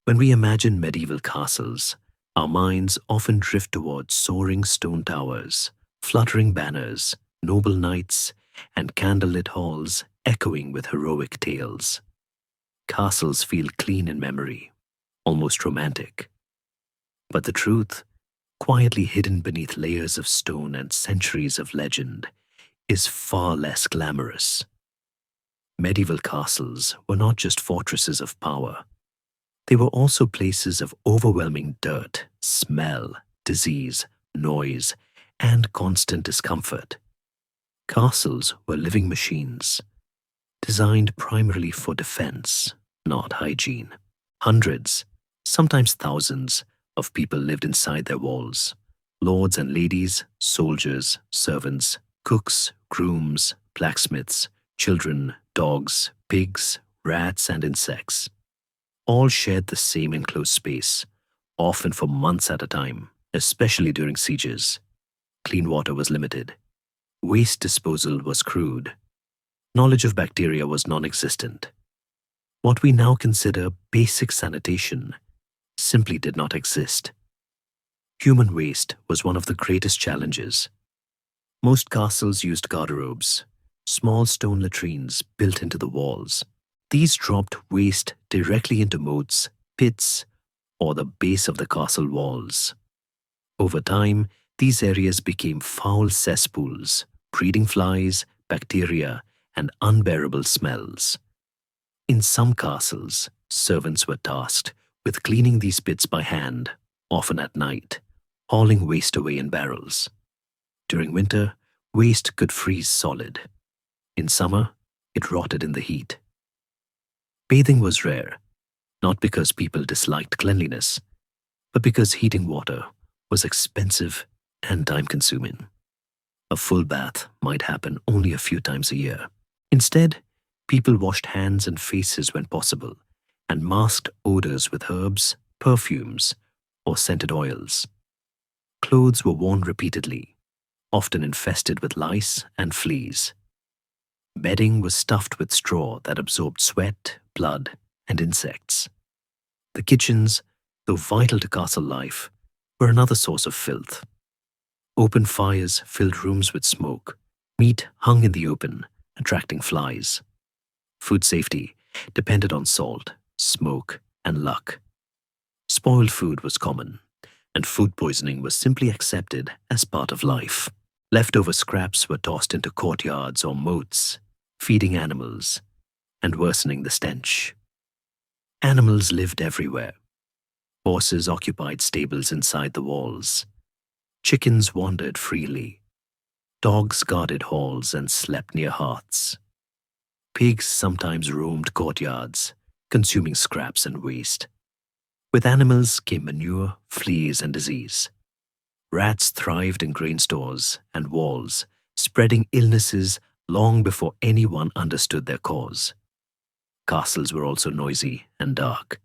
When we imagine medieval castles, our minds often drift towards soaring stone towers, fluttering banners, noble knights, and candlelit halls echoing with heroic tales. Castles feel clean in memory, almost romantic. But the truth, quietly hidden beneath layers of stone and centuries of legend, is far less glamorous. Medieval castles were not just fortresses of power. They were also places of overwhelming dirt, smell, disease, noise, and constant discomfort. Castles were living machines, designed primarily for defense, not hygiene. Hundreds, sometimes thousands, of people lived inside their walls. Lords and ladies, soldiers, servants, cooks, grooms, blacksmiths, children, dogs, pigs, rats, and insects. All shared the same enclosed space, often for months at a time, especially during sieges. Clean water was limited. Waste disposal was crude. Knowledge of bacteria was non-existent. What we now consider basic sanitation simply did not exist. Human waste was one of the greatest challenges. Most castles used garderobes, small stone latrines built into the walls. These dropped waste directly into moats, pits, or the base of the castle walls. Over time, these areas became foul cesspools, breeding flies, bacteria, and unbearable smells. In some castles, servants were tasked with cleaning these pits by hand, often at night, hauling waste away in barrels. During winter, waste could freeze solid. In summer, it rotted in the heat. Bathing was rare, not because people disliked cleanliness, but because heating water was expensive and time-consuming. A full bath might happen only a few times a year. Instead, people washed hands and faces when possible, and masked odors with herbs, perfumes, or scented oils. Clothes were worn repeatedly, often infested with lice and fleas. Bedding was stuffed with straw that absorbed sweat, blood, and insects. The kitchens, though vital to castle life, were another source of filth. Open fires filled rooms with smoke. Meat hung in the open, attracting flies. Food safety depended on salt, smoke, and luck. Spoiled food was common, and food poisoning was simply accepted as part of life. Leftover scraps were tossed into courtyards or moats, feeding animals and worsening the stench. Animals lived everywhere. Horses occupied stables inside the walls. Chickens wandered freely. Dogs guarded halls and slept near hearths. Pigs sometimes roamed courtyards, consuming scraps and waste. With animals came manure, fleas, and disease. Rats thrived in grain stores and walls, spreading illnesses long before anyone understood their cause. Castles were also noisy and dark.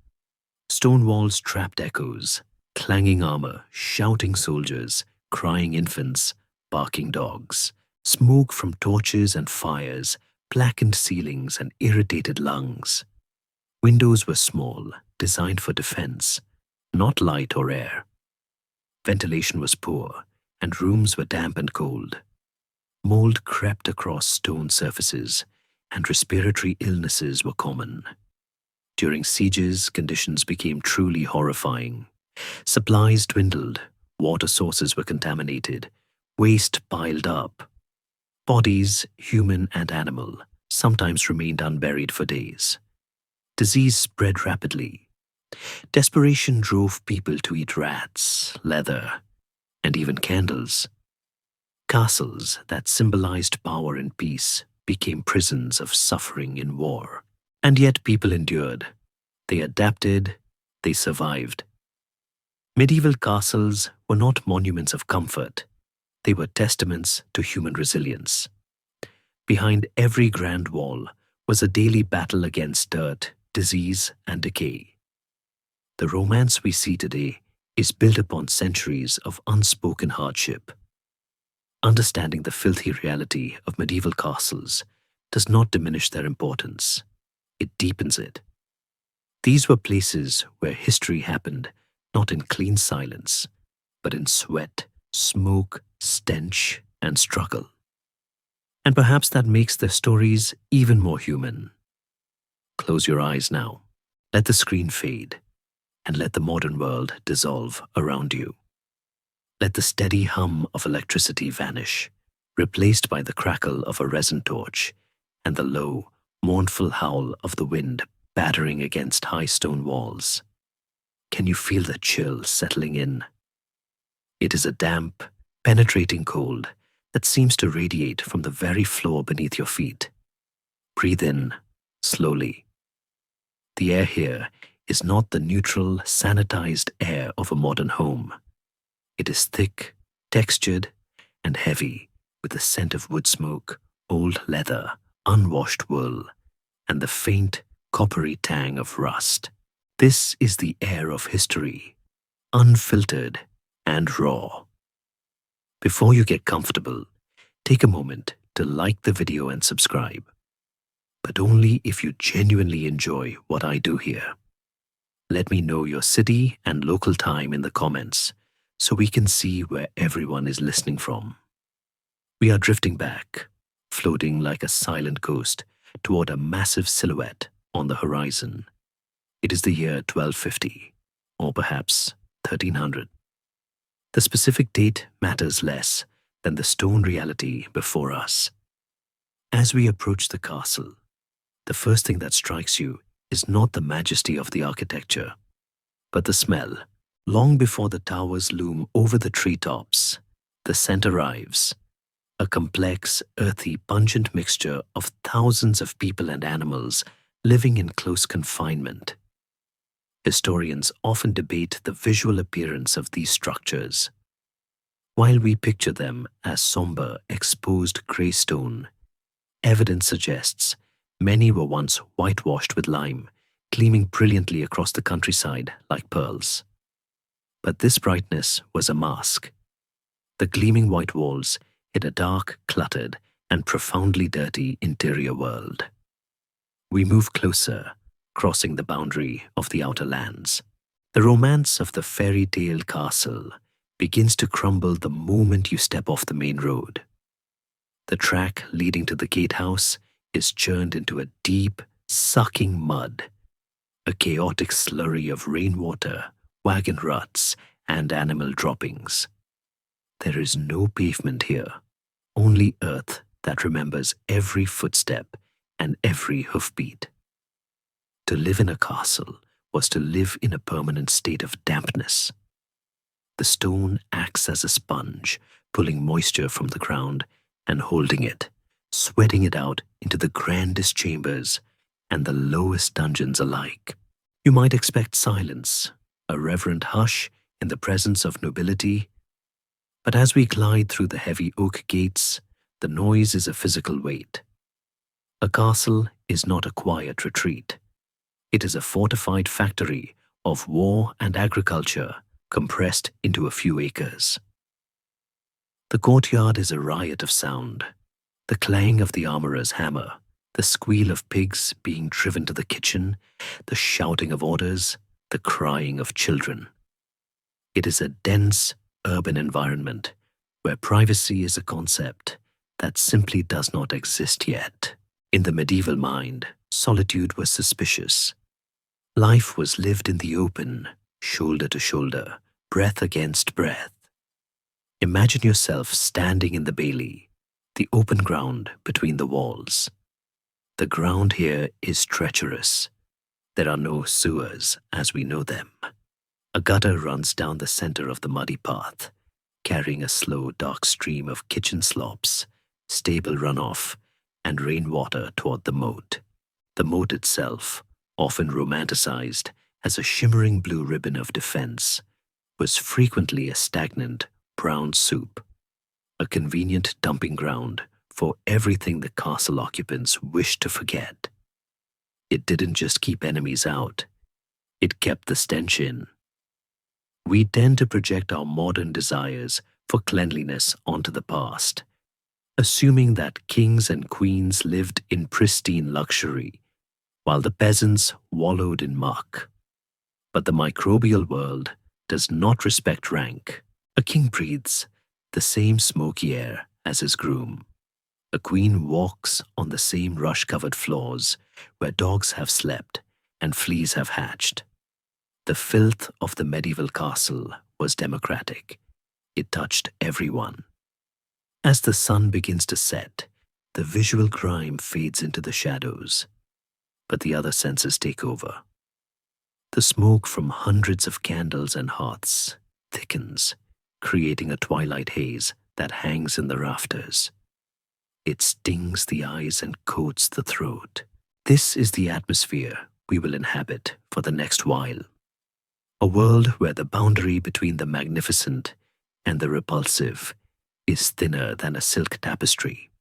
Stone walls trapped echoes, clanging armor, shouting soldiers, crying infants, barking dogs. Smoke from torches and fires blackened ceilings and irritated lungs. Windows were small, designed for defense, not light or air. Ventilation was poor, and rooms were damp and cold. Mold crept across stone surfaces, and respiratory illnesses were common. During sieges, conditions became truly horrifying. Supplies dwindled, water sources were contaminated, waste piled up. Bodies, human and animal, sometimes remained unburied for days. Disease spread rapidly. Desperation drove people to eat rats, leather, and even candles. Castles that symbolized power and peace became prisons of suffering in war. And yet people endured. They adapted. They survived. Medieval castles were not monuments of comfort. They were testaments to human resilience. Behind every grand wall was a daily battle against dirt, disease, and decay. The romance we see today is built upon centuries of unspoken hardship. Understanding the filthy reality of medieval castles does not diminish their importance. It deepens it. These were places where history happened, not in clean silence, but in sweat, smoke, stench, and struggle. And perhaps that makes the stories even more human. Close your eyes now. Let the screen fade, and let the modern world dissolve around you. Let the steady hum of electricity vanish, replaced by the crackle of a resin torch and the low, mournful howl of the wind battering against high stone walls. Can you feel the chill settling in? It is a damp, penetrating cold that seems to radiate from the very floor beneath your feet. Breathe in, slowly. The air here is not the neutral, sanitized air of a modern home. It is thick, textured, and heavy, with the scent of wood smoke, old leather, unwashed wool, and the faint, coppery tang of rust. This is the air of history, unfiltered and raw. Before you get comfortable, take a moment to like the video and subscribe, but only if you genuinely enjoy what I do here. Let me know your city and local time in the comments so we can see where everyone is listening from. We are drifting back, floating like a silent ghost toward a massive silhouette on the horizon. It is the year 1250, or perhaps 1300. The specific date matters less than the stone reality before us. As we approach the castle, the first thing that strikes you is not the majesty of the architecture, but the smell. Long before the towers loom over the treetops, the scent arrives, a complex, earthy, pungent mixture of thousands of people and animals living in close confinement. Historians often debate the visual appearance of these structures. While we picture them as somber, exposed grey stone, evidence suggests many were once whitewashed with lime, gleaming brilliantly across the countryside like pearls. But this brightness was a mask. The gleaming white walls hid a dark, cluttered, and profoundly dirty interior world. We move closer, crossing the boundary of the outer lands. The romance of the fairy tale castle begins to crumble the moment you step off the main road. The track leading to the gatehouse is churned into a deep, sucking mud, a chaotic slurry of rainwater, wagon ruts, and animal droppings. There is no pavement here, only earth that remembers every footstep and every hoofbeat. To live in a castle was to live in a permanent state of dampness. The stone acts as a sponge, pulling moisture from the ground and holding it, sweating it out into the grandest chambers and the lowest dungeons alike. You might expect silence, a reverent hush in the presence of nobility, but as we glide through the heavy oak gates, the noise is a physical weight. A castle is not a quiet retreat. It is a fortified factory of war and agriculture compressed into a few acres. The courtyard is a riot of sound, the clang of the armorer's hammer, the squeal of pigs being driven to the kitchen, the shouting of orders, the crying of children. It is a dense, urban environment where privacy is a concept that simply does not exist yet. In the medieval mind, solitude was suspicious. Life was lived in the open, shoulder to shoulder, breath against breath. Imagine yourself standing in the bailey, the open ground between the walls. The ground here is treacherous. There are no sewers as we know them. A gutter runs down the center of the muddy path, carrying a slow, dark stream of kitchen slops, stable runoff, and rainwater toward the moat. The moat itself, often romanticized as a shimmering blue ribbon of defense, was frequently a stagnant, brown soup, a convenient dumping ground for everything the castle occupants wished to forget. It didn't just keep enemies out, it kept the stench in. We tend to project our modern desires for cleanliness onto the past, assuming that kings and queens lived in pristine luxury, while the peasants wallowed in muck. But the microbial world does not respect rank. A king breathes the same smoky air as his groom. A queen walks on the same rush-covered floors where dogs have slept and fleas have hatched. The filth of the medieval castle was democratic. It touched everyone. As the sun begins to set, the visual grime fades into the shadows, but the other senses take over. The smoke from hundreds of candles and hearths thickens, creating a twilight haze that hangs in the rafters. It stings the eyes and coats the throat. This is the atmosphere we will inhabit for the next while. A world where the boundary between the magnificent and the repulsive is thinner than a silk tapestry.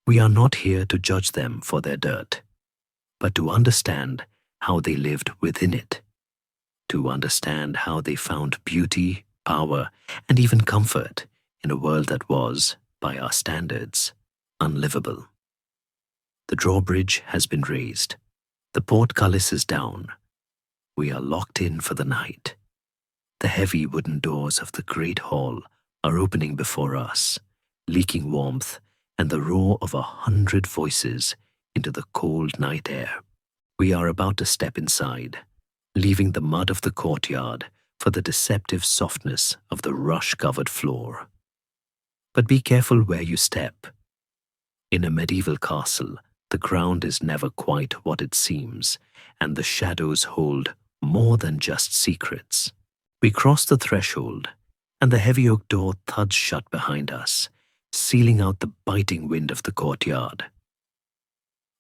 We are not here to judge them for their dirt, but to understand how they lived within it, to understand how they found beauty, power, and even comfort in a world that was, by our standards, unlivable. The drawbridge has been raised. The portcullis is down. We are locked in for the night. The heavy wooden doors of the great hall are opening before us, leaking warmth and the roar of 100 voices into the cold night air. We are about to step inside, leaving the mud of the courtyard for the deceptive softness of the rush-covered floor. But be careful where you step. In a medieval castle, the ground is never quite what it seems, and the shadows hold more than just secrets. We cross the threshold, and the heavy oak door thuds shut behind us, sealing out the biting wind of the courtyard.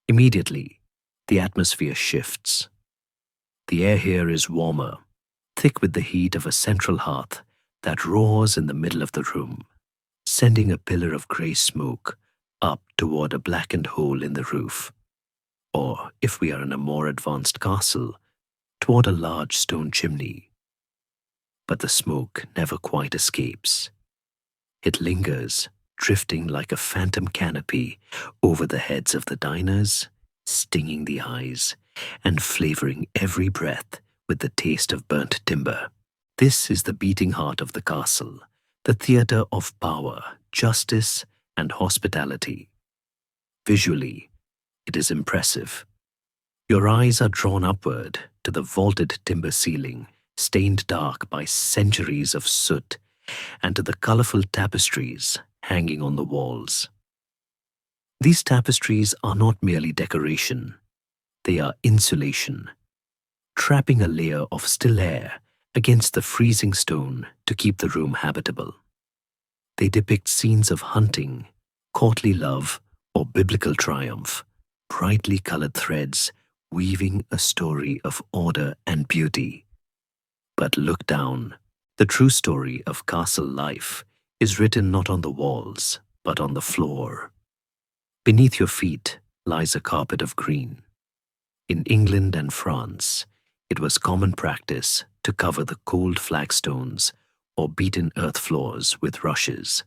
Immediately, the atmosphere shifts. The air here is warmer, thick with the heat of a central hearth that roars in the middle of the room, sending a pillar of grey smoke up toward a blackened hole in the roof. Or, if we are in a more advanced castle, toward a large stone chimney. But the smoke never quite escapes. It lingers, drifting like a phantom canopy over the heads of the diners, stinging the eyes, and flavoring every breath with the taste of burnt timber. This is the beating heart of the castle, the theater of power, justice, and hospitality. Visually, it is impressive. Your eyes are drawn upward to the vaulted timber ceiling, stained dark by centuries of soot, and to the colorful tapestries hanging on the walls. These tapestries are not merely decoration. They are insulation, trapping a layer of still air against the freezing stone to keep the room habitable. They depict scenes of hunting, courtly love, or biblical triumph, brightly colored threads weaving a story of order and beauty. But look down. The true story of castle life is written not on the walls, but on the floor. Beneath your feet lies a carpet of green. In England and France, it was common practice to cover the cold flagstones or beaten earth floors with rushes,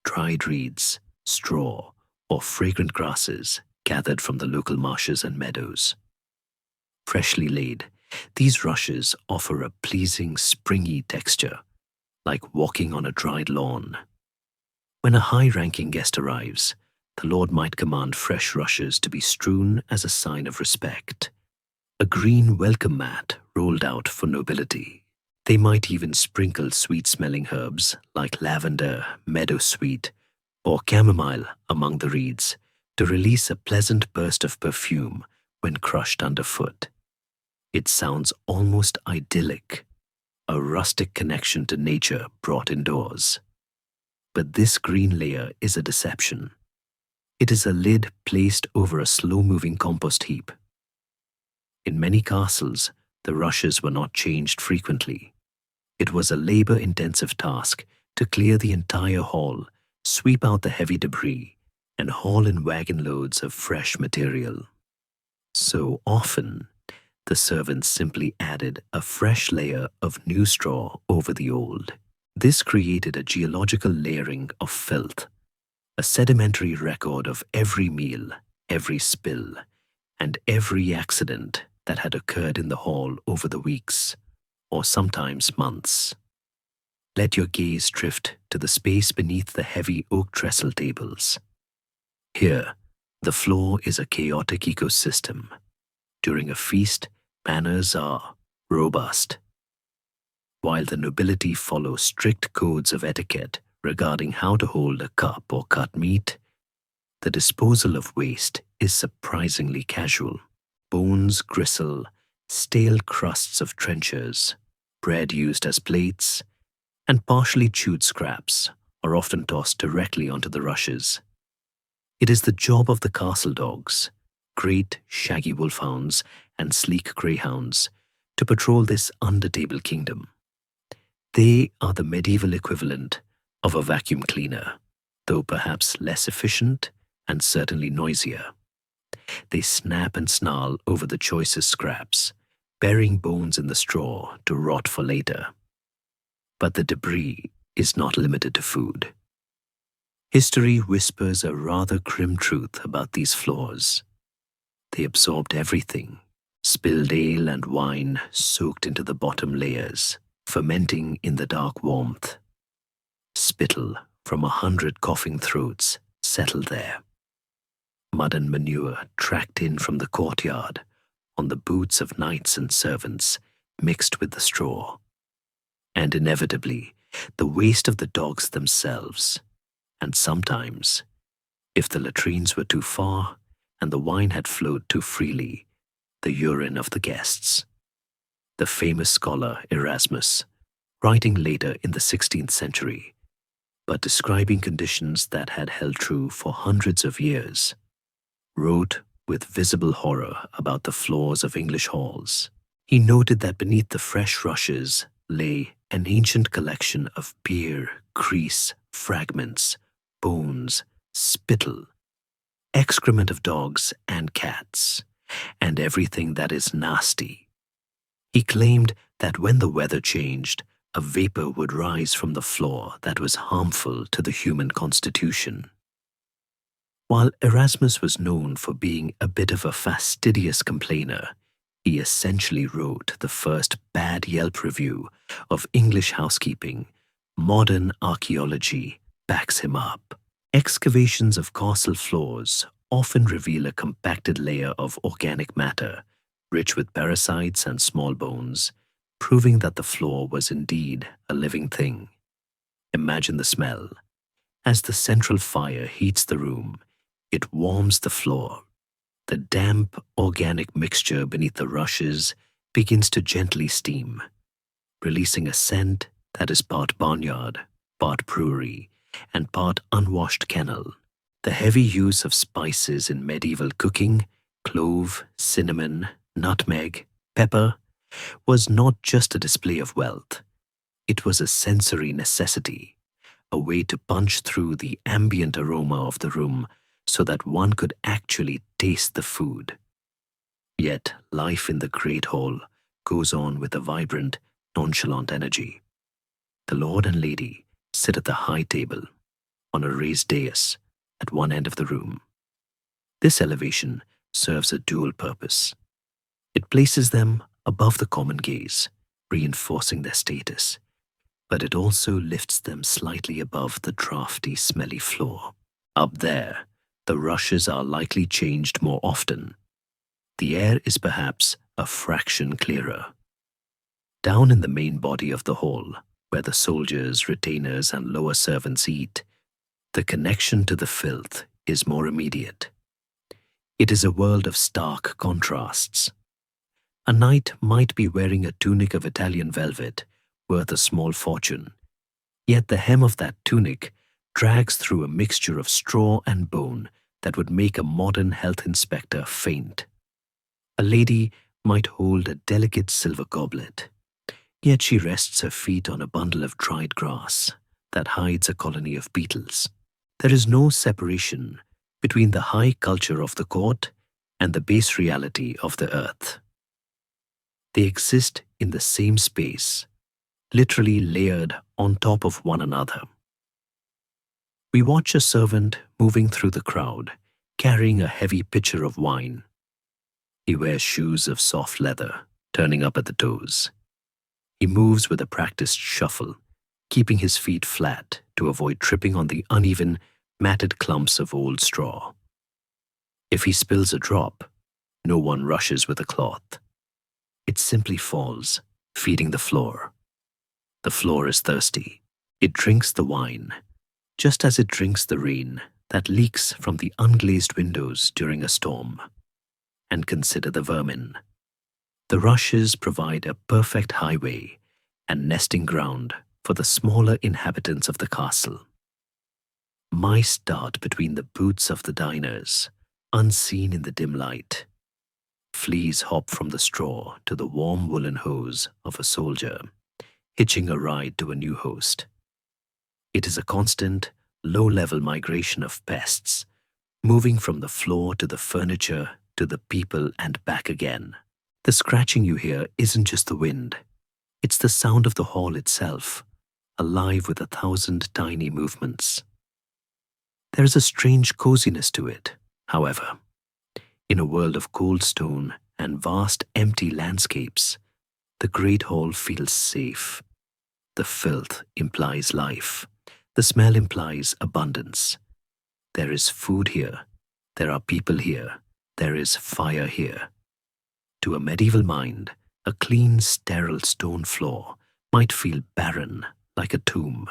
dried reeds, straw, or fragrant grasses gathered from the local marshes and meadows. Freshly laid, these rushes offer a pleasing, springy texture, like walking on a dried lawn. When a high-ranking guest arrives, the lord might command fresh rushes to be strewn as a sign of respect, a green welcome mat rolled out for nobility. They might even sprinkle sweet-smelling herbs like lavender, meadowsweet, or chamomile among the reeds to release a pleasant burst of perfume when crushed underfoot. It sounds almost idyllic, a rustic connection to nature brought indoors. But this green layer is a deception. It is a lid placed over a slow-moving compost heap. In many castles, the rushes were not changed frequently. It was a labor-intensive task to clear the entire hall, sweep out the heavy debris, and haul in wagon loads of fresh material. So often, the servants simply added a fresh layer of new straw over the old. This created a geological layering of filth, a sedimentary record of every meal, every spill, and every accident that had occurred in the hall over the weeks, or sometimes months. Let your gaze drift to the space beneath the heavy oak trestle tables. Here, the floor is a chaotic ecosystem. During a feast, manners are robust, while the nobility follow strict codes of etiquette regarding how to hold a cup or cut meat. The disposal of waste is surprisingly casual. Bones gristle, stale crusts of trenchers, bread used as plates, and partially chewed scraps are often tossed directly onto the rushes. It is the job of the castle dogs, great shaggy wolfhounds and sleek greyhounds, to patrol this under-table kingdom. They are the medieval equivalent of a vacuum cleaner, though perhaps less efficient and certainly noisier. They snap and snarl over the choicest scraps, burying bones in the straw to rot for later. But the debris is not limited to food. History whispers a rather grim truth about these floors. They absorbed everything. Spilled ale and wine soaked into the bottom layers, fermenting in the dark warmth. Spittle from 100 coughing throats settled there. Mud and manure tracked in from the courtyard on the boots of knights and servants mixed with the straw. And inevitably, the waste of the dogs themselves. And sometimes, if the latrines were too far and the wine had flowed too freely, the urine of the guests. The famous scholar Erasmus, writing later in the 16th century, but describing conditions that had held true for hundreds of years, wrote with visible horror about the floors of English halls. He noted that beneath the fresh rushes lay an ancient collection of beer, grease, fragments, bones, spittle, excrement of dogs and cats, and everything that is nasty. He claimed that when the weather changed, a vapor would rise from the floor that was harmful to the human constitution. While Erasmus was known for being a bit of a fastidious complainer, he essentially wrote the first bad Yelp review of English housekeeping. Modern archaeology backs him up. Excavations of castle floors often reveal a compacted layer of organic matter, rich with parasites and small bones, proving that the floor was indeed a living thing. Imagine the smell. As the central fire heats the room, it warms the floor. The damp, organic mixture beneath the rushes begins to gently steam, releasing a scent that is part barnyard, part brewery, and part unwashed kennel. The heavy use of spices in medieval cooking, clove, cinnamon, nutmeg, pepper, was not just a display of wealth. It was a sensory necessity, a way to punch through the ambient aroma of the room so that one could actually taste the food. Yet life in the Great Hall goes on with a vibrant, nonchalant energy. The lord and lady sit at the high table on a raised dais at one end of the room. This elevation serves a dual purpose. It places them above the common gaze, reinforcing their status, but it also lifts them slightly above the drafty, smelly floor. Up there, the rushes are likely changed more often. The air is perhaps a fraction clearer. Down in the main body of the hall, where the soldiers, retainers, and lower servants eat, the connection to the filth is more immediate. It is a world of stark contrasts. A knight might be wearing a tunic of Italian velvet, worth a small fortune, yet the hem of that tunic drags through a mixture of straw and bone that would make a modern health inspector faint. A lady might hold a delicate silver goblet, yet she rests her feet on a bundle of dried grass that hides a colony of beetles. There is no separation between the high culture of the court and the base reality of the earth. They exist in the same space, literally layered on top of one another. We watch a servant moving through the crowd, carrying a heavy pitcher of wine. He wears shoes of soft leather, turning up at the toes. He moves with a practiced shuffle, keeping his feet flat to avoid tripping on the uneven, matted clumps of old straw. If he spills a drop, no one rushes with a cloth. It simply falls, feeding the floor. The floor is thirsty. It drinks the wine, just as it drinks the rain that leaks from the unglazed windows during a storm. And consider the vermin. The rushes provide a perfect highway and nesting ground for the smaller inhabitants of the castle. Mice dart between the boots of the diners, unseen in the dim light. Fleas hop from the straw to the warm woolen hose of a soldier, hitching a ride to a new host. It is a constant, low-level migration of pests, moving from the floor to the furniture to the people and back again. The scratching you hear isn't just the wind. It's the sound of the hall itself, alive with 1,000 tiny movements. There is a strange coziness to it, however. In a world of cold stone and vast empty landscapes, the great hall feels safe. The filth implies life. The smell implies abundance. There is food here. There are people here. There is fire here. To a medieval mind, a clean, sterile stone floor might feel barren, like a tomb.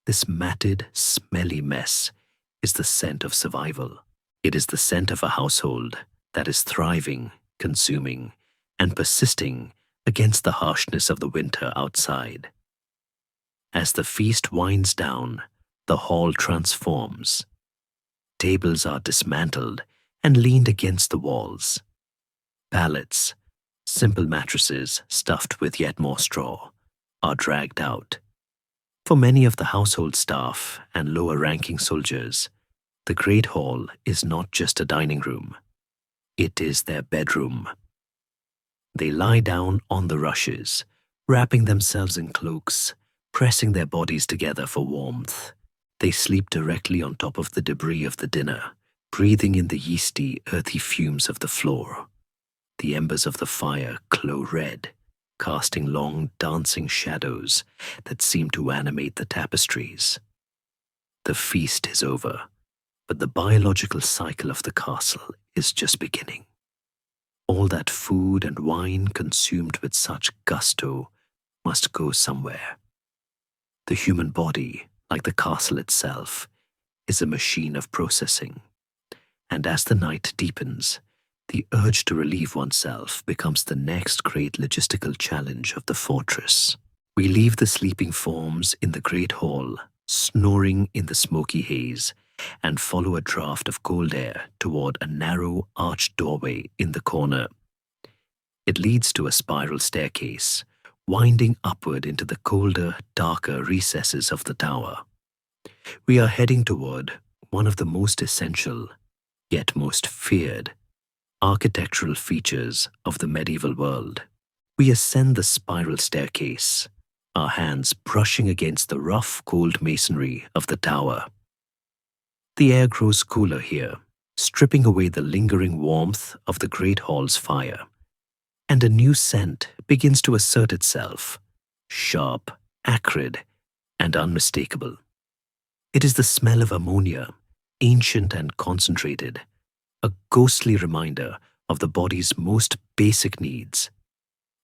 This matted, smelly mess is the scent of survival. It is the scent of a household that is thriving, consuming, and persisting against the harshness of the winter outside. As the feast winds down, the hall transforms. Tables are dismantled and leaned against the walls. Pallets, simple mattresses stuffed with yet more straw, are dragged out. For many of the household staff and lower-ranking soldiers, the Great Hall is not just a dining room. It is their bedroom. They lie down on the rushes, wrapping themselves in cloaks, pressing their bodies together for warmth. They sleep directly on top of the debris of the dinner, breathing in the yeasty, earthy fumes of the floor. The embers of the fire glow red, casting long, dancing shadows that seem to animate the tapestries. The feast is over, but the biological cycle of the castle is just beginning. All that food and wine consumed with such gusto must go somewhere. The human body, like the castle itself, is a machine of processing. And as the night deepens, the urge to relieve oneself becomes the next great logistical challenge of the fortress. We leave the sleeping forms in the great hall, snoring in the smoky haze, and follow a draught of cold air toward a narrow, arched doorway in the corner. It leads to a spiral staircase, winding upward into the colder, darker recesses of the tower. We are heading toward one of the most essential, yet most feared, architectural features of the medieval world. We ascend the spiral staircase, our hands brushing against the rough, cold masonry of the tower. The air grows cooler here, stripping away the lingering warmth of the great hall's fire. And a new scent begins to assert itself, sharp, acrid, and unmistakable. It is the smell of ammonia, ancient and concentrated, a ghostly reminder of the body's most basic needs.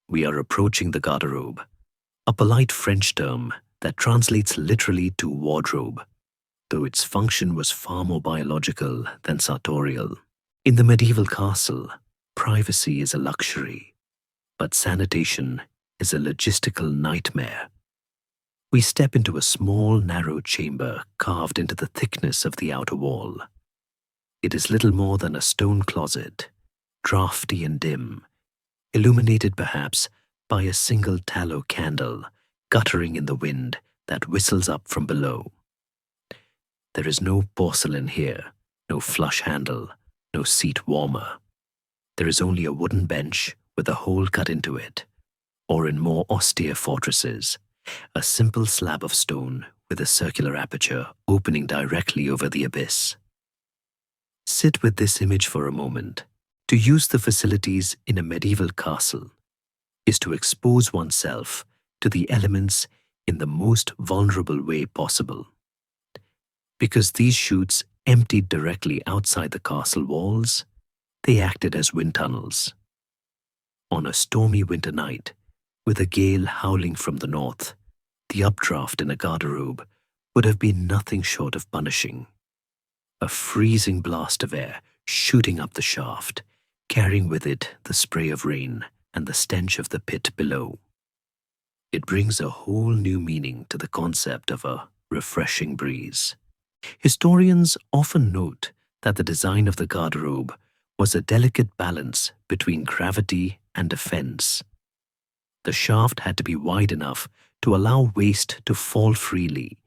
We are approaching the garderobe, a polite French term that translates literally to wardrobe, though its function was far more biological than sartorial. In the medieval castle, privacy is a luxury, but sanitation is a logistical nightmare. We step into a small, narrow chamber carved into the thickness of the outer wall. It is little more than a stone closet, draughty and dim, illuminated perhaps by a single tallow candle guttering in the wind that whistles up from below. There is no porcelain here, no flush handle, no seat warmer. There is only a wooden bench with a hole cut into it, or in more austere fortresses, a simple slab of stone with a circular aperture opening directly over the abyss. Sit with this image for a moment, To use the facilities in a medieval castle is to expose oneself to the elements in the most vulnerable way possible. Because these chutes emptied directly outside the castle walls, they acted as wind tunnels. On a stormy winter night, with a gale howling from the north, the updraft in a garderobe would have been nothing short of punishing. A freezing blast of air shooting up the shaft, carrying with it the spray of rain and the stench of the pit below. It brings a whole new meaning to the concept of a refreshing breeze. Historians often note that the design of the garderobe was a delicate balance between gravity and defense. The shaft had to be wide enough to allow waste to fall freely,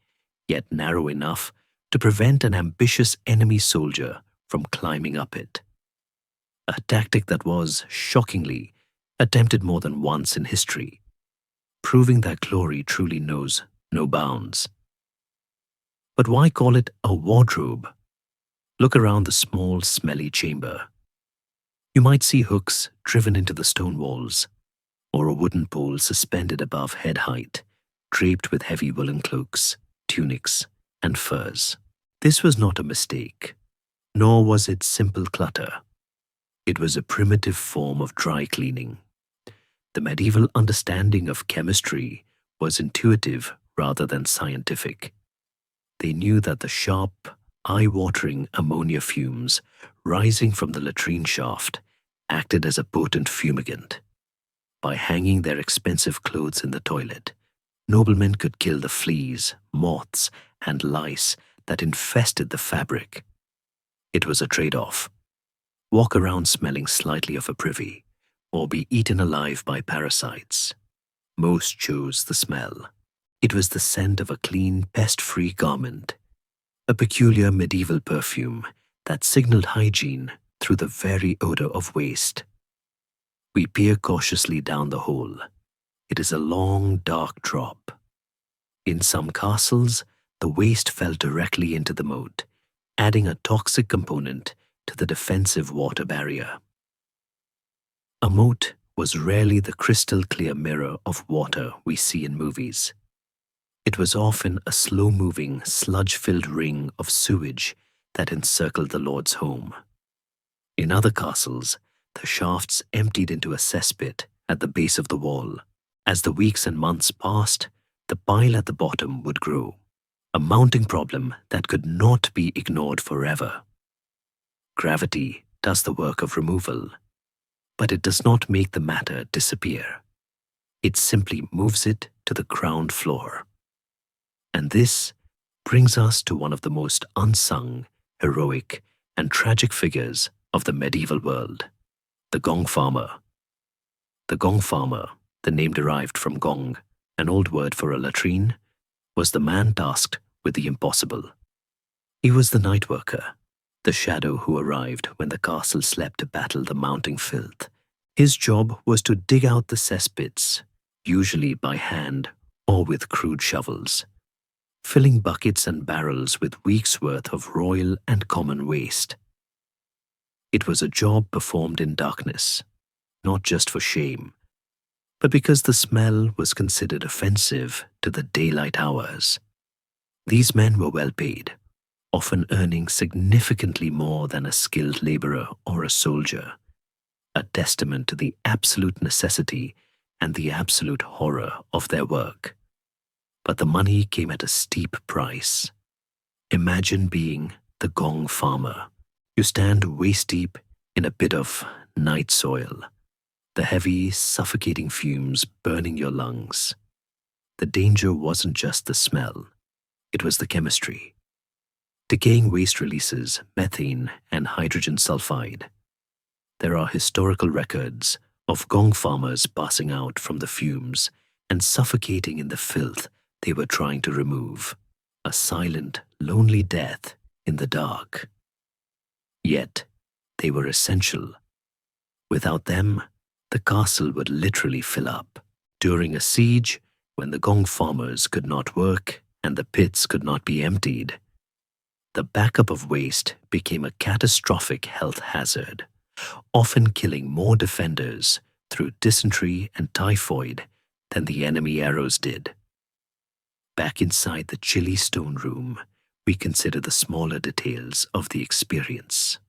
yet narrow enough to prevent an ambitious enemy soldier from climbing up it. A tactic that was, shockingly, attempted more than once in history, proving that glory truly knows no bounds. But why call it a wardrobe? Look around the small, smelly chamber. You might see hooks driven into the stone walls, or a wooden pole suspended above head height, draped with heavy woolen cloaks, tunics, and furs. This was not a mistake, nor was it simple clutter. It was a primitive form of dry cleaning. The medieval understanding of chemistry was intuitive rather than scientific. They knew that the sharp, eye-watering ammonia fumes rising from the latrine shaft acted as a potent fumigant. By hanging their expensive clothes in the toilet, noblemen could kill the fleas, moths, and lice that infested the fabric. It was a trade-off. Walk around smelling slightly of a privy, or be eaten alive by parasites. Most chose the smell. It was the scent of a clean, pest-free garment, a peculiar medieval perfume that signaled hygiene through the very odor of waste. We peer cautiously down the hole. It is a long, dark drop. In some castles, the waste fell directly into the moat, adding a toxic component to the defensive water barrier. A moat was rarely the crystal-clear mirror of water we see in movies. It was often a slow-moving, sludge-filled ring of sewage that encircled the lord's home. In other castles, the shafts emptied into a cesspit at the base of the wall. As the weeks and months passed, the pile at the bottom would grow, a mounting problem that could not be ignored forever. Gravity does the work of removal, but it does not make the matter disappear. It simply moves it to the ground floor. And this brings us to one of the most unsung, heroic, and tragic figures of the medieval world, the gong farmer. The gong farmer, the name derived from gong, an old word for a latrine, was the man tasked with the impossible. He was the night worker, the shadow who arrived when the castle slept to battle the mounting filth. His job was to dig out the cesspits, usually by hand or with crude shovels, filling buckets and barrels with weeks' worth of royal and common waste. It was a job performed in darkness, not just for shame, but because the smell was considered offensive to the daylight hours. These men were well paid, often earning significantly more than a skilled laborer or a soldier, a testament to the absolute necessity and the absolute horror of their work. But the money came at a steep price. Imagine being the gong farmer. You stand waist-deep in a bit of night soil, the heavy, suffocating fumes burning your lungs. The danger wasn't just the smell, it was the chemistry. Decaying waste releases methane and hydrogen sulfide. There are historical records of gong farmers passing out from the fumes and suffocating in the filth they were trying to remove, a silent, lonely death in the dark. Yet, they were essential. Without them, the castle would literally fill up. During a siege, when the gong farmers could not work and the pits could not be emptied, the backup of waste became a catastrophic health hazard. often killing more defenders through dysentery and typhoid than the enemy arrows did. Back inside the chilly stone room, we consider the smaller details of the experience.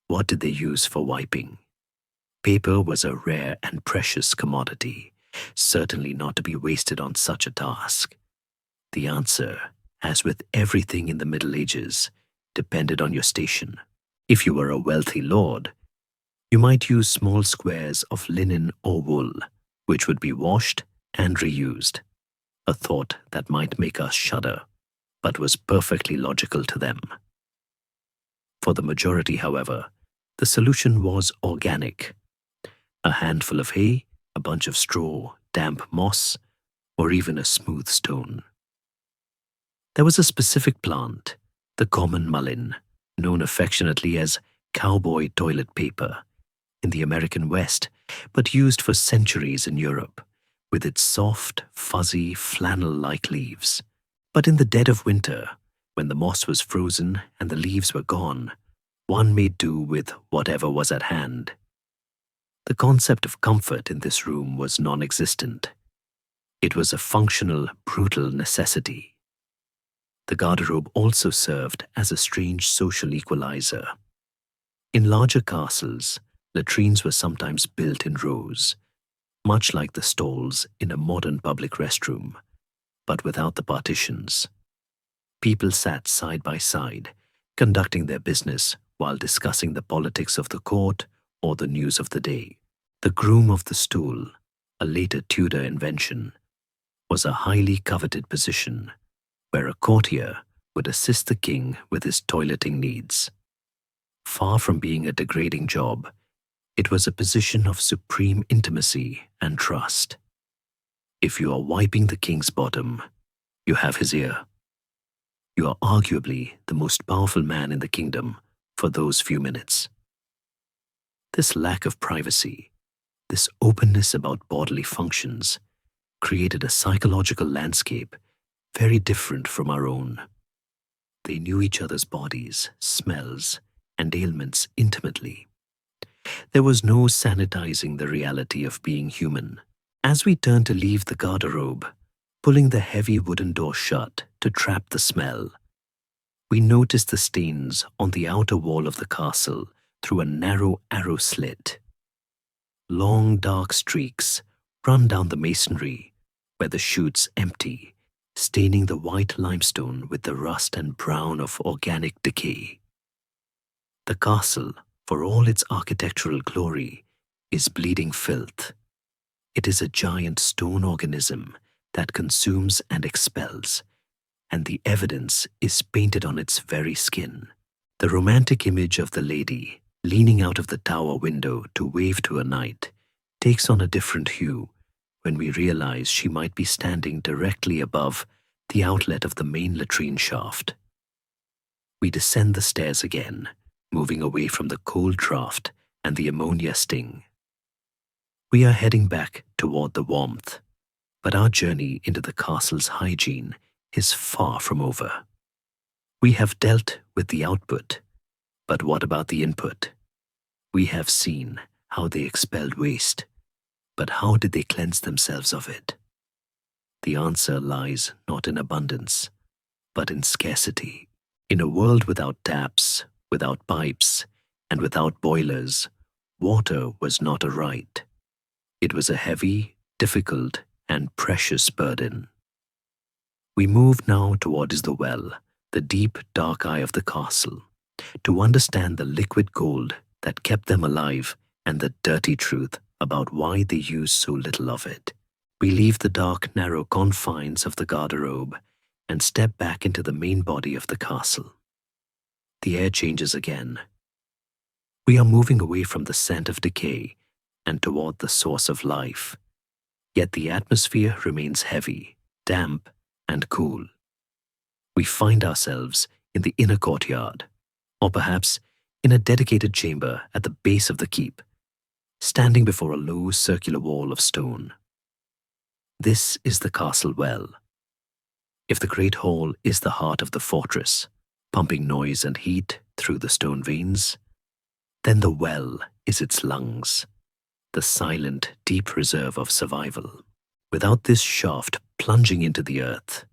What did they use for wiping? Paper was a rare and precious commodity, certainly not to be wasted on such a task. The answer, as with everything in the Middle Ages, depended on your station. If you were a wealthy lord, you might use small squares of linen or wool, which would be washed and reused, a thought that might make us shudder, but was perfectly logical to them. For the majority, however, the solution was organic. A handful of hay, a bunch of straw, damp moss, or even a smooth stone. There was a specific plant, the common mullein, known affectionately as cowboy toilet paper, in the American West, but used for centuries in Europe, with its soft, fuzzy, flannel-like leaves. But in the dead of winter, when the moss was frozen and the leaves were gone, one made do with whatever was at hand. The concept of comfort in this room was non-existent. It was a functional, brutal necessity. The garderobe also served as a strange social equalizer. In larger castles, latrines were sometimes built in rows, much like the stalls in a modern public restroom, but without the partitions. People sat side by side, conducting their business while discussing the politics of the court or the news of the day. The groom of the stool, a later Tudor invention, was a highly coveted position where a courtier would assist the king with his toileting needs. Far from being a degrading job, it was a position of supreme intimacy and trust. If you are wiping the king's bottom, you have his ear. You are arguably the most powerful man in the kingdom for those few minutes. This lack of privacy, this openness about bodily functions, created a psychological landscape very different from our own. They knew each other's bodies, smells, and ailments intimately. There was no sanitizing the reality of being human. As we turned to leave the garderobe, pulling the heavy wooden door shut to trap the smell, we noticed the stains on the outer wall of the castle through a narrow arrow slit. Long dark streaks run down the masonry where the chutes empty, staining the white limestone with the rust and brown of organic decay. The castle, for all its architectural glory, is bleeding filth. It is a giant stone organism that consumes and expels, and the evidence is painted on its very skin. The romantic image of the lady leaning out of the tower window to wave to a knight takes on a different hue when we realize she might be standing directly above the outlet of the main latrine shaft. We descend the stairs again, moving away from the cold draft and the ammonia sting. We are heading back toward the warmth, but our journey into the castle's hygiene is far from over. We have dealt with the output, but what about the input? We have seen how they expelled waste, but how did they cleanse themselves of it? The answer lies not in abundance, but in scarcity. In a world without taps, without pipes, and without boilers, water was not a right. It was a heavy, difficult, and precious burden. We move now towards the well, the deep, dark eye of the castle, to understand the liquid gold that kept them alive and the dirty truth about why they used so little of it. We leave the dark, narrow confines of the garderobe and step back into the main body of the castle. The air changes again. We are moving away from the scent of decay and toward the source of life. Yet the atmosphere remains heavy, damp, and cool. We find ourselves in the inner courtyard, or perhaps in a dedicated chamber at the base of the keep, standing before a low circular wall of stone. This is the castle well. If the great hall is the heart of the fortress, pumping noise and heat through the stone veins, Then the well is its lungs, the silent, deep reserve of survival. Without this shaft plunging into the earth,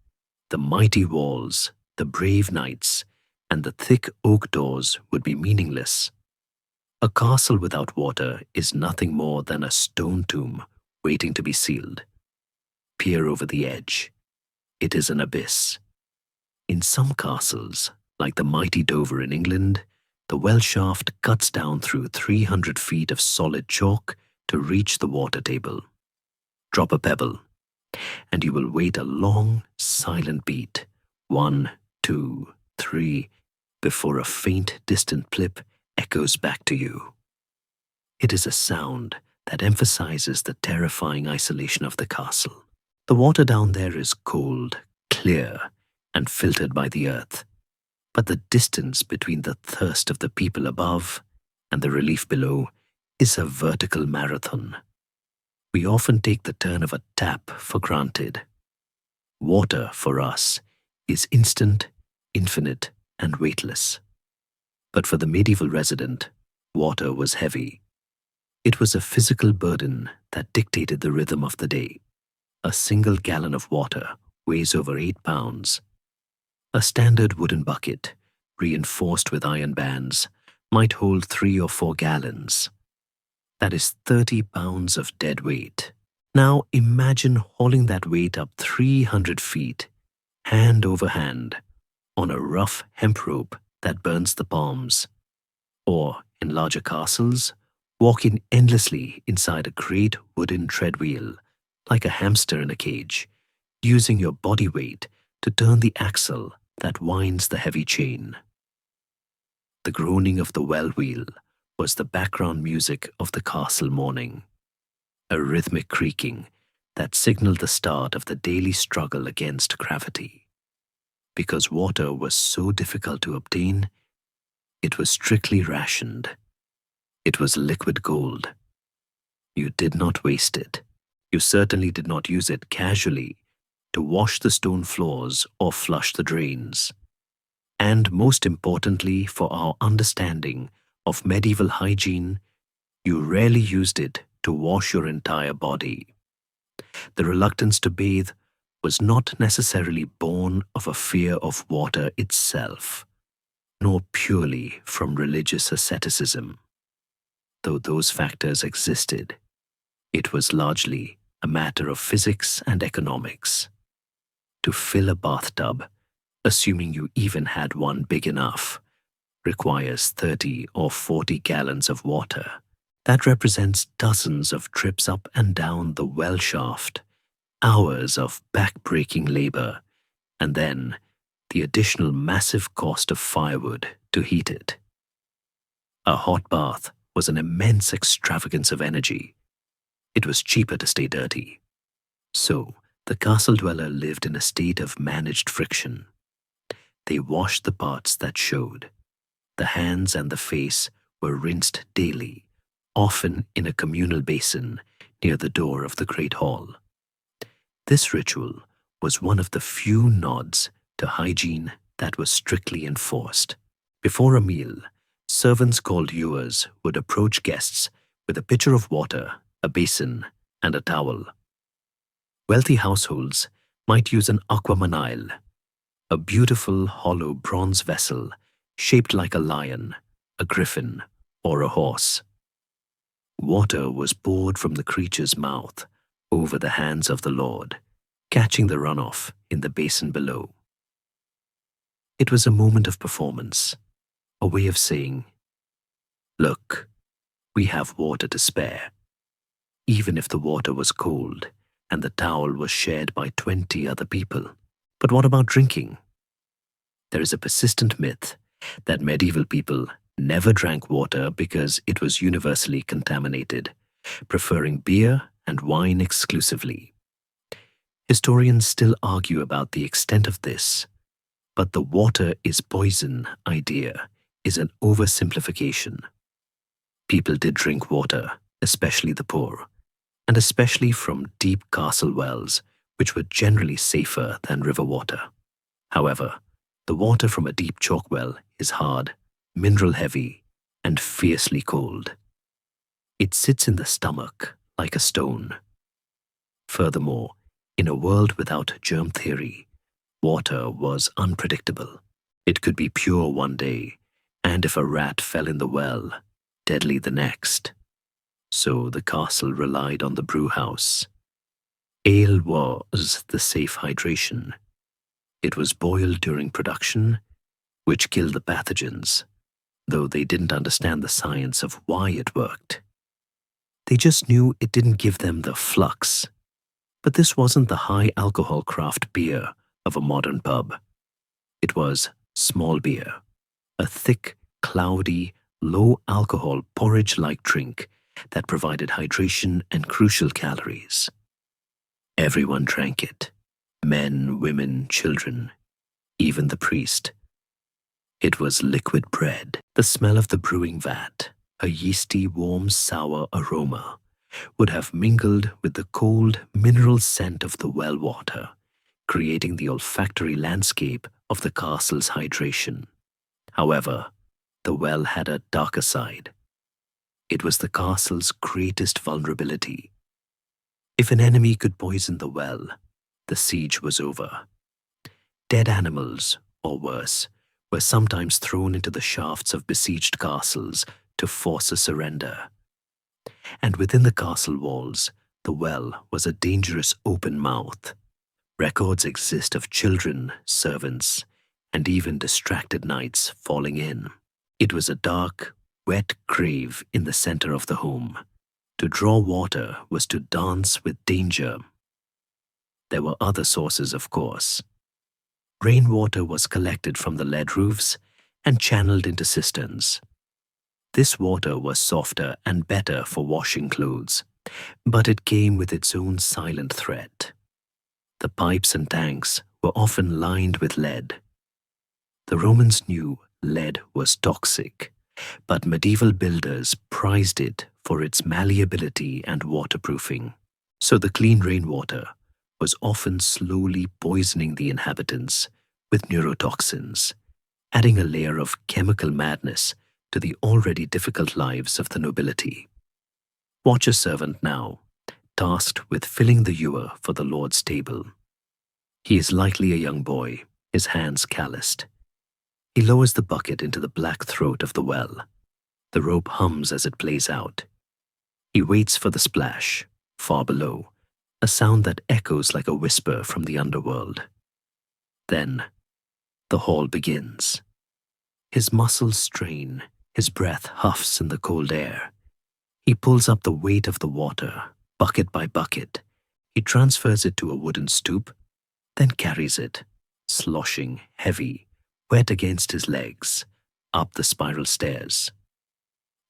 the mighty walls, the brave knights, and the thick oak doors would be meaningless. A castle without water is nothing more than a stone tomb waiting to be sealed. Peer over the edge. It is an abyss. In some castles, like the mighty Dover in England, the well shaft cuts down through 300 feet of solid chalk to reach the water table. Drop a pebble, and you will wait a long, silent beat, 1, 2, 3, before a faint, distant plip echoes back to you. It is a sound that emphasizes the terrifying isolation of the castle. The water down there is cold, clear, and filtered by the earth, but the distance between the thirst of the people above and the relief below is a vertical marathon. We often take the turn of a tap for granted. Water, for us, is instant, infinite, and weightless. But for the medieval resident, water was heavy. It was a physical burden that dictated the rhythm of the day. A single gallon of water weighs over 8 pounds. A standard wooden bucket, reinforced with iron bands, might hold 3 or 4 gallons. That is 30 pounds of dead weight. Now imagine hauling that weight up 300 feet, hand over hand, on a rough hemp rope that burns the palms. Or, in larger castles, walking endlessly inside a great wooden treadwheel, like a hamster in a cage, using your body weight to turn the axle that winds the heavy chain. The groaning of the well wheel was the background music of the castle morning, a rhythmic creaking that signaled the start of the daily struggle against gravity. Because water was so difficult to obtain, it was strictly rationed. It was liquid gold. You did not waste it. You certainly did not use it casually to wash the stone floors or flush the drains. And most importantly for our understanding of medieval hygiene, you rarely used it to wash your entire body. The reluctance to bathe was not necessarily born of a fear of water itself, nor purely from religious asceticism. Though those factors existed, it was largely a matter of physics and economics. To fill a bathtub, assuming you even had one big enough, requires 30 or 40 gallons of water. That represents dozens of trips up and down the well shaft, hours of back-breaking labor, and then the additional massive cost of firewood to heat it. A hot bath was an immense extravagance of energy. It was cheaper to stay dirty. So, the castle dweller lived in a state of managed friction. They washed the parts that showed. The hands and the face were rinsed daily, often in a communal basin near the door of the great hall. This ritual was one of the few nods to hygiene that was strictly enforced. Before a meal, servants called ewers would approach guests with a pitcher of water, a basin, and a towel. Wealthy households might use an aquamanile, a beautiful hollow bronze vessel shaped like a lion, a griffin, or a horse. Water was poured from the creature's mouth over the hands of the Lord, catching the runoff in the basin below. It was a moment of performance, a way of saying, "Look, we have water to spare," even if the water was cold and the towel was shared by 20 other people. But what about drinking? There is a persistent myth that medieval people never drank water because it was universally contaminated, preferring beer and wine exclusively. Historians still argue about the extent of this, but the water is poison idea is an oversimplification. People did drink water, especially the poor, and especially from deep castle wells, which were generally safer than river water. However, the water from a deep chalk well is hard, mineral-heavy, and fiercely cold. It sits in the stomach like a stone. Furthermore, in a world without germ theory, water was unpredictable. It could be pure one day, and if a rat fell in the well, deadly the next. So the castle relied on the brewhouse. Ale was the safe hydration. It was boiled during production, which killed the pathogens, though they didn't understand the science of why it worked. They just knew it didn't give them the flux. But this wasn't the high alcohol craft beer of a modern pub. It was small beer, a thick, cloudy, low alcohol porridge-like drink that provided hydration and crucial calories. Everyone drank it. Men, women, children, even the priest. It was liquid bread. The smell of the brewing vat, a yeasty, warm, sour aroma, would have mingled with the cold, mineral scent of the well water, creating the olfactory landscape of the castle's hydration. However, the well had a darker side. It was the castle's greatest vulnerability. If an enemy could poison the well, the siege was over. Dead animals, or worse, were sometimes thrown into the shafts of besieged castles to force a surrender. And within the castle walls, the well was a dangerous open mouth. Records exist of children, servants, and even distracted knights falling in. It was a dark, wet grave in the center of the home. To draw water was to dance with danger. There were other sources, of course. Rainwater was collected from the lead roofs and channeled into cisterns. This water was softer and better for washing clothes, but it came with its own silent threat. The pipes and tanks were often lined with lead. The Romans knew lead was toxic, but medieval builders prized it for its malleability and waterproofing. So the clean rainwater was often slowly poisoning the inhabitants with neurotoxins, adding a layer of chemical madness to the already difficult lives of the nobility. Watch a servant now, tasked with filling the ewer for the Lord's table. He is likely a young boy, his hands calloused. He lowers the bucket into the black throat of the well. The rope hums as it plays out. He waits for the splash, far below, a sound that echoes like a whisper from the underworld. Then, the haul begins. His muscles strain, his breath huffs in the cold air. He pulls up the weight of the water, bucket by bucket. He transfers it to a wooden stoop, then carries it, sloshing, heavy, wet against his legs, up the spiral stairs.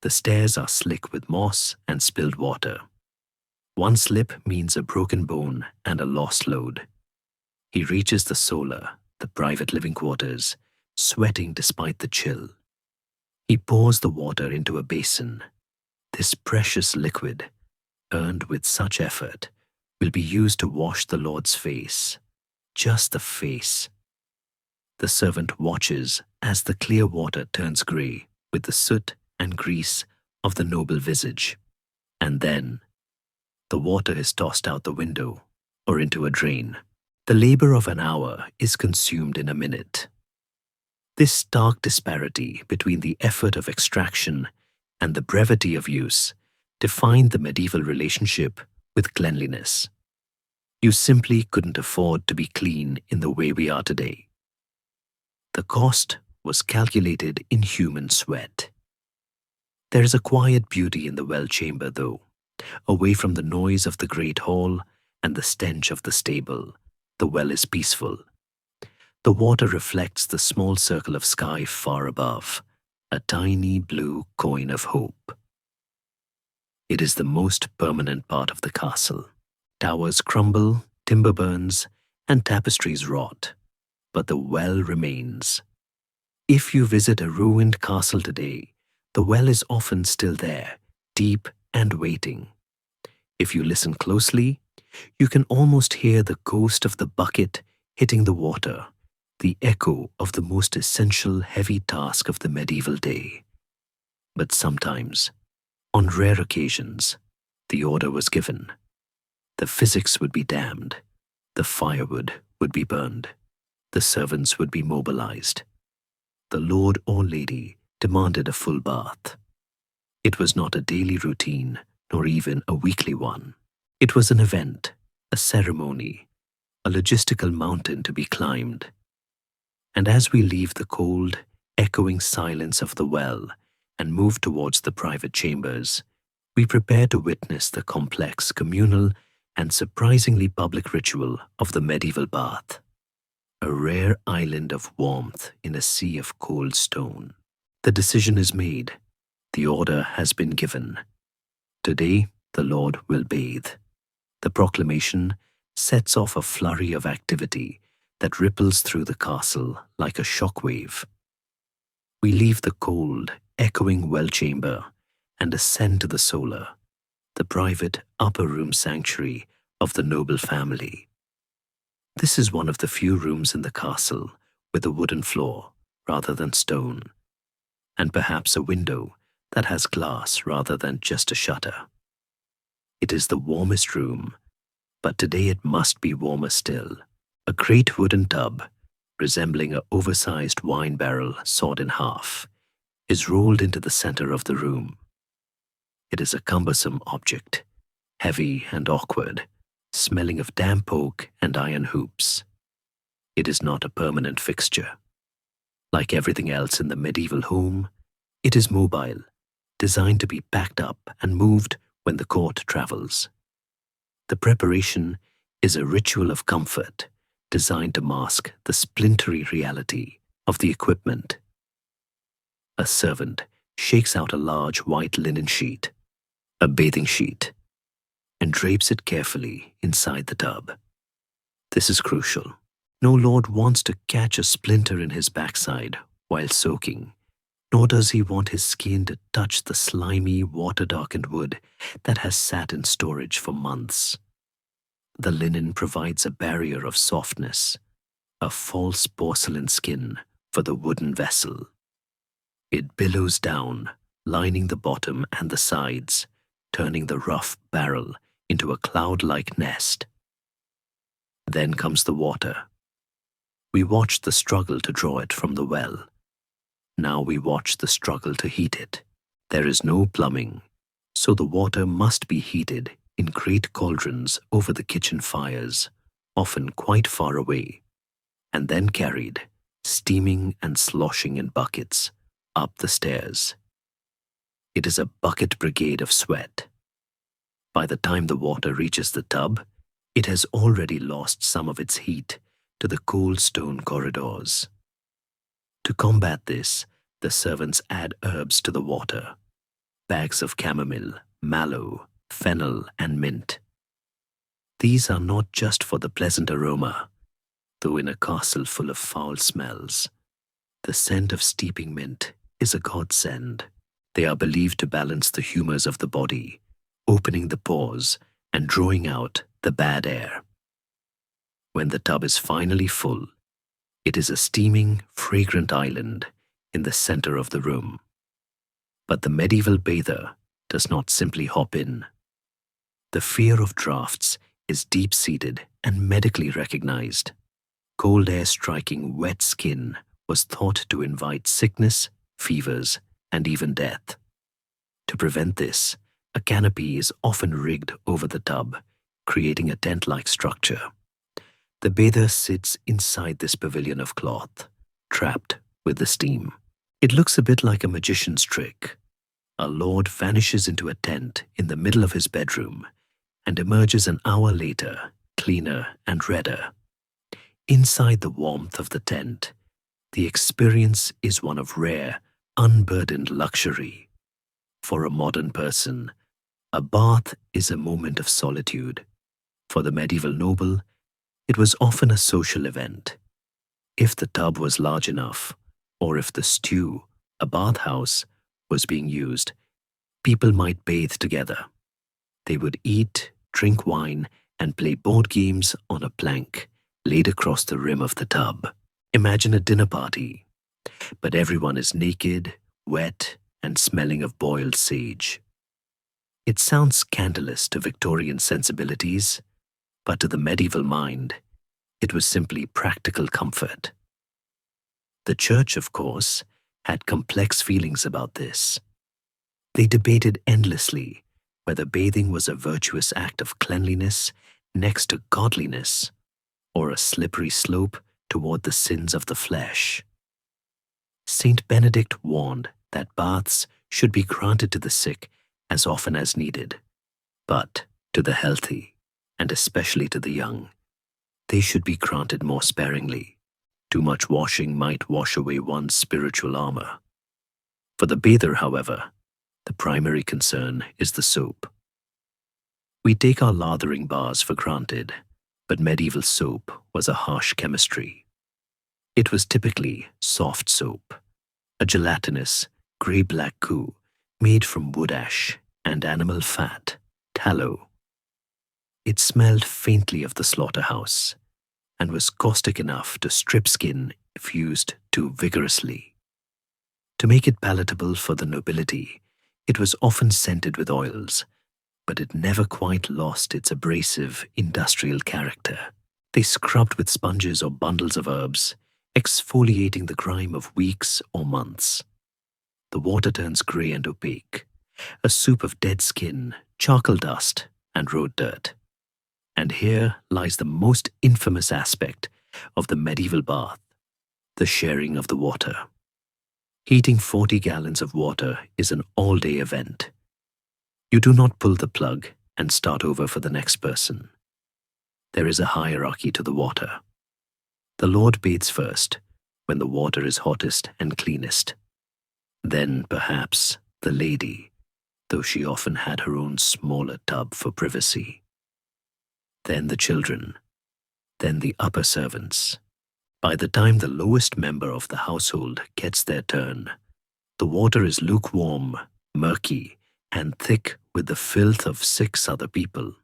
The stairs are slick with moss and spilled water. One slip means a broken bone and a lost load. He reaches the solar, the private living quarters, sweating despite the chill. He pours the water into a basin. This precious liquid, earned with such effort, will be used to wash the Lord's face. Just the face. The servant watches as the clear water turns grey with the soot and grease of the noble visage. And then, the water is tossed out the window or into a drain. The labor of an hour is consumed in a minute. This stark disparity between the effort of extraction and the brevity of use defined the medieval relationship with cleanliness. You simply couldn't afford to be clean in the way we are today. The cost was calculated in human sweat. There is a quiet beauty in the well chamber, though. Away from the noise of the great hall and the stench of the stable, the well is peaceful. The water reflects the small circle of sky far above, a tiny blue coin of hope. It is the most permanent part of the castle. Towers crumble, timber burns, and tapestries rot, but the well remains. If you visit a ruined castle today, the well is often still there, deep and waiting. If you listen closely, you can almost hear the ghost of the bucket hitting the water, the echo of the most essential heavy task of the medieval day. But sometimes, on rare occasions, the order was given. The physics would be damned, the firewood would be burned, the servants would be mobilized. The lord or lady demanded a full bath. It was not a daily routine, nor even a weekly one. It was an event, a ceremony, a logistical mountain to be climbed. And as we leave the cold, echoing silence of the well and move towards the private chambers, we prepare to witness the complex, communal, and surprisingly public ritual of the medieval bath, a rare island of warmth in a sea of cold stone. The decision is made. The order has been given. Today, the Lord will bathe. The proclamation sets off a flurry of activity that ripples through the castle like a shockwave. We leave the cold, echoing well chamber and ascend to the solar, the private upper room sanctuary of the noble family. This is one of the few rooms in the castle with a wooden floor rather than stone, and perhaps a window that has glass rather than just a shutter. It is the warmest room, but today it must be warmer still. A great wooden tub, resembling an oversized wine barrel sawed in half, is rolled into the center of the room. It is a cumbersome object, heavy and awkward, smelling of damp oak and iron hoops. It is not a permanent fixture. Like everything else in the medieval home, it is mobile, designed to be packed up and moved when the court travels. The preparation is a ritual of comfort designed to mask the splintery reality of the equipment. A servant shakes out a large white linen sheet, a bathing sheet, and drapes it carefully inside the tub. This is crucial. No lord wants to catch a splinter in his backside while soaking, nor does he want his skin to touch the slimy, water-darkened wood that has sat in storage for months. The linen provides a barrier of softness, a false porcelain skin for the wooden vessel. It billows down, lining the bottom and the sides, turning the rough barrel into a cloud-like nest. Then comes the water. We watch the struggle to draw it from the well. Now we watch the struggle to heat it. There is no plumbing, so the water must be heated in great cauldrons over the kitchen fires, often quite far away, and then carried, steaming and sloshing in buckets, up the stairs. It is a bucket brigade of sweat. By the time the water reaches the tub, it has already lost some of its heat to the cold stone corridors. To combat this, the servants add herbs to the water, bags of chamomile, mallow, fennel, and mint. These are not just for the pleasant aroma, though in a castle full of foul smells, the scent of steeping mint is a godsend. They are believed to balance the humors of the body, opening the pores and drawing out the bad air. When the tub is finally full, it is a steaming, fragrant island in the center of the room. But the medieval bather does not simply hop in. The fear of drafts is deep-seated and medically recognized. Cold air striking wet skin was thought to invite sickness, fevers, and even death. To prevent this, a canopy is often rigged over the tub, creating a tent-like structure. The bather sits inside this pavilion of cloth, trapped with the steam. It looks a bit like a magician's trick. Our lord vanishes into a tent in the middle of his bedroom and emerges an hour later, cleaner and redder. Inside the warmth of the tent, the experience is one of rare, unburdened luxury. For a modern person, a bath is a moment of solitude. For the medieval noble, it was often a social event. If the tub was large enough, or if the stew, a bathhouse, was being used, people might bathe together. They would eat, drink wine, and play board games on a plank laid across the rim of the tub. Imagine a dinner party, but everyone is naked, wet, and smelling of boiled sage. It sounds scandalous to Victorian sensibilities, but to the medieval mind, it was simply practical comfort. The church, of course, had complex feelings about this. They debated endlessly whether bathing was a virtuous act of cleanliness next to godliness, or a slippery slope toward the sins of the flesh. Saint Benedict warned that baths should be granted to the sick as often as needed, but to the healthy, and especially to the young, they should be granted more sparingly. Too much washing might wash away one's spiritual armor. For the bather, however, the primary concern is the soap. We take our lathering bars for granted, but medieval soap was a harsh chemistry. It was typically soft soap, a gelatinous, grey-black goo made from wood ash and animal fat, tallow. It smelled faintly of the slaughterhouse and was caustic enough to strip skin if used too vigorously. To make it palatable for the nobility, it was often scented with oils, but it never quite lost its abrasive, industrial character. They scrubbed with sponges or bundles of herbs, exfoliating the grime of weeks or months. The water turns grey and opaque, a soup of dead skin, charcoal dust, and road dirt. And here lies the most infamous aspect of the medieval bath, the sharing of the water. Heating 40 gallons of water is an all-day event. You do not pull the plug and start over for the next person. There is a hierarchy to the water. The Lord bathes first, when the water is hottest and cleanest. Then, perhaps, the lady, though she often had her own smaller tub for privacy. Then the children, then the upper servants. By the time the lowest member of the household gets their turn, the water is lukewarm, murky, and thick with the filth of 6 other people.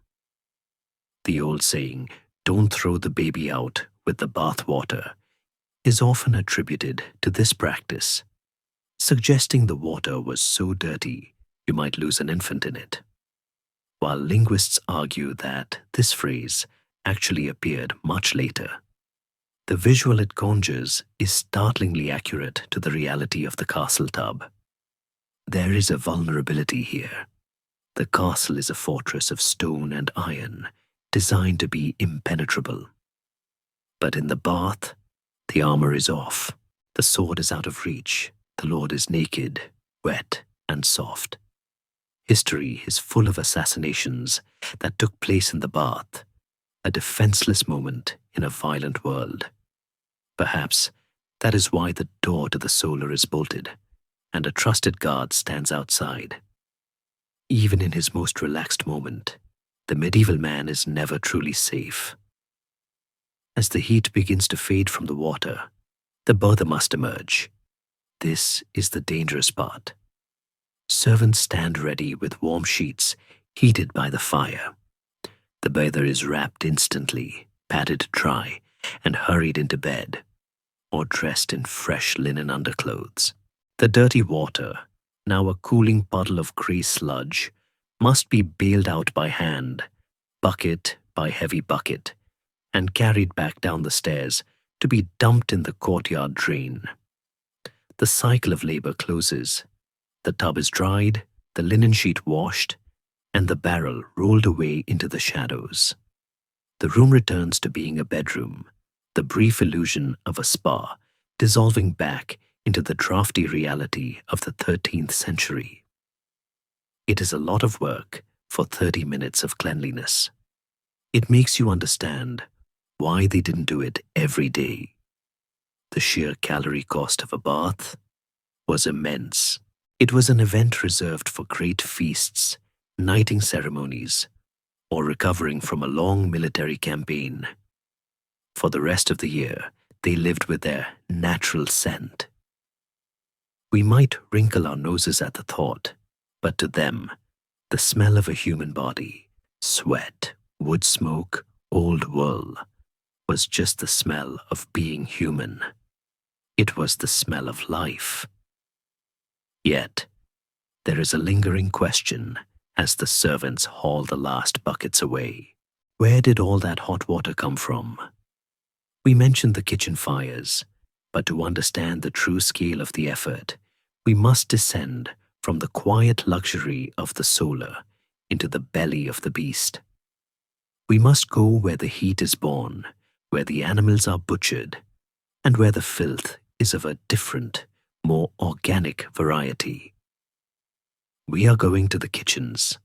The old saying, "Don't throw the baby out with the bath water," is often attributed to this practice, suggesting the water was so dirty you might lose an infant in it. While linguists argue that this phrase actually appeared much later, the visual it conjures is startlingly accurate to the reality of the castle tub. There is a vulnerability here. The castle is a fortress of stone and iron, designed to be impenetrable. But in the bath, the armor is off, the sword is out of reach, the Lord is naked, wet, and soft. History is full of assassinations that took place in the bath, a defenseless moment in a violent world. Perhaps that is why the door to the solar is bolted, and a trusted guard stands outside. Even in his most relaxed moment, the medieval man is never truly safe. As the heat begins to fade from the water, the bather must emerge. This is the dangerous part. Servants stand ready with warm sheets heated by the fire. The bather is wrapped instantly, patted dry, and hurried into bed, or dressed in fresh linen underclothes. The dirty water, now a cooling puddle of grey sludge, must be bailed out by hand, bucket by heavy bucket, and carried back down the stairs to be dumped in the courtyard drain. The cycle of labor closes. The tub is dried, the linen sheet washed, and the barrel rolled away into the shadows. The room returns to being a bedroom, the brief illusion of a spa, dissolving back into the drafty reality of the 13th century. It is a lot of work for 30 minutes of cleanliness. It makes you understand why they didn't do it every day. The sheer calorie cost of a bath was immense. It was an event reserved for great feasts, knighting ceremonies, or recovering from a long military campaign. For the rest of the year, they lived with their natural scent. We might wrinkle our noses at the thought, but to them, the smell of a human body, sweat, wood smoke, old wool, was just the smell of being human. It was the smell of life. Yet, There is a lingering question as the servants haul the last buckets away. Where did all that hot water come from? We mentioned the kitchen fires, but to understand the true scale of the effort, we must descend from the quiet luxury of the solar into the belly of the beast. We must go where the heat is born, where the animals are butchered, and where the filth is of a different, more organic variety. We are going to the kitchens.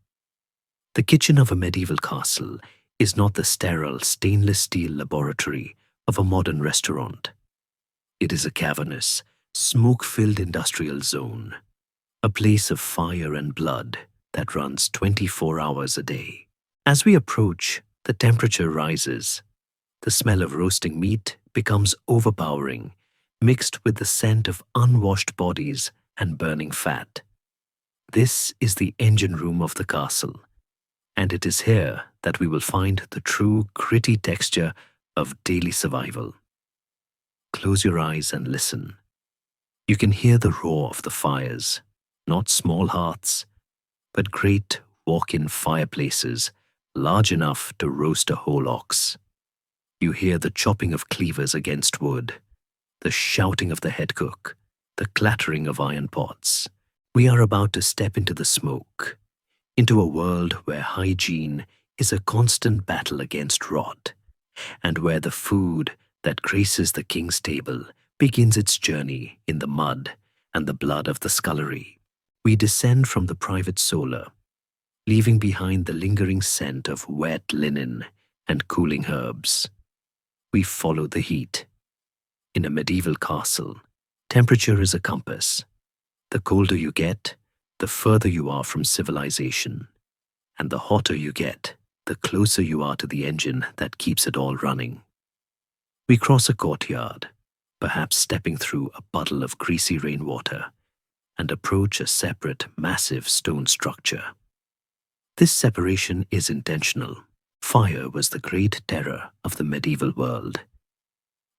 The kitchen of a medieval castle is not the sterile stainless steel laboratory of a modern restaurant. It is a cavernous, smoke-filled industrial zone, a place of fire and blood that runs 24 hours a day. As we approach, the temperature rises. The smell of roasting meat becomes overpowering, mixed with the scent of unwashed bodies and burning fat. This is the engine room of the castle, and it is here that we will find the true gritty texture of daily survival. Close your eyes and listen. You can hear the roar of the fires, not small hearths, but great walk-in fireplaces large enough to roast a whole ox. You hear the chopping of cleavers against wood, the shouting of the head cook, the clattering of iron pots. We are about to step into the smoke, into a world where hygiene is a constant battle against rot, and where the food that graces the king's table begins its journey in the mud and the blood of the scullery. We descend from the private solar, leaving behind the lingering scent of wet linen and cooling herbs. We follow the heat. In a medieval castle, temperature is a compass. The colder you get, the further you are from civilization, and the hotter you get, the closer you are to the engine that keeps it all running. We cross a courtyard, perhaps stepping through a puddle of greasy rainwater, and approach a separate, massive stone structure. This separation is intentional. Fire was the great terror of the medieval world.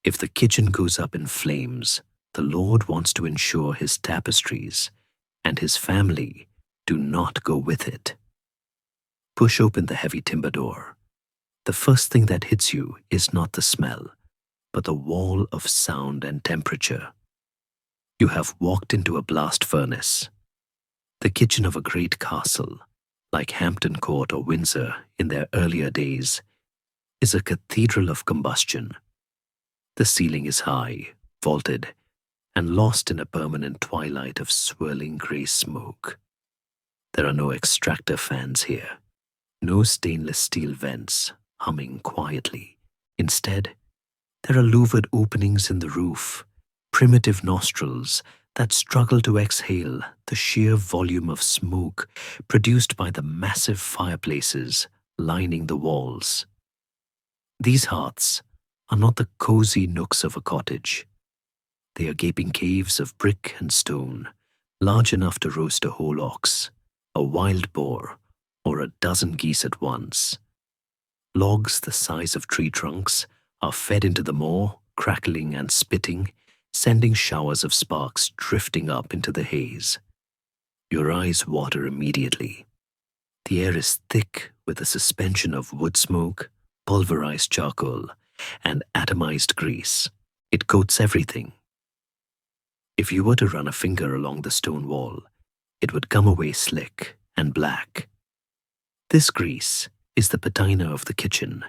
If the kitchen goes up in flames, the Lord wants to ensure his tapestries and his family do not go with it. Push open the heavy timber door. The first thing that hits you is not the smell, but the wall of sound and temperature. You have walked into a blast furnace. The kitchen of a great castle, like Hampton Court or Windsor in their earlier days, is a cathedral of combustion. The ceiling is high, vaulted, and lost in a permanent twilight of swirling grey smoke. There are no extractor fans here, no stainless steel vents humming quietly. Instead, there are louvered openings in the roof, primitive nostrils that struggle to exhale the sheer volume of smoke produced by the massive fireplaces lining the walls. These hearths are not the cozy nooks of a cottage. They are gaping caves of brick and stone, large enough to roast a whole ox, a wild boar, or a dozen geese at once. Logs the size of tree trunks are fed into the maw, crackling and spitting, sending showers of sparks drifting up into the haze. Your eyes water immediately. The air is thick with a suspension of wood smoke, pulverized charcoal, and atomized grease. It coats everything. If you were to run a finger along the stone wall, it would come away slick and black. This grease is the patina of the kitchen,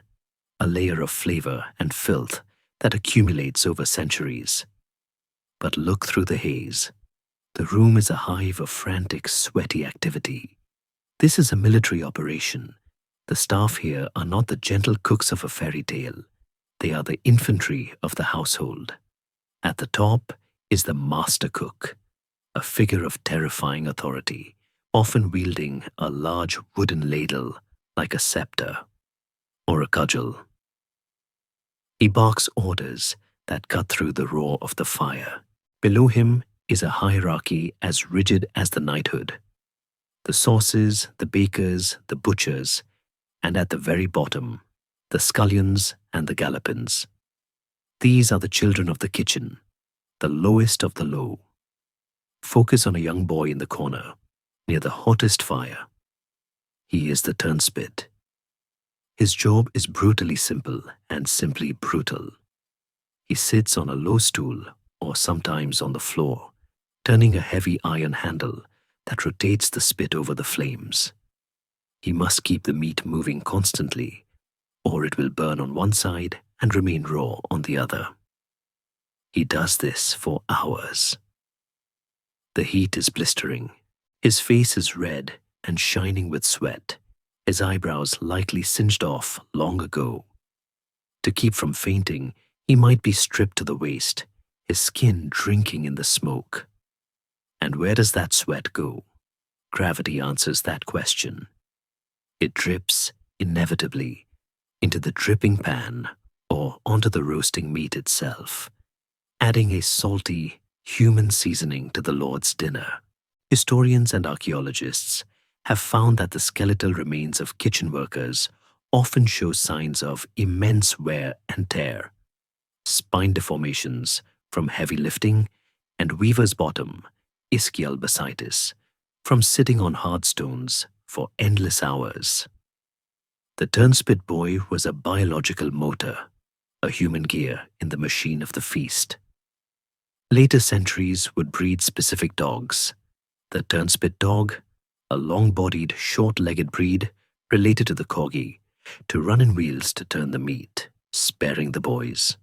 a layer of flavor and filth that accumulates over centuries. But look through the haze. The room is a hive of frantic, sweaty activity. This is a military operation. The staff here are not the gentle cooks of a fairy tale. They are the infantry of the household. At the top is the master cook, a figure of terrifying authority, often wielding a large wooden ladle like a scepter or a cudgel. He barks orders that cut through the roar of the fire. Below him is a hierarchy as rigid as the knighthood. The sauces, the bakers, the butchers, and at the very bottom, the scullions and the gallopins. These are the children of the kitchen, the lowest of the low. Focus on a young boy in the corner. near the hottest fire. He is the turnspit. His job is brutally simple and simply brutal. He sits on a low stool or sometimes on the floor, turning a heavy iron handle that rotates the spit over the flames. He must keep the meat moving constantly, or it will burn on one side and remain raw on the other. He does this for hours. The heat is blistering. His face is red and shining with sweat, his eyebrows likely singed off long ago. To keep from fainting, he might be stripped to the waist, his skin drinking in the smoke. And where does that sweat go? Gravity answers that question. It drips, inevitably, into the dripping pan or onto the roasting meat itself, adding a salty, human seasoning to the Lord's dinner. Historians and archaeologists have found that the skeletal remains of kitchen workers often show signs of immense wear and tear, spine deformations from heavy lifting, and weaver's bottom, ischial bursitis, from sitting on hard stones for endless hours. The turnspit boy was a biological motor, a human gear in the machine of the feast. Later centuries would breed specific dogs. The turnspit dog, a long-bodied, short-legged breed related to the corgi, to run in wheels to turn the meat, sparing the boys.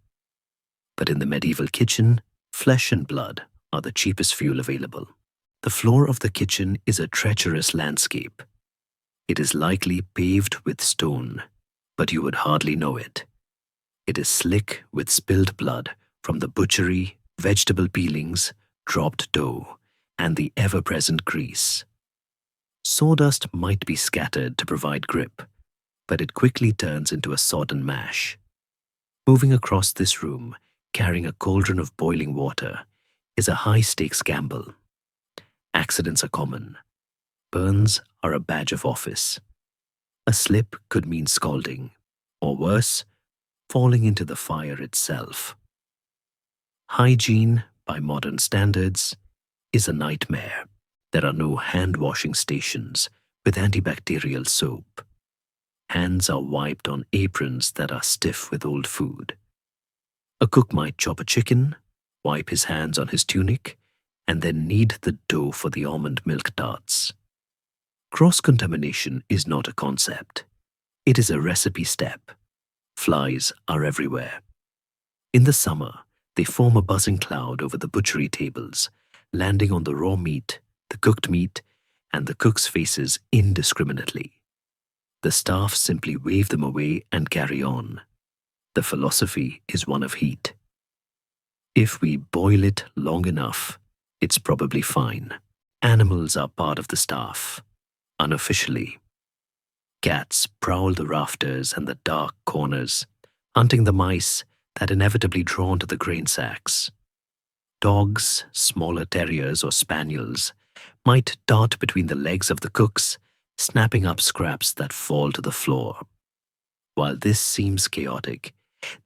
But in the medieval kitchen, flesh and blood are the cheapest fuel available. The floor of the kitchen is a treacherous landscape. It is likely paved with stone, but you would hardly know it. It is slick with spilled blood from the butchery, vegetable peelings, dropped dough, and the ever-present grease. Sawdust might be scattered to provide grip, but it quickly turns into a sodden mash. Moving across this room, carrying a cauldron of boiling water, is a high-stakes gamble. Accidents are common. Burns are a badge of office. A slip could mean scalding, or worse, falling into the fire itself. Hygiene, by modern standards, is a nightmare. There are no hand-washing stations with antibacterial soap. Hands are wiped on aprons that are stiff with old food. A cook might chop a chicken, wipe his hands on his tunic, and then knead the dough for the almond milk tarts. Cross-contamination is not a concept. It is a recipe step. Flies are everywhere. In the summer, they form a buzzing cloud over the butchery tables, landing on the raw meat, the cooked meat, and the cook's faces indiscriminately. The staff simply wave them away and carry on. The philosophy is one of heat. If we boil it long enough, it's probably fine. Animals are part of the staff, unofficially. Cats prowl the rafters and the dark corners, hunting the mice that inevitably draw onto the grain sacks. Dogs, smaller terriers or spaniels, might dart between the legs of the cooks, snapping up scraps that fall to the floor. While this seems chaotic,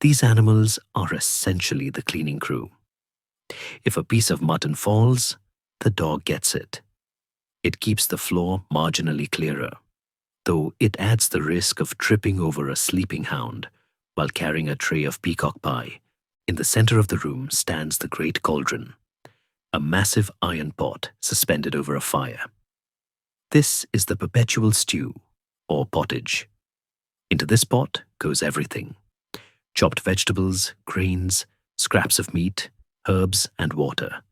these animals are essentially the cleaning crew. If a piece of mutton falls, the dog gets it. It keeps the floor marginally clearer, though it adds the risk of tripping over a sleeping hound while carrying a tray of peacock pie. In the center of the room stands the great cauldron, a massive iron pot suspended over a fire. This is the perpetual stew, or pottage. Into this pot goes everything: chopped vegetables, grains, scraps of meat, herbs, and water.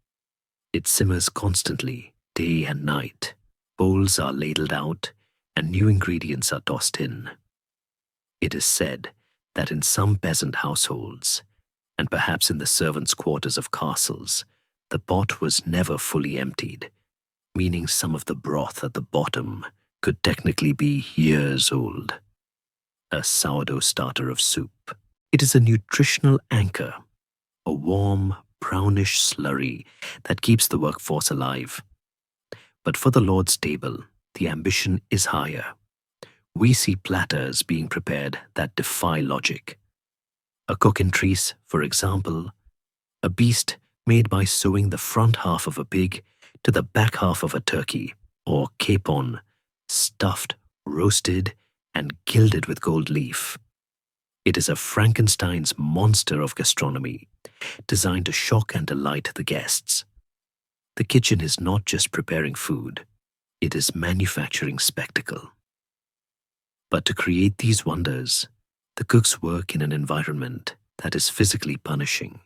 It simmers constantly, day and night. Bowls are ladled out, and new ingredients are tossed in. It is said that in some peasant households, and perhaps in the servants' quarters of castles, the pot was never fully emptied, meaning some of the broth at the bottom could technically be years old. A sourdough starter of soup. It is a nutritional anchor, a warm, brownish slurry that keeps the workforce alive. But for the Lord's table, the ambition is higher. We see platters being prepared that defy logic. A cockatrice, for example, a beast made by sewing the front half of a pig to the back half of a turkey, or capon, stuffed, roasted, and gilded with gold leaf. It is a Frankenstein's monster of gastronomy, designed to shock and delight the guests. The kitchen is not just preparing food, it is manufacturing spectacle. But to create these wonders, the cooks work in an environment that is physically punishing.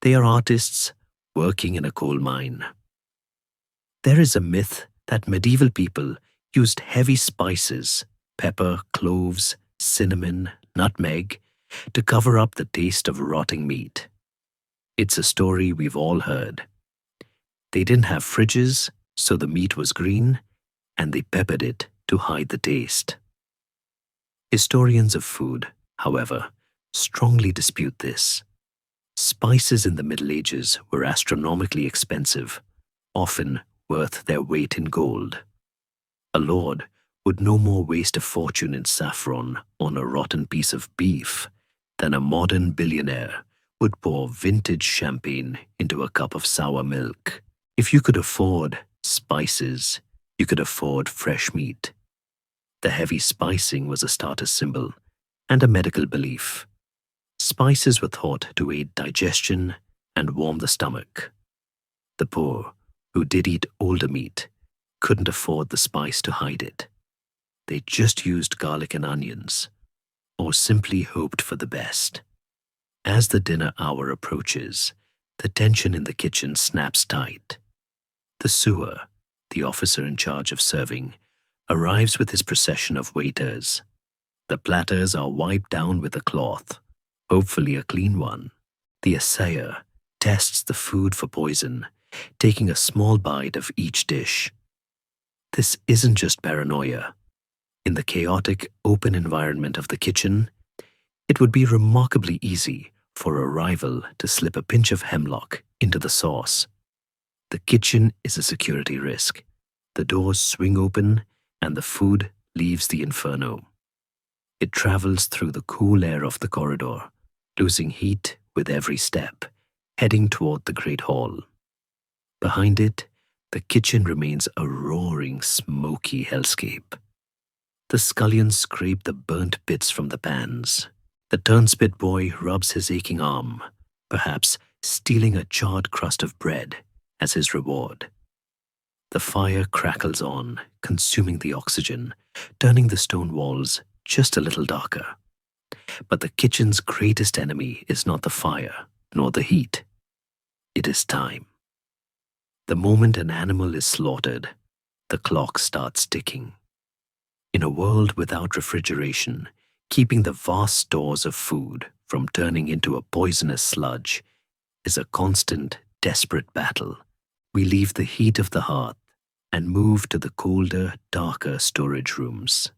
They are artists working in a coal mine. There is a myth that medieval people used heavy spices, pepper, cloves, cinnamon, nutmeg, to cover up the taste of rotting meat. It's a story we've all heard. They didn't have fridges, so the meat was green, and they peppered it to hide the taste. Historians of food, however, strongly dispute this. Spices in the Middle Ages were astronomically expensive, often worth their weight in gold. A lord would no more waste a fortune in saffron on a rotten piece of beef than a modern billionaire would pour vintage champagne into a cup of sour milk. If you could afford spices, you could afford fresh meat. The heavy spicing was a status symbol and a medical belief. Spices were thought to aid digestion and warm the stomach. The poor, who did eat older meat, couldn't afford the spice to hide it. They just used garlic and onions, or simply hoped for the best. As the dinner hour approaches, the tension in the kitchen snaps tight. The sewer, the officer in charge of serving, arrives with his procession of waiters. The platters are wiped down with a cloth, hopefully a clean one. The assayer tests the food for poison, taking a small bite of each dish. This isn't just paranoia. In the chaotic, open environment of the kitchen, it would be remarkably easy for a rival to slip a pinch of hemlock into the sauce. The kitchen is a security risk. The doors swing open and the food leaves the inferno. It travels through the cool air of the corridor, losing heat with every step, heading toward the great hall. Behind it, the kitchen remains a roaring, smoky hellscape. The scullions scrape the burnt bits from the pans. The turnspit boy rubs his aching arm, perhaps stealing a charred crust of bread as his reward. The fire crackles on, consuming the oxygen, turning the stone walls just a little darker. But the kitchen's greatest enemy is not the fire, nor the heat. It is time. The moment an animal is slaughtered, the clock starts ticking. In a world without refrigeration, keeping the vast stores of food from turning into a poisonous sludge is a constant, desperate battle. We leave the heat of the hearth and move to the colder, darker storage rooms,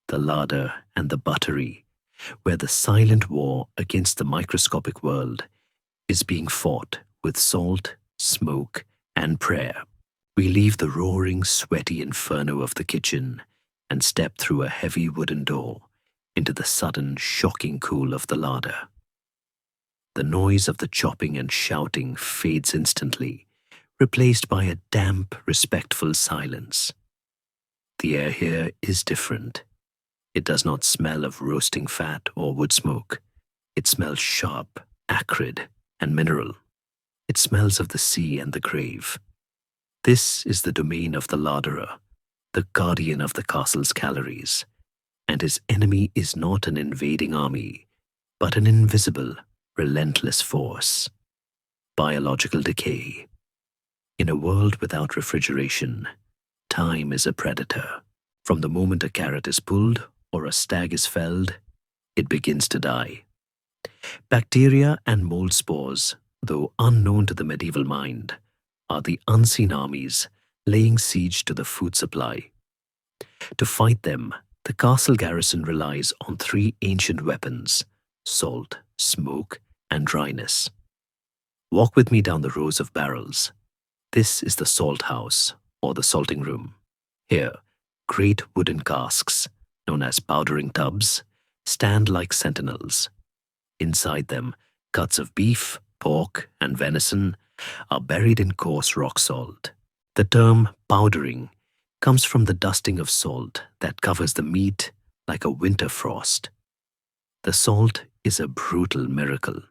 the larder and the buttery, where the silent war against the microscopic world is being fought with salt, smoke, and prayer. We leave the roaring, sweaty inferno of the kitchen and step through a heavy wooden door into the sudden, shocking cool of the larder. The noise of the chopping and shouting fades instantly, replaced by a damp, respectful silence. The air here is different. It does not smell of roasting fat or wood smoke. It smells sharp, acrid, and mineral. It smells of the sea and the grave. This is the domain of the larderer, the guardian of the castle's calories, and his enemy is not an invading army, but an invisible, relentless force. Biological decay. In a world without refrigeration, time is a predator. From the moment a carrot is pulled or a stag is felled, it begins to die. Bacteria and mold spores, though unknown to the medieval mind, are the unseen armies laying siege to the food supply. To fight them, the castle garrison relies on three ancient weapons: salt, smoke, and dryness. Walk with me down the rows of barrels. This is the salt house, or the salting room. Here, great wooden casks, known as powdering tubs, stand like sentinels. Inside them, cuts of beef, pork, and venison are buried in coarse rock salt. The term powdering comes from the dusting of salt that covers the meat like a winter frost. The salt is a brutal miracle.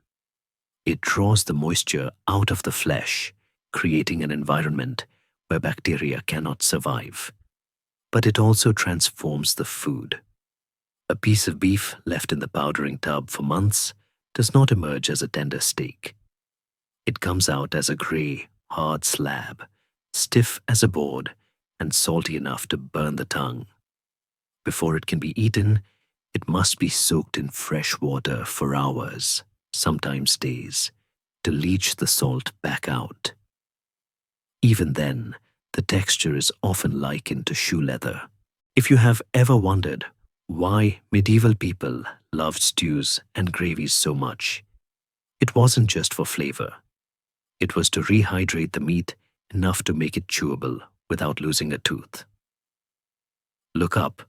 It draws the moisture out of the flesh, creating an environment where bacteria cannot survive. But it also transforms the food. A piece of beef left in the powdering tub for months does not emerge as a tender steak. It comes out as a grey, hard slab, stiff as a board and salty enough to burn the tongue. Before it can be eaten, it must be soaked in fresh water for hours, sometimes days, to leach the salt back out. Even then, the texture is often likened to shoe leather. If you have ever wondered why medieval people loved stews and gravies so much, it wasn't just for flavor. It was to rehydrate the meat enough to make it chewable without losing a tooth. Look up.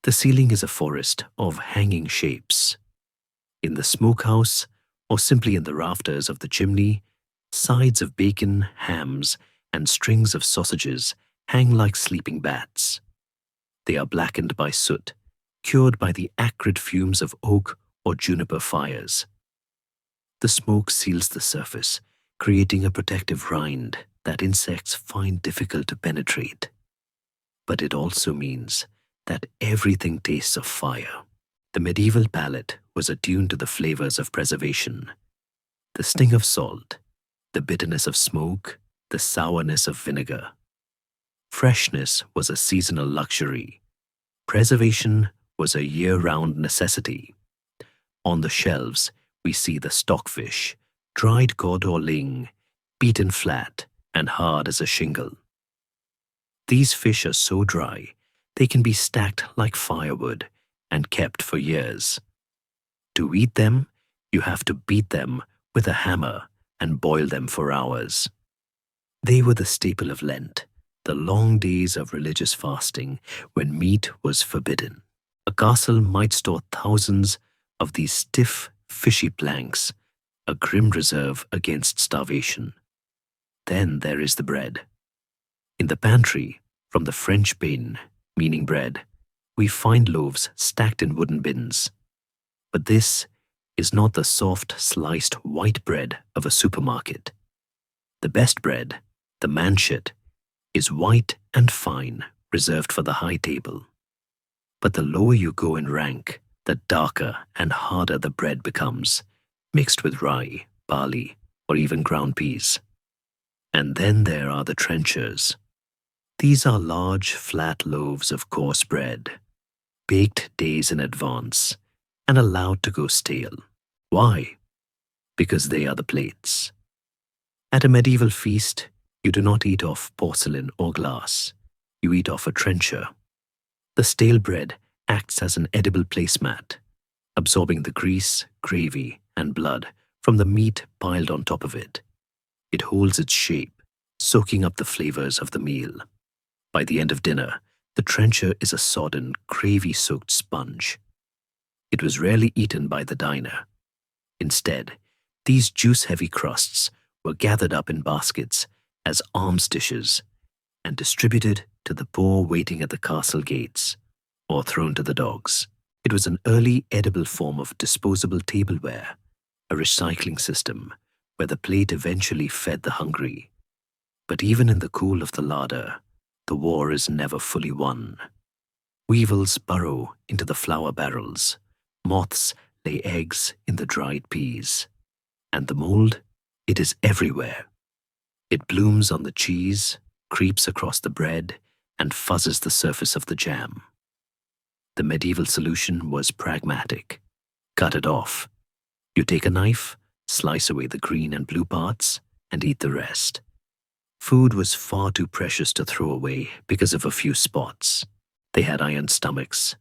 The ceiling is a forest of hanging shapes. In the smokehouse, or simply in the rafters of the chimney, sides of bacon, hams, and strings of sausages hang like sleeping bats. They are blackened by soot, cured by the acrid fumes of oak or juniper fires. The smoke seals the surface, creating a protective rind that insects find difficult to penetrate. But it also means that everything tastes of fire. The medieval palate was attuned to the flavors of preservation. The sting of salt, the bitterness of smoke, the sourness of vinegar. Freshness was a seasonal luxury. Preservation was a year-round necessity. On the shelves, we see the stockfish, dried cod or ling, beaten flat and hard as a shingle. These fish are so dry, they can be stacked like firewood and kept for years. To eat them, you have to beat them with a hammer and boil them for hours. They were the staple of Lent, the long days of religious fasting when meat was forbidden. A castle might store thousands of these stiff, fishy planks, a grim reserve against starvation. Then there is the bread. In the pantry, from the French pain, meaning bread, we find loaves stacked in wooden bins. But this is not the soft, sliced white bread of a supermarket. The best bread, the manchet, is white and fine, reserved for the high table. But the lower you go in rank, the darker and harder the bread becomes, mixed with rye, barley, or even ground peas. And then there are the trenchers. These are large, flat loaves of coarse bread, baked days in advance and allowed to go stale. Why? Because they are the plates. At a medieval feast, you do not eat off porcelain or glass. You eat off a trencher. The stale bread acts as an edible placemat, absorbing the grease, gravy, and blood from the meat piled on top of it. It holds its shape, soaking up the flavors of the meal. By the end of dinner, the trencher is a sodden, gravy-soaked sponge. It was rarely eaten by the diner. Instead, these juice-heavy crusts were gathered up in baskets as alms dishes and distributed to the poor waiting at the castle gates, or thrown to the dogs. It was an early edible form of disposable tableware, a recycling system where the plate eventually fed the hungry. But even in the cool of the larder, the war is never fully won. Weevils burrow into the flour barrels, moths lay eggs in the dried peas, and the mold, it is everywhere. It blooms on the cheese, creeps across the bread, and fuzzes the surface of the jam. The medieval solution was pragmatic. Cut it off. You take a knife, slice away the green and blue parts, and eat the rest. Food was far too precious to throw away because of a few spots. They had iron stomachs,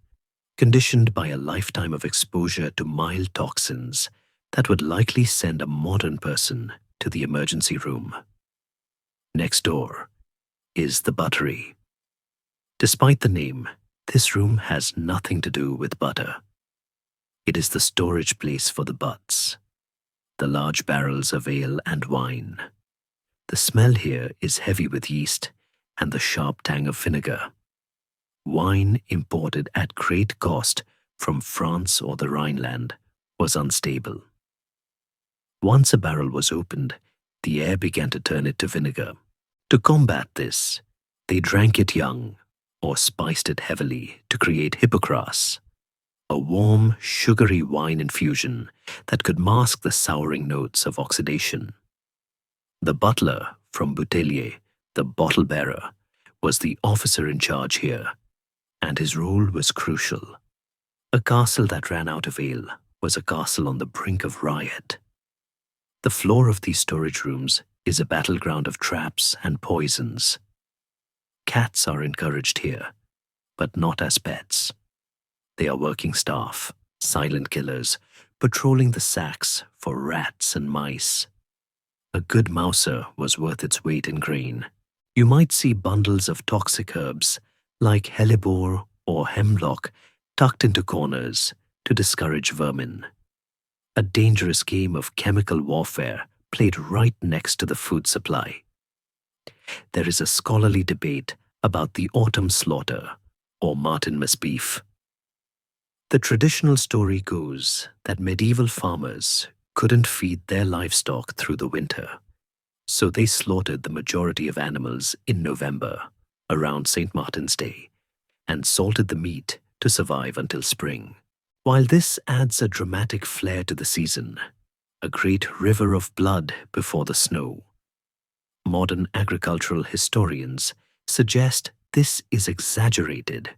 conditioned by a lifetime of exposure to mild toxins that would likely send a modern person to the emergency room. Next door is the buttery. Despite the name, this room has nothing to do with butter. It is the storage place for the butts, the large barrels of ale and wine. The smell here is heavy with yeast and the sharp tang of vinegar. Wine imported at great cost from France or the Rhineland was unstable. Once a barrel was opened, the air began to turn it to vinegar. To combat this, they drank it young or spiced it heavily to create hippocras, a warm, sugary wine infusion that could mask the souring notes of oxidation. The butler from Bouteiller, the bottle bearer, was the officer in charge here, and his role was crucial. A castle that ran out of ale was a castle on the brink of riot. The floor of these storage rooms is a battleground of traps and poisons. Cats are encouraged here, but not as pets. They are working staff, silent killers, patrolling the sacks for rats and mice. A good mouser was worth its weight in grain. You might see bundles of toxic herbs like hellebore or hemlock tucked into corners to discourage vermin. A dangerous game of chemical warfare played right next to the food supply. There is a scholarly debate about the autumn slaughter or Martinmas beef. The traditional story goes that medieval farmers couldn't feed their livestock through the winter, so they slaughtered the majority of animals in November, around St. Martin's Day, and salted the meat to survive until spring. While this adds a dramatic flair to the season, a great river of blood before the snow, modern agricultural historians suggest this is exaggerated.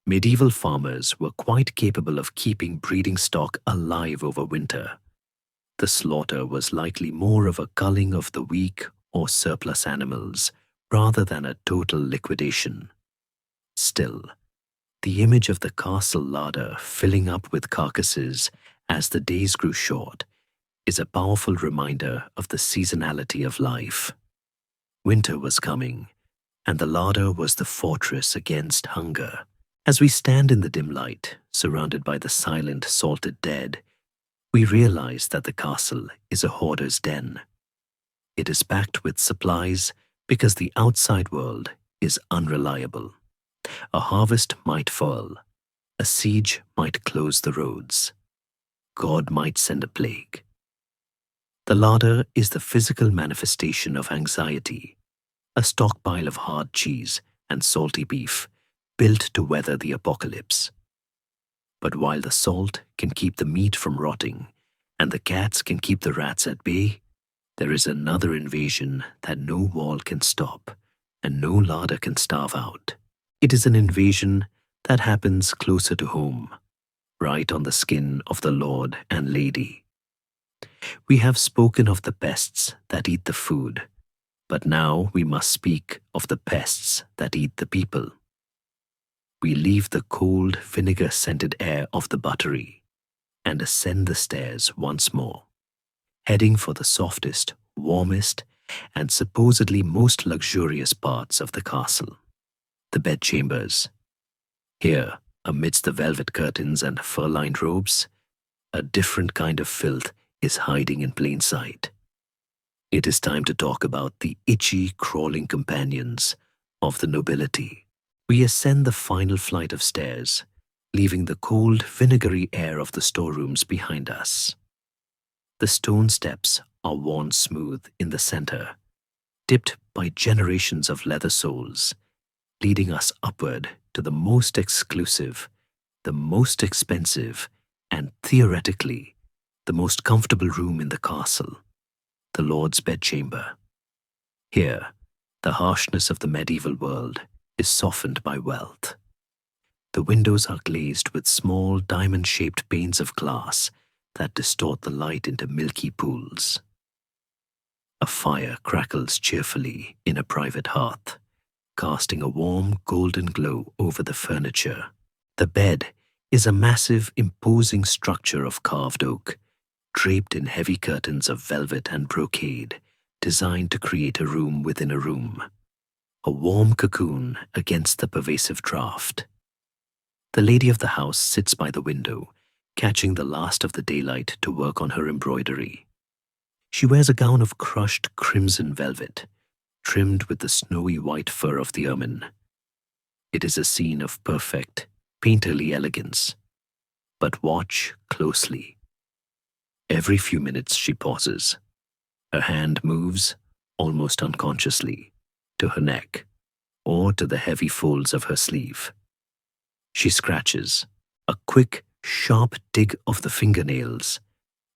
Medieval farmers were quite capable of keeping breeding stock alive over winter. The slaughter was likely more of a culling of the weak or surplus animals rather than a total liquidation. Still, the image of the castle larder filling up with carcasses as the days grew short is a powerful reminder of the seasonality of life. Winter was coming, and the larder was the fortress against hunger. As we stand in the dim light, surrounded by the silent, salted dead, we realize that the castle is a hoarder's den. It is packed with supplies because the outside world is unreliable. A harvest might fall. A siege might close the roads. God might send a plague. The larder is the physical manifestation of anxiety, a stockpile of hard cheese and salty beef built to weather the apocalypse. But while the salt can keep the meat from rotting and the cats can keep the rats at bay, there is another invasion that no wall can stop and no larder can starve out. It is an invasion that happens closer to home, right on the skin of the Lord and Lady. We have spoken of the pests that eat the food, but now we must speak of the pests that eat the people. We leave the cold, vinegar-scented air of the buttery and ascend the stairs once more, heading for the softest, warmest, and supposedly most luxurious parts of the castle, the bedchambers. Here, amidst the velvet curtains and fur-lined robes, a different kind of filth is hiding in plain sight. It is time to talk about the itchy, crawling companions of the nobility. We ascend the final flight of stairs, leaving the cold, vinegary air of the storerooms behind us. The stone steps are worn smooth in the center, dipped by generations of leather soles, leading us upward to the most exclusive, the most expensive, and theoretically, the most comfortable room in the castle, the Lord's bedchamber. Here, the harshness of the medieval world is softened by wealth. The windows are glazed with small diamond-shaped panes of glass that distort the light into milky pools. A fire crackles cheerfully in a private hearth, casting a warm golden glow over the furniture. The bed is a massive, imposing structure of carved oak, draped in heavy curtains of velvet and brocade, designed to create a room within a room, a warm cocoon against the pervasive draught. The lady of the house sits by the window, catching the last of the daylight to work on her embroidery. She wears a gown of crushed crimson velvet, trimmed with the snowy white fur of the ermine. It is a scene of perfect, painterly elegance. But watch closely. Every few minutes she pauses. Her hand moves, almost unconsciously, to her neck or to the heavy folds of her sleeve. She scratches, a quick, sharp dig of the fingernails,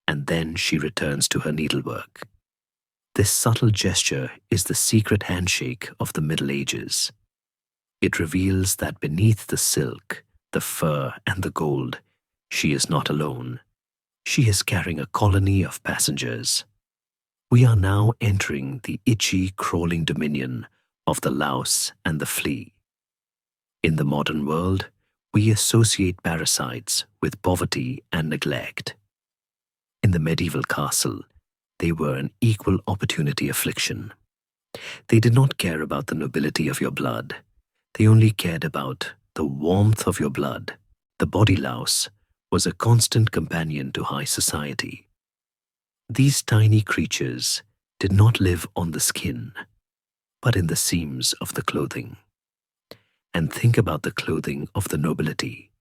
and then she returns to her needlework. This subtle gesture is the secret handshake of the Middle Ages. It reveals that beneath the silk, the fur, and the gold, she is not alone. She is carrying a colony of passengers. We are now entering the itchy, crawling dominion of the louse and the flea. In the modern world, we associate parasites with poverty and neglect. In the medieval castle, they were an equal opportunity affliction. They did not care about the nobility of your blood. They only cared about the warmth of your blood. The body louse was a constant companion to high society. These tiny creatures did not live on the skin, but in the seams of the clothing. And think about the clothing of the nobility.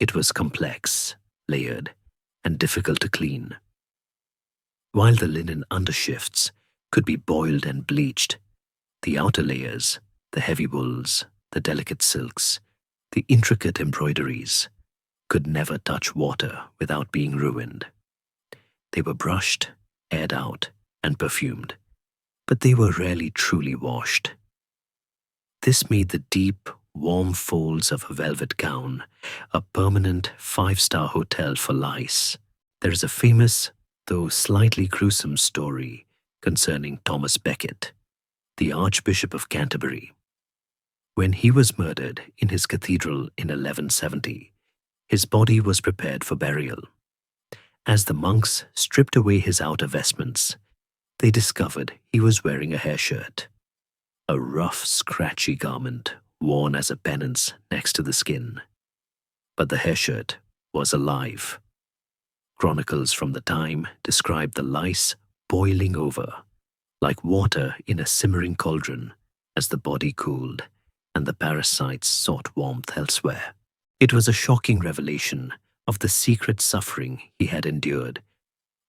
It was complex, layered, and difficult to clean. While the linen undershifts could be boiled and bleached, the outer layers, the heavy wools, the delicate silks, the intricate embroideries, could never touch water without being ruined. They were brushed, aired out, and perfumed, but they were rarely truly washed. This made the deep, warm folds of a velvet gown a permanent 5-star hotel for lice. There is a famous, though slightly gruesome story concerning Thomas Becket, the Archbishop of Canterbury. When he was murdered in his cathedral in 1170, his body was prepared for burial. As the monks stripped away his outer vestments, they discovered he was wearing a hair shirt, a rough, scratchy garment worn as a penance next to the skin. But the hair shirt was alive. Chronicles from the time describe the lice boiling over, like water in a simmering cauldron, as the body cooled and the parasites sought warmth elsewhere. It was a shocking revelation of the secret suffering he had endured,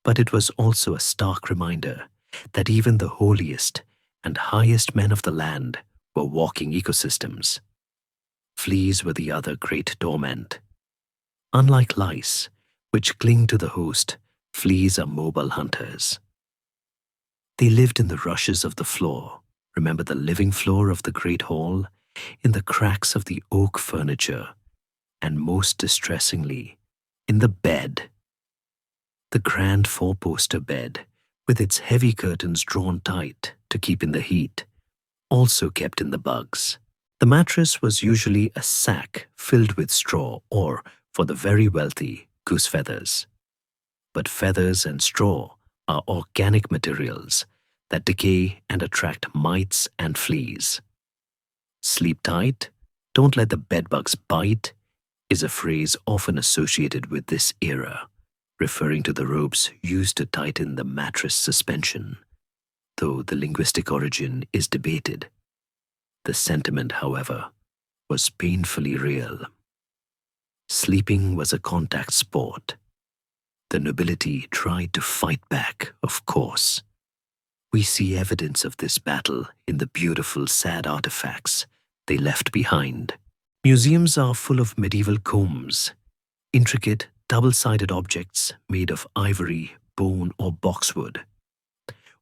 but it was also a stark reminder that even the holiest and highest men of the land were walking ecosystems. Fleas were the other great torment. Unlike lice, which cling to the host, fleas are mobile hunters. They lived in the rushes of the floor. Remember the living floor of the great hall? In the cracks of the oak furniture, and most distressingly, in the bed. The grand 4-poster bed, with its heavy curtains drawn tight to keep in the heat, also kept in the bugs. The mattress was usually a sack filled with straw or, for the very wealthy, goose feathers. But feathers and straw are organic materials that decay and attract mites and fleas. Sleep tight, don't let the bedbugs bite, is a phrase often associated with this era, referring to the ropes used to tighten the mattress suspension, though the linguistic origin is debated. The sentiment, however, was painfully real. Sleeping was a contact sport. The nobility tried to fight back, of course. We see evidence of this battle in the beautiful, sad artifacts they left behind. Museums are full of medieval combs, intricate, double-sided objects made of ivory, bone, or boxwood.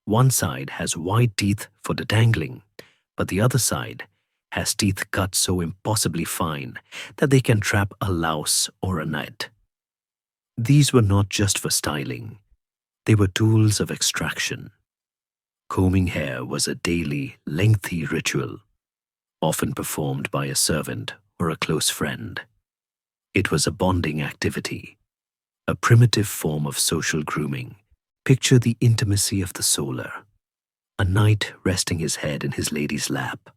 One side has wide teeth for detangling, but the other side has teeth cut so impossibly fine that they can trap a louse or a gnat. These were not just for styling. They were tools of extraction. Combing hair was a daily, lengthy ritual, often performed by a servant or a close friend. It was a bonding activity, a primitive form of social grooming. Picture the intimacy of the solar. A knight resting his head in his lady's lap,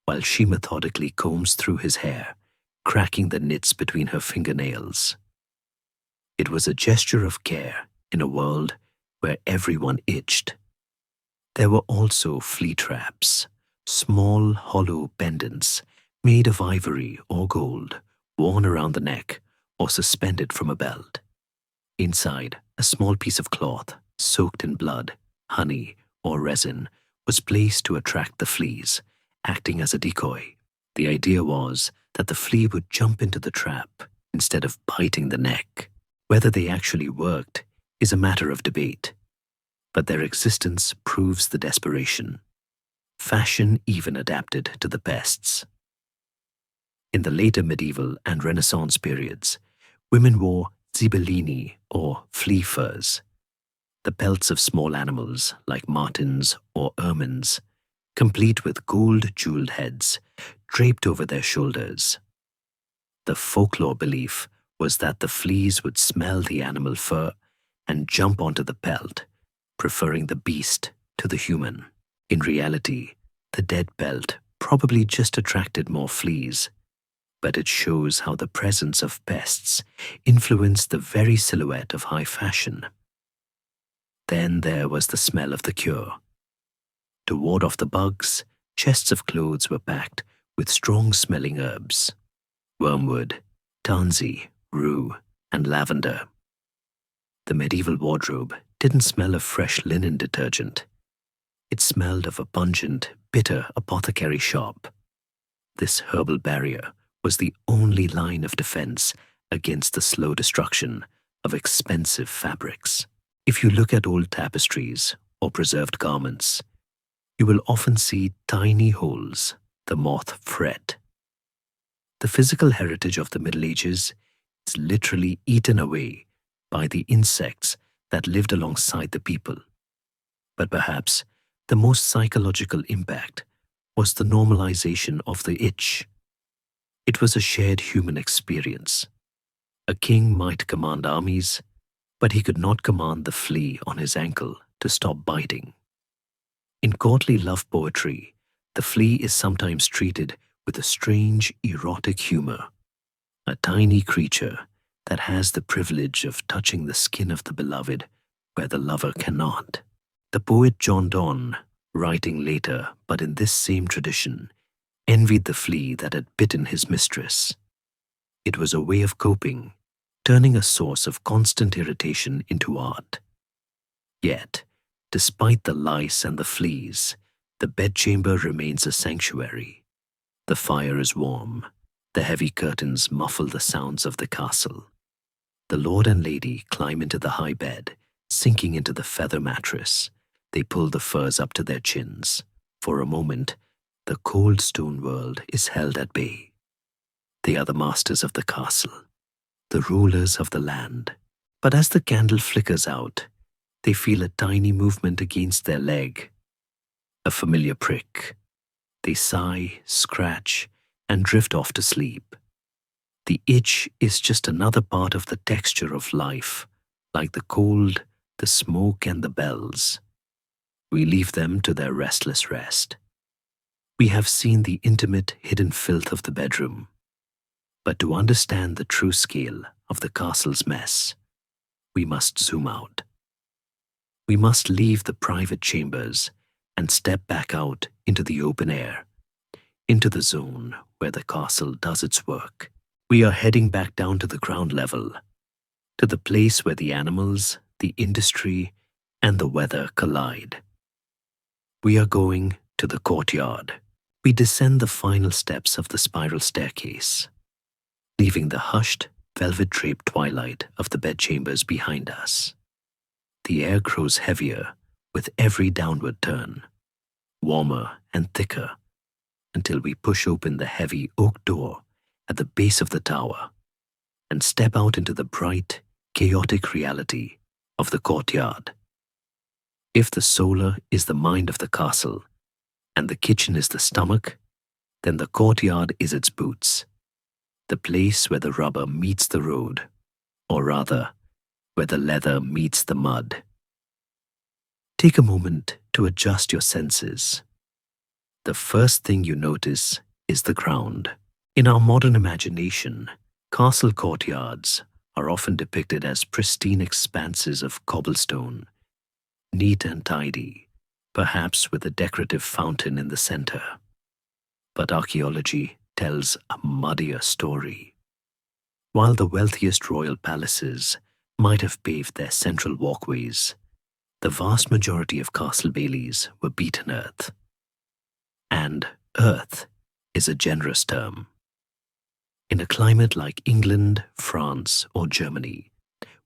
while she methodically combs through his hair, cracking the knits between her fingernails. It was a gesture of care in a world where everyone itched. There were also flea traps, small hollow pendants made of ivory or gold, worn around the neck or suspended from a belt. Inside, a small piece of cloth, soaked in blood, honey, or resin, was placed to attract the fleas, acting as a decoy. The idea was that the flea would jump into the trap instead of biting the neck. Whether they actually worked is a matter of debate, but their existence proves the desperation. Fashion even adapted to the pests. In the later medieval and Renaissance periods, women wore zibellini or flea furs, the pelts of small animals like martens or ermines, complete with gold-jeweled heads draped over their shoulders. The folklore belief was that the fleas would smell the animal fur and jump onto the pelt, preferring the beast to the human. In reality, the dead pelt probably just attracted more fleas, but it shows how the presence of pests influenced the very silhouette of high fashion. Then there was the smell of the cure. To ward off the bugs, chests of clothes were packed with strong-smelling herbs: wormwood, tansy, rue, and lavender. The medieval wardrobe didn't smell of fresh linen detergent. It smelled of a pungent, bitter apothecary shop. This herbal barrier was the only line of defense against the slow destruction of expensive fabrics. If you look at old tapestries or preserved garments, you will often see tiny holes the moth fret. The physical heritage of the Middle Ages is literally eaten away by the insects that lived alongside the people. But perhaps the most psychological impact was the normalization of the itch. It was a shared human experience. A king might command armies, but he could not command the flea on his ankle to stop biting. In courtly love poetry, the flea is sometimes treated with a strange, erotic humor, a tiny creature that has the privilege of touching the skin of the beloved where the lover cannot. The poet John Donne, writing later but in this same tradition, envied the flea that had bitten his mistress. It was a way of coping, turning a source of constant irritation into art. Yet, despite the lice and the fleas, the bedchamber remains a sanctuary. The fire is warm. The heavy curtains muffle the sounds of the castle. The lord and lady climb into the high bed, sinking into the feather mattress. They pull the furs up to their chins. For a moment, the cold stone world is held at bay. They are the masters of the castle, the rulers of the land. But as the candle flickers out, they feel a tiny movement against their leg, a familiar prick. They sigh, scratch, and drift off to sleep. The itch is just another part of the texture of life, like the cold, the smoke, and the bells. We leave them to their restless rest. We have seen the intimate, hidden filth of the bedroom. But to understand the true scale of the castle's mess, we must zoom out. We must leave the private chambers and step back out into the open air, into the zone where the castle does its work. We are heading back down to the ground level, to the place where the animals, the industry, and the weather collide. We are going to the courtyard. We descend the final steps of the spiral staircase, leaving the hushed, velvet-draped twilight of the bedchambers behind us. The air grows heavier with every downward turn, warmer and thicker, until we push open the heavy oak door at the base of the tower and step out into the bright, chaotic reality of the courtyard. If the solar is the mind of the castle and the kitchen is the stomach, then the courtyard is its boots, the place where the rubber meets the road, or rather, where the leather meets the mud. Take a moment to adjust your senses. The first thing you notice is the ground. In our modern imagination, castle courtyards are often depicted as pristine expanses of cobblestone, neat and tidy, perhaps with a decorative fountain in the center. But archaeology tells a muddier story. While the wealthiest royal palaces might have paved their central walkways, the vast majority of castle baileys were beaten earth. And earth is a generous term. In a climate like England, France, or Germany,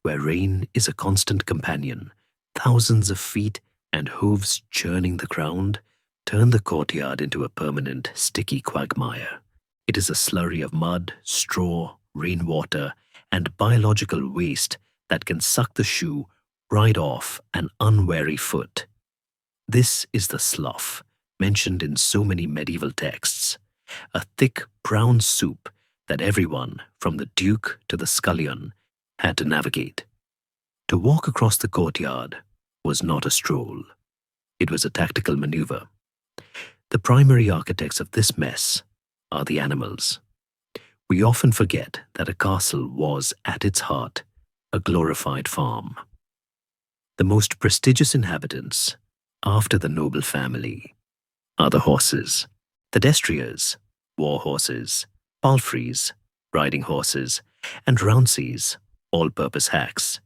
where rain is a constant companion, thousands of feet and hooves churning the ground turn the courtyard into a permanent, sticky quagmire. It is a slurry of mud, straw, rainwater, and biological waste that can suck the shoe right off an unwary foot. This is the slough, mentioned in so many medieval texts, a thick brown soup that everyone, from the duke to the scullion, had to navigate. To walk across the courtyard was not a stroll. It was a tactical maneuver. The primary architects of this mess are the animals. We often forget that a castle was, at its heart, a glorified farm. The most prestigious inhabitants, after the noble family, are the horses, the destriers, war horses, palfreys, riding horses, and rounceys, all-purpose hacks,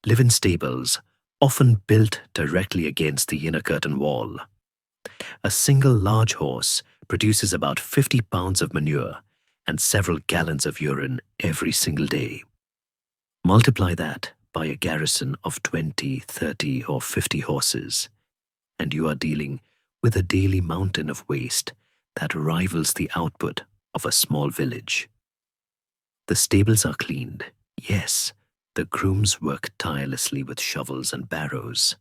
live in stables often built directly against the inner curtain wall. A single large horse produces about 50 pounds of manure and several gallons of urine every single day. Multiply that by a garrison of 20, 30, or 50 horses, and you are dealing with a daily mountain of waste that rivals the output of a small village. The stables are cleaned, yes, the grooms work tirelessly with shovels and barrows,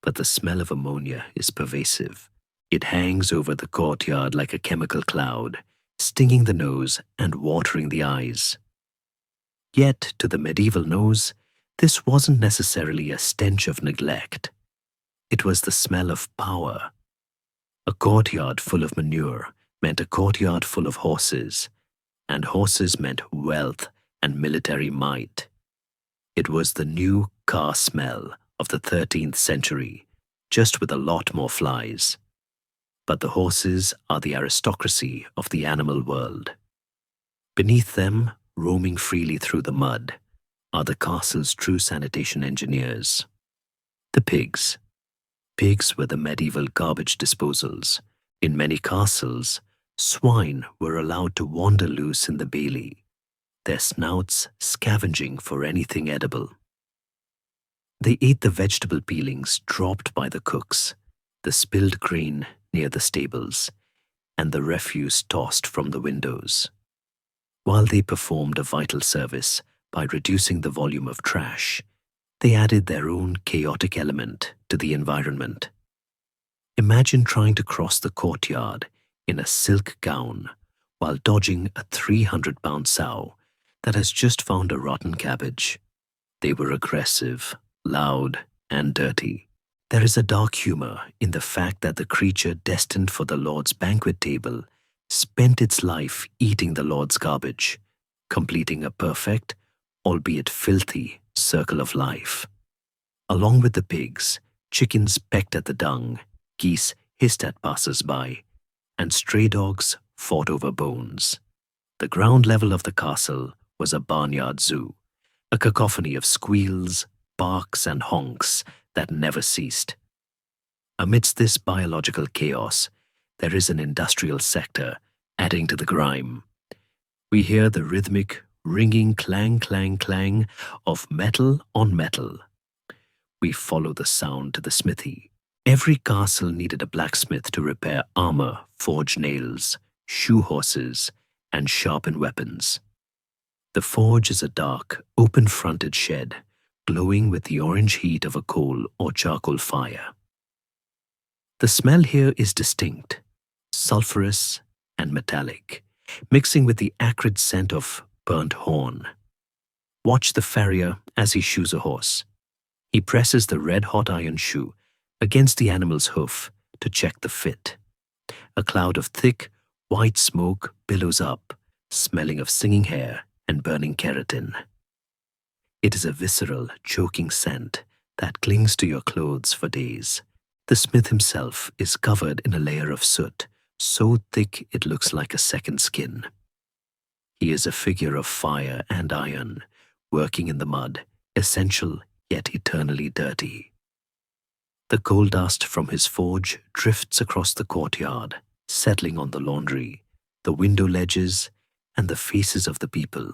but the smell of ammonia is pervasive. It hangs over the courtyard like a chemical cloud, stinging the nose and watering the eyes. Yet, to the medieval nose, this wasn't necessarily a stench of neglect. It was the smell of power. A courtyard full of manure meant a courtyard full of horses, and horses meant wealth and military might. It was the new car smell of the 13th century, just with a lot more flies. But the horses are the aristocracy of the animal world. Beneath them, roaming freely through the mud, are the castle's true sanitation engineers. The pigs. Pigs were the medieval garbage disposals. In many castles, swine were allowed to wander loose in the bailey, their snouts scavenging for anything edible. They ate the vegetable peelings dropped by the cooks, the spilled grain near the stables, and the refuse tossed from the windows. While they performed a vital service by reducing the volume of trash, they added their own chaotic element to the environment. Imagine trying to cross the courtyard in a silk gown while dodging a 300-pound sow that has just found a rotten cabbage. They were aggressive, loud, and dirty. There is a dark humor in the fact that the creature destined for the Lord's banquet table spent its life eating the Lord's garbage, completing a perfect, albeit filthy, circle of life. Along with the pigs, chickens pecked at the dung, geese hissed at passers-by, and stray dogs fought over bones. The ground level of the castle was a barnyard zoo, a cacophony of squeals, barks, and honks that never ceased. Amidst this biological chaos, there is an industrial sector adding to the grime. We hear the rhythmic, ringing clang, clang, clang of metal on metal. We follow the sound to the smithy. Every castle needed a blacksmith to repair armor, forge nails, shoe horses, and sharpen weapons. The forge is a dark, open-fronted shed, glowing with the orange heat of a coal or charcoal fire. The smell here is distinct, sulphurous and metallic, mixing with the acrid scent of burnt horn. Watch the farrier as he shoes a horse. He presses the red-hot iron shoe against the animal's hoof to check the fit. A cloud of thick, white smoke billows up, smelling of singing hair and burning keratin. It is a visceral, choking scent that clings to your clothes for days, The smith himself is covered in a layer of soot, so thick it looks like a second skin. He is a figure of fire and iron, working in the mud, essential yet eternally dirty. The coal dust from his forge drifts across the courtyard, settling on the laundry, the window ledges, and the faces of the people,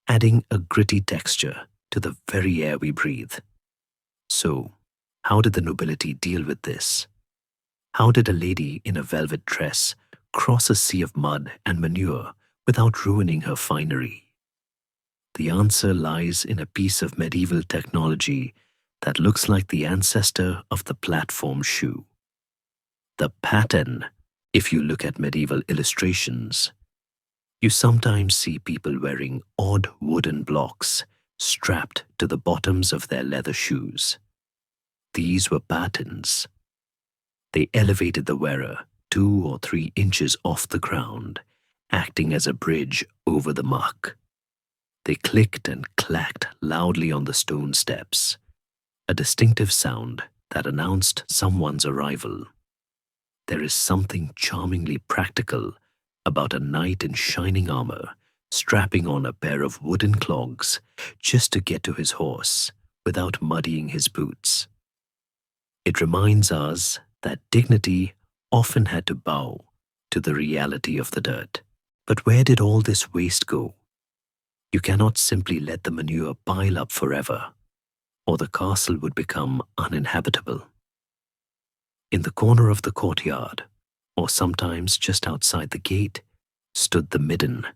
adding a gritty texture to the very air we breathe. So, how did the nobility deal with this? How did a lady in a velvet dress cross a sea of mud and manure without ruining her finery? The answer lies in a piece of medieval technology that looks like the ancestor of the platform shoe. The pattern. If you look at medieval illustrations, you sometimes see people wearing odd wooden blocks strapped to the bottoms of their leather shoes. These were pattens. They elevated the wearer 2 or 3 inches off the ground, acting as a bridge over the muck. They clicked and clacked loudly on the stone steps, a distinctive sound that announced someone's arrival. There is something charmingly practical about a knight in shining armor strapping on a pair of wooden clogs just to get to his horse without muddying his boots. It reminds us that dignity often had to bow to the reality of the dirt. But where did all this waste go? You cannot simply let the manure pile up forever, or the castle would become uninhabitable. In the corner of the courtyard, or sometimes just outside the gate, stood the midden.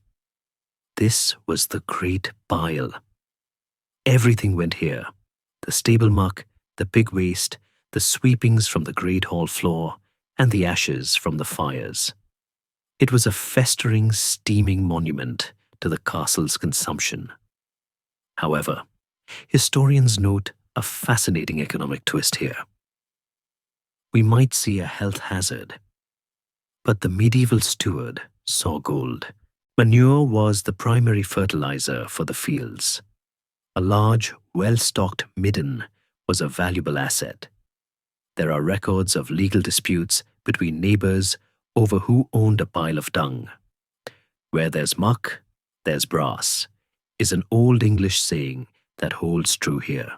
This was the great pile. Everything went here: the stable muck, the pig waste, the sweepings from the great hall floor, and the ashes from the fires. It was a festering, steaming monument to the castle's consumption. However, historians note a fascinating economic twist here. We might see a health hazard, but the medieval steward saw gold. Manure was the primary fertilizer for the fields. A large, well-stocked midden was a valuable asset. There are records of legal disputes between neighbors over who owned a pile of dung. Where there's muck, there's brass, is an old English saying that holds true here.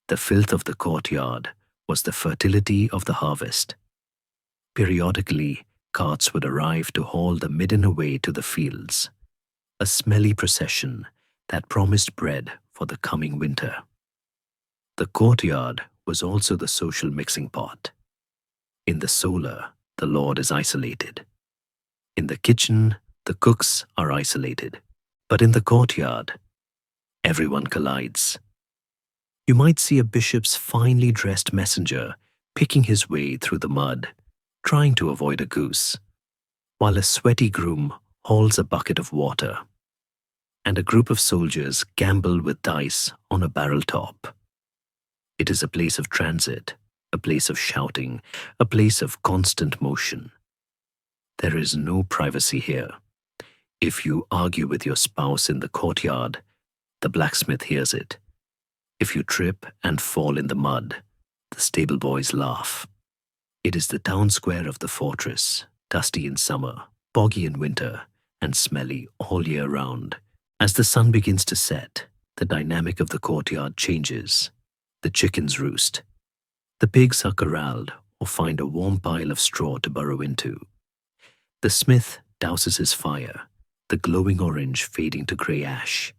The filth of the courtyard was the fertility of the harvest. Periodically, carts would arrive to haul the midden away to the fields, a smelly procession that promised bread for the coming winter. The courtyard was also the social mixing pot. In the solar, the lord is isolated. In the kitchen, the cooks are isolated. But in the courtyard, everyone collides. You might see a bishop's finely dressed messenger picking his way through the mud, trying to avoid a goose, while a sweaty groom hauls a bucket of water, and a group of soldiers gamble with dice on a barrel top. It is a place of transit, a place of shouting, a place of constant motion. There is no privacy here. If you argue with your spouse in the courtyard, the blacksmith hears it. If you trip and fall in the mud, the stable boys laugh. It is the town square of the fortress, dusty in summer, boggy in winter, and smelly all year round. As the sun begins to set, the dynamic of the courtyard changes. The chickens roost. The pigs are corralled or find a warm pile of straw to burrow into. The smith douses his fire, the glowing orange fading to grey ash.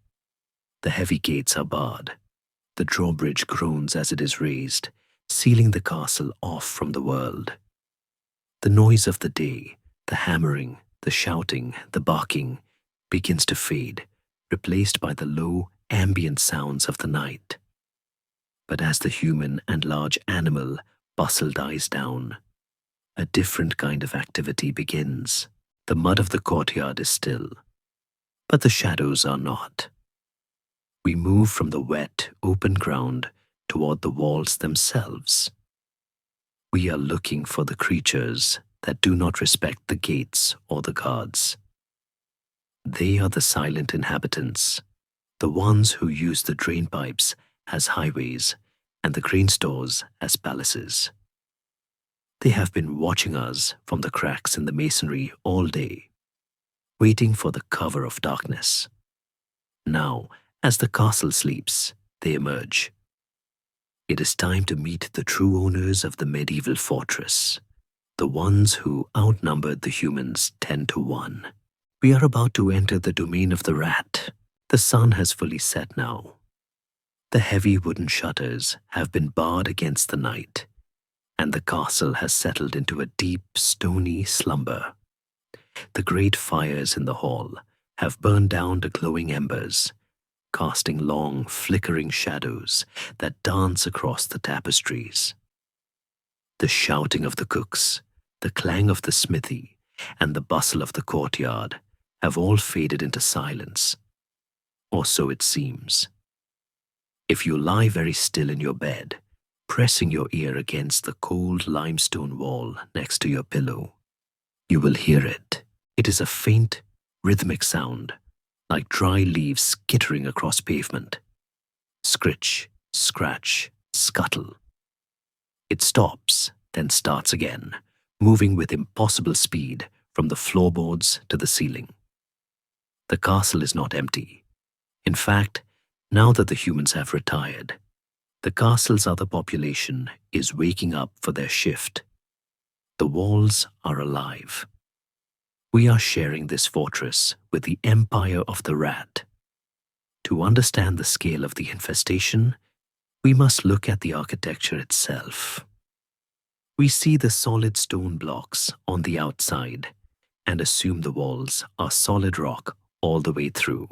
The heavy gates are barred. The drawbridge groans as it is raised, sealing the castle off from the world. The noise of the day, the hammering, the shouting, the barking, begins to fade, replaced by the low, ambient sounds of the night. But as the human and large animal bustle dies down, a different kind of activity begins. The mud of the courtyard is still, but the shadows are not. We move from the wet, open ground toward the walls themselves. We are looking for the creatures that do not respect the gates or the guards. They are the silent inhabitants, the ones who use the drain pipes as highways and the grain stores as palaces. They have been watching us from the cracks in the masonry all day, waiting for the cover of darkness. Now, as the castle sleeps, they emerge. It is time to meet the true owners of the medieval fortress, the ones who outnumbered the humans 10 to 1. We are about to enter the domain of the rat. The sun has fully set now. The heavy wooden shutters have been barred against the night, and the castle has settled into a deep, stony slumber. The great fires in the hall have burned down to glowing embers, casting long, flickering shadows that dance across the tapestries. The shouting of the cooks, the clang of the smithy, and the bustle of the courtyard have all faded into silence, or so it seems. If you lie very still in your bed, pressing your ear against the cold limestone wall next to your pillow, you will hear it. It is a faint, rhythmic sound, like dry leaves skittering across pavement. Scritch, scratch, scuttle. It stops, then starts again, moving with impossible speed from the floorboards to the ceiling. The castle is not empty. In fact, now that the humans have retired, the castle's other population is waking up for their shift. The walls are alive. We are sharing this fortress with the empire of the rat. To understand the scale of the infestation, we must look at the architecture itself. We see the solid stone blocks on the outside and assume the walls are solid rock all the way through.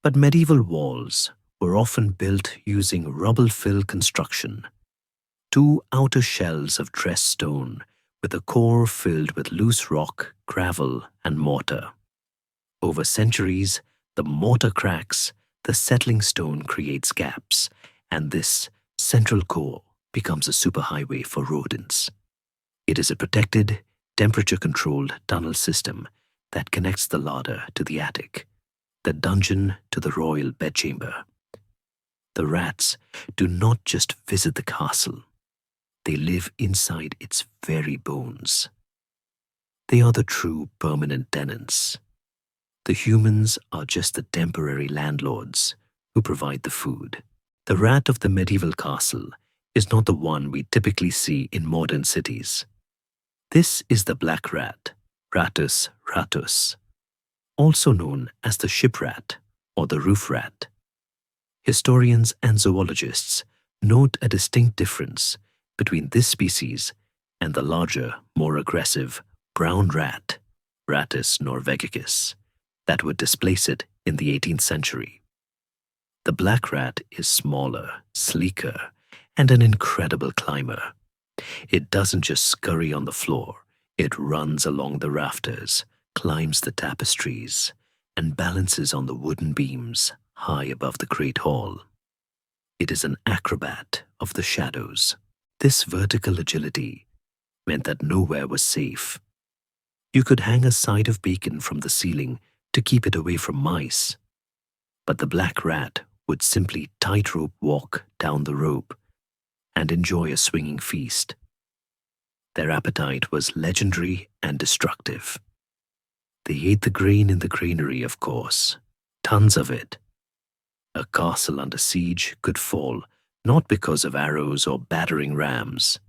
But medieval walls were often built using rubble-fill construction. Two outer shells of dressed stone with a core filled with loose rock, gravel, and mortar. Over centuries, the mortar cracks, the settling stone creates gaps, and this central core becomes a superhighway for rodents. It is a protected, temperature-controlled tunnel system that connects the larder to the attic, the dungeon to the royal bedchamber. The rats do not just visit the castle. They live inside its very bones. They are the true permanent tenants. The humans are just the temporary landlords who provide the food. The rat of the medieval castle is not the one we typically see in modern cities. This is the black rat, Rattus ratus, also known as the ship rat or the roof rat. Historians and zoologists note a distinct difference between this species and the larger, more aggressive brown rat, Rattus norvegicus, that would displace it in the 18th century. The black rat is smaller, sleeker, and an incredible climber. It doesn't just scurry on the floor, it runs along the rafters, climbs the tapestries, and balances on the wooden beams high above the great hall. It is an acrobat of the shadows. This vertical agility meant that nowhere was safe. You could hang a side of bacon from the ceiling to keep it away from mice, but the black rat would simply tightrope walk down the rope and enjoy a swinging feast. Their appetite was legendary and destructive. They ate the grain in the granary, of course, tons of it. A castle under siege could fall not because of arrows or battering rams,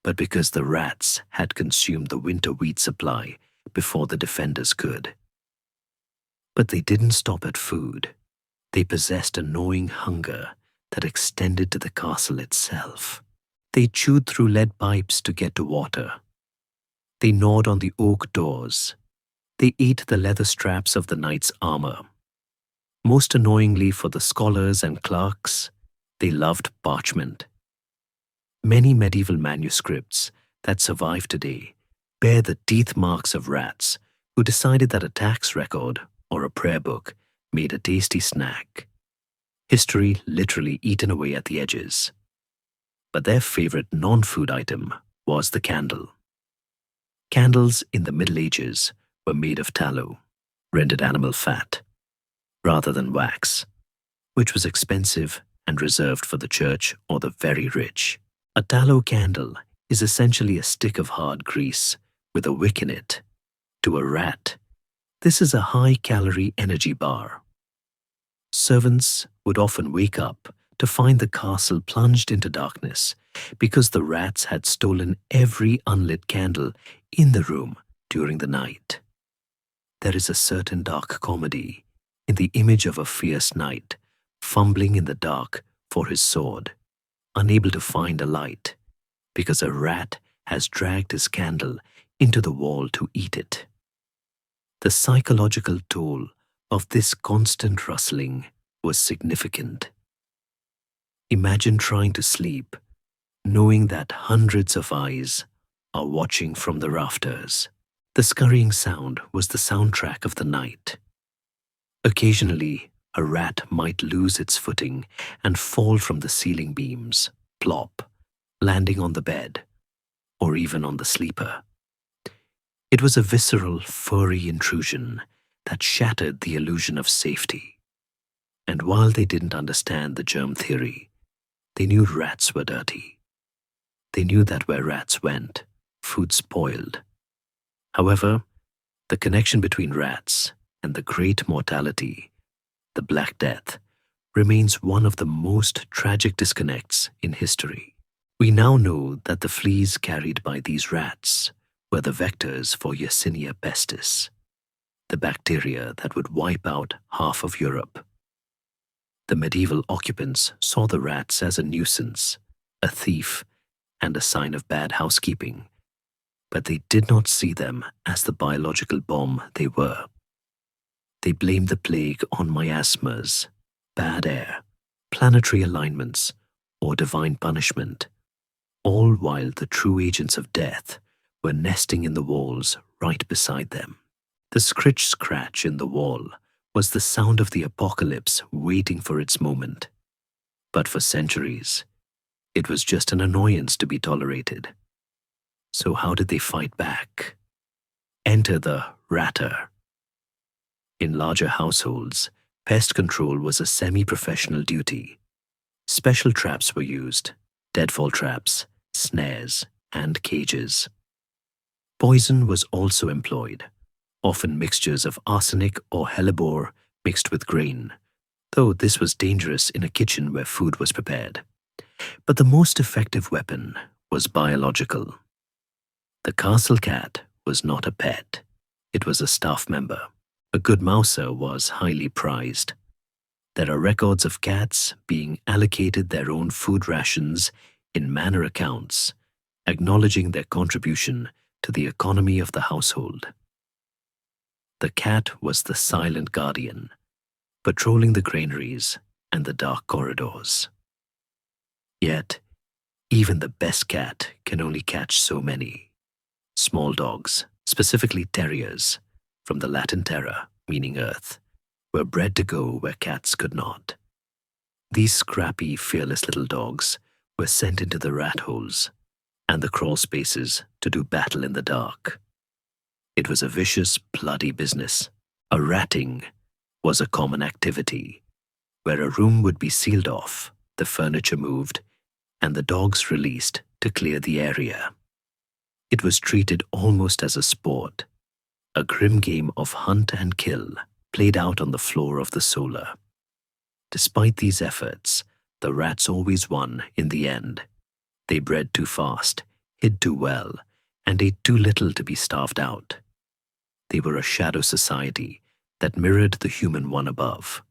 but because the rats had consumed the winter wheat supply before the defenders could. But they didn't stop at food. They possessed a gnawing hunger that extended to the castle itself. They chewed through lead pipes to get to water. They gnawed on the oak doors. They ate the leather straps of the knight's armor. Most annoyingly for the scholars and clerks, they loved parchment. Many medieval manuscripts that survive today bear the teeth marks of rats who decided that a tax record or a prayer book made a tasty snack. History literally eaten away at the edges. But their favorite non-food item was the candle. Candles in the Middle Ages were made of tallow, rendered animal fat, rather than wax, which was expensive and reserved for the church or the very rich. A tallow candle is essentially a stick of hard grease with a wick in it. To a rat, this is a high-calorie energy bar. Servants would often wake up to find the castle plunged into darkness because the rats had stolen every unlit candle in the room during the night. There is a certain dark comedy in the image of a fierce knight fumbling in the dark for his sword, unable to find a light because a rat has dragged his candle into the wall to eat it. The psychological toll of this constant rustling was significant. Imagine trying to sleep, knowing that hundreds of eyes are watching from the rafters. The scurrying sound was the soundtrack of the night. Occasionally, a rat might lose its footing and fall from the ceiling beams, plop, landing on the bed, or even on the sleeper. It was a visceral, furry intrusion that shattered the illusion of safety. And while they didn't understand the germ theory, they knew rats were dirty. They knew that where rats went, food spoiled. However, the connection between rats and the great mortality, the Black Death, remains one of the most tragic disconnects in history. We now know that the fleas carried by these rats were the vectors for Yersinia pestis, the bacteria that would wipe out half of Europe. The medieval occupants saw the rats as a nuisance, a thief, and a sign of bad housekeeping, but they did not see them as the biological bomb they were. They blamed the plague on miasmas, bad air, planetary alignments, or divine punishment, all while the true agents of death were nesting in the walls right beside them. The scritch-scratch in the wall was the sound of the apocalypse waiting for its moment. But for centuries, it was just an annoyance to be tolerated. So how did they fight back? Enter the ratter. In larger households, pest control was a semi-professional duty. Special traps were used, deadfall traps, snares, and cages. Poison was also employed, often mixtures of arsenic or hellebore mixed with grain, though this was dangerous in a kitchen where food was prepared. But the most effective weapon was biological. The castle cat was not a pet, it was a staff member. A good mouser was highly prized. There are records of cats being allocated their own food rations in manor accounts, acknowledging their contribution to the economy of the household. The cat was the silent guardian, patrolling the granaries and the dark corridors. Yet, even the best cat can only catch so many. Small dogs, specifically terriers, from the Latin terra, meaning earth, were bred to go where cats could not. These scrappy, fearless little dogs were sent into the rat holes and the crawl spaces to do battle in the dark. It was a vicious, bloody business. A ratting was a common activity, where a room would be sealed off, the furniture moved, and the dogs released to clear the area. It was treated almost as a sport, a grim game of hunt and kill played out on the floor of the solar. Despite these efforts, the rats always won in the end. They bred too fast, hid too well, and ate too little to be starved out. They were a shadow society that mirrored the human one above.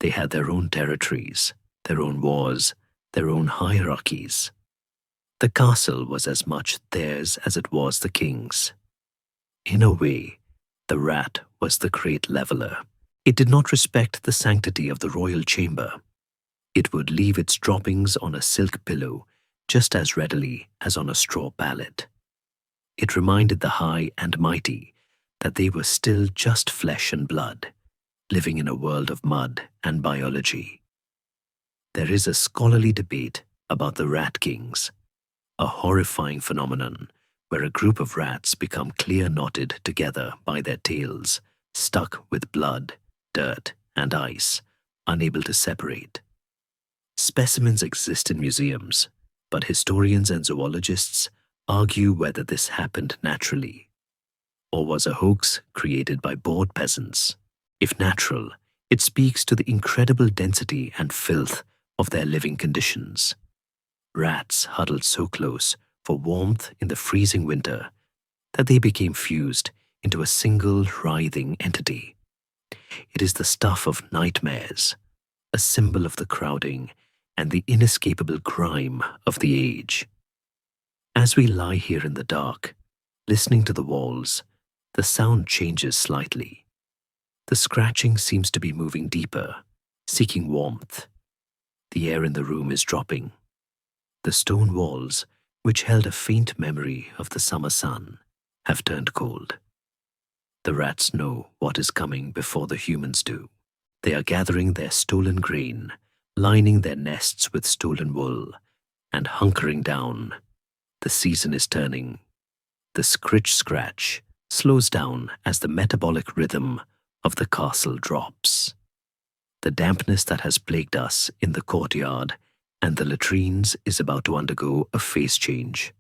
They had their own territories, their own wars, their own hierarchies. The castle was as much theirs as it was the king's. In a way, the rat was the great leveler. It did not respect the sanctity of the royal chamber. It would leave its droppings on a silk pillow just as readily as on a straw pallet. It reminded the high and mighty that they were still just flesh and blood, living in a world of mud and biology. There is a scholarly debate about the rat kings, a horrifying phenomenon where a group of rats become clear-knotted together by their tails, stuck with blood, dirt, and ice, unable to separate. Specimens exist in museums, but historians and zoologists argue whether this happened naturally or was a hoax created by bored peasants. If natural, it speaks to the incredible density and filth of their living conditions. Rats huddled so close for warmth in the freezing winter that they became fused into a single writhing entity. It is the stuff of nightmares, a symbol of the crowding and the inescapable grime of the age. As we lie here in the dark, listening to the walls, the sound changes slightly. The scratching seems to be moving deeper, seeking warmth. The air in the room is dropping. The stone walls, which held a faint memory of the summer sun, have turned cold. The rats know what is coming before the humans do. They are gathering their stolen grain, lining their nests with stolen wool, and hunkering down. The season is turning. The scritch-scratch slows down as the metabolic rhythm of the castle drops. The dampness that has plagued us in the courtyard and the latrines is about to undergo a phase change.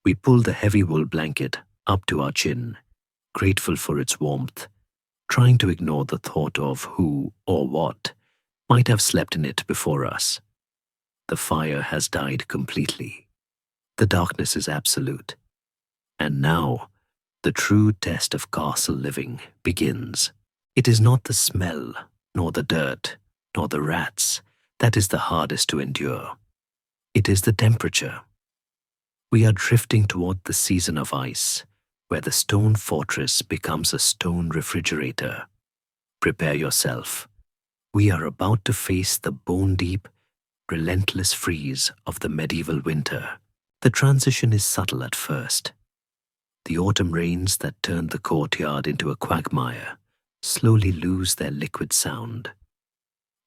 We pull the heavy wool blanket up to our chin, grateful for its warmth, trying to ignore the thought of who or what might have slept in it before us. The fire has died completely. The darkness is absolute. And now, the true test of castle living begins. It is not the smell, nor the dirt, nor the rats that is the hardest to endure. It is the temperature. We are drifting toward the season of ice, where the stone fortress becomes a stone refrigerator. Prepare yourself. We are about to face the bone-deep, relentless freeze of the medieval winter. The transition is subtle at first. The autumn rains that turned the courtyard into a quagmire slowly lose their liquid sound.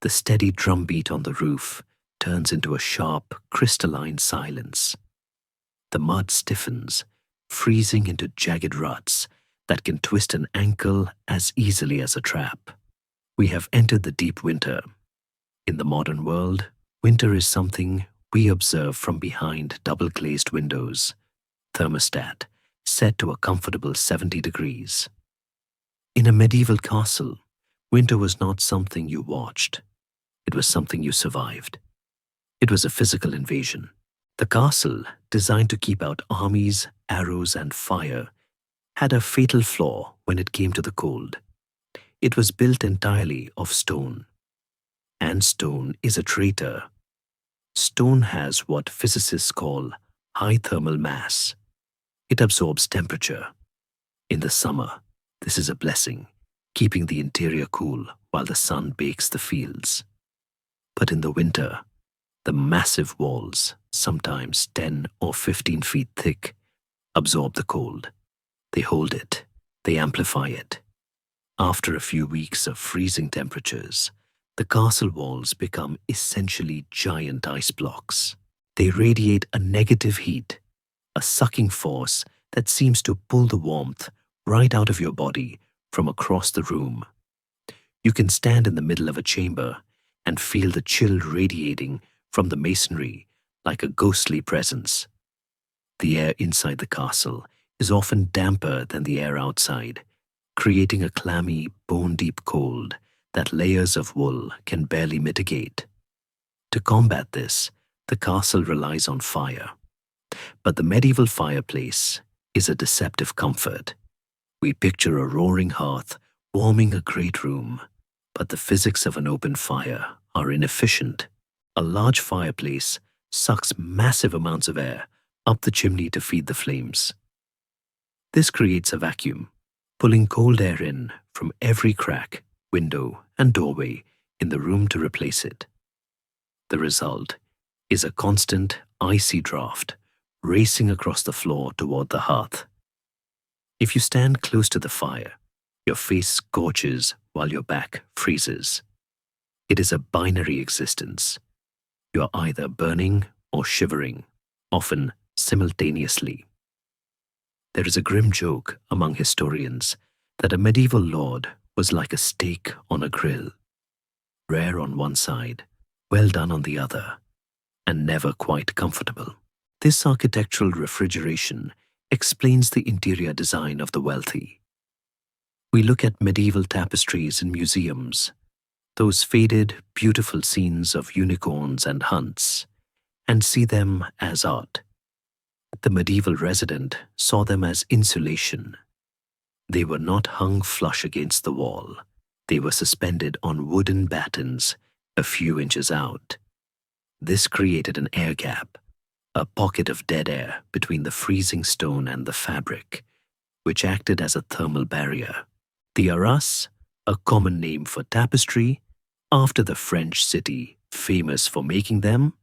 The steady drumbeat on the roof turns into a sharp, crystalline silence. The mud stiffens, freezing into jagged ruts that can twist an ankle as easily as a trap. We have entered the deep winter. In the modern world, winter is something we observe from behind double-glazed windows, thermostat set to a comfortable 70 degrees. In a medieval castle, winter was not something you watched. It was something you survived. It was a physical invasion. The castle, designed to keep out armies, arrows, and fire, had a fatal flaw when it came to the cold. It was built entirely of stone. And stone is a traitor. Stone has what physicists call high thermal mass. It absorbs temperature. In the summer, this is a blessing, keeping the interior cool while the sun bakes the fields. But in the winter, the massive walls, sometimes 10 or 15 feet thick, absorb the cold. They hold it. They amplify it. After a few weeks of freezing temperatures, the castle walls become essentially giant ice blocks. They radiate a negative heat, a sucking force that seems to pull the warmth right out of your body from across the room. You can stand in the middle of a chamber and feel the chill radiating from the masonry like a ghostly presence. The air inside the castle is often damper than the air outside, creating a clammy, bone-deep cold that layers of wool can barely mitigate. To combat this, the castle relies on fire. But the medieval fireplace is a deceptive comfort. We picture a roaring hearth warming a great room, but the physics of an open fire are inefficient. A large fireplace sucks massive amounts of air up the chimney to feed the flames. This creates a vacuum, pulling cold air in from every crack, window, and doorway in the room to replace it. The result is a constant, icy draft racing across the floor toward the hearth. If you stand close to the fire, your face scorches while your back freezes. It is a binary existence. You are either burning or shivering, often simultaneously. There is a grim joke among historians that a medieval lord was like a steak on a grill, rare on one side, well done on the other, and never quite comfortable. This architectural refrigeration explains the interior design of the wealthy. We look at medieval tapestries in museums, those faded, beautiful scenes of unicorns and hunts, and see them as art. The medieval resident saw them as insulation. They were not hung flush against the wall. They were suspended on wooden battens a few inches out. This created an air gap, a pocket of dead air between the freezing stone and the fabric, which acted as a thermal barrier. The arras, a common name for tapestry, after the French city famous for making them,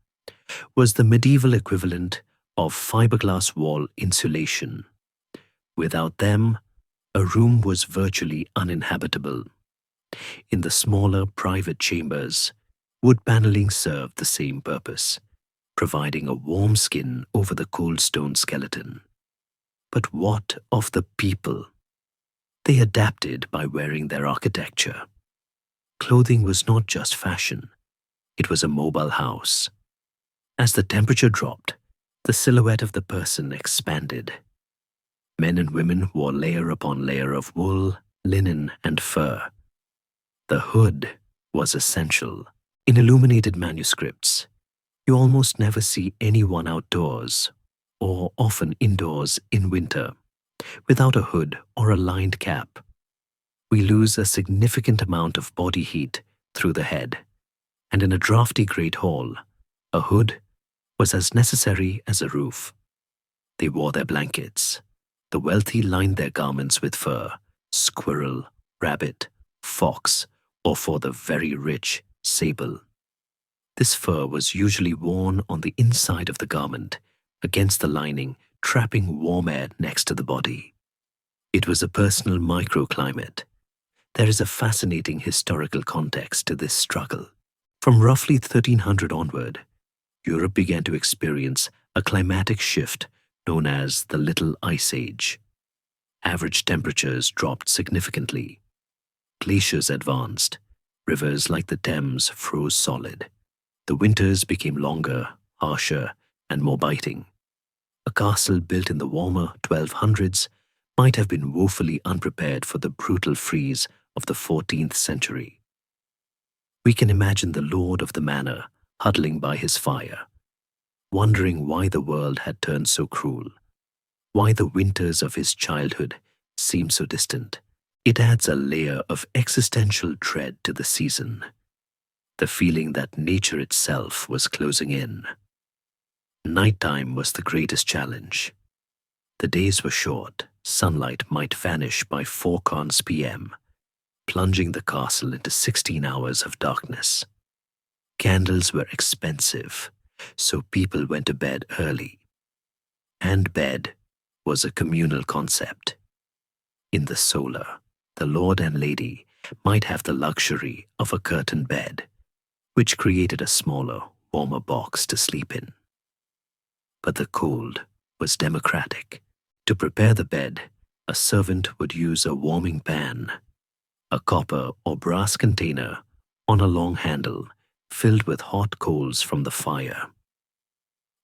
was the medieval equivalent of fiberglass wall insulation. Without them, a room was virtually uninhabitable. In the smaller private chambers, wood paneling served the same purpose, providing a warm skin over the cold stone skeleton. But what of the people? They adapted by wearing their architecture. Clothing was not just fashion, it was a mobile house. As the temperature dropped, the silhouette of the person expanded. Men and women wore layer upon layer of wool, linen, and fur. The hood was essential. In illuminated manuscripts, you almost never see anyone outdoors, or often indoors in winter, without a hood or a lined cap. We lose a significant amount of body heat through the head, and in a drafty great hall, a hood was as necessary as a roof. They wore their blankets. The wealthy lined their garments with fur, squirrel, rabbit, fox, or for the very rich, sable. This fur was usually worn on the inside of the garment, against the lining, trapping warm air next to the body. It was a personal microclimate. There is a fascinating historical context to this struggle. From roughly 1300 onward, Europe began to experience a climatic shift known as the Little Ice Age. Average temperatures dropped significantly. Glaciers advanced. Rivers like the Thames froze solid. The winters became longer, harsher, and more biting. A castle built in the warmer 1200s might have been woefully unprepared for the brutal freeze of the 14th century. We can imagine the lord of the manor huddling by his fire, wondering why the world had turned so cruel, why the winters of his childhood seemed so distant. It adds a layer of existential dread to the season, the feeling that nature itself was closing in. Nighttime was the greatest challenge. The days were short. Sunlight might vanish by 4 cons p.m., plunging the castle into 16 hours of darkness. Candles were expensive, so people went to bed early. And bed was a communal concept. In the solar, the lord and lady might have the luxury of a curtained bed, which created a smaller, warmer box to sleep in. But the cold was democratic. To prepare the bed, a servant would use a warming pan, a copper or brass container on a long handle filled with hot coals from the fire.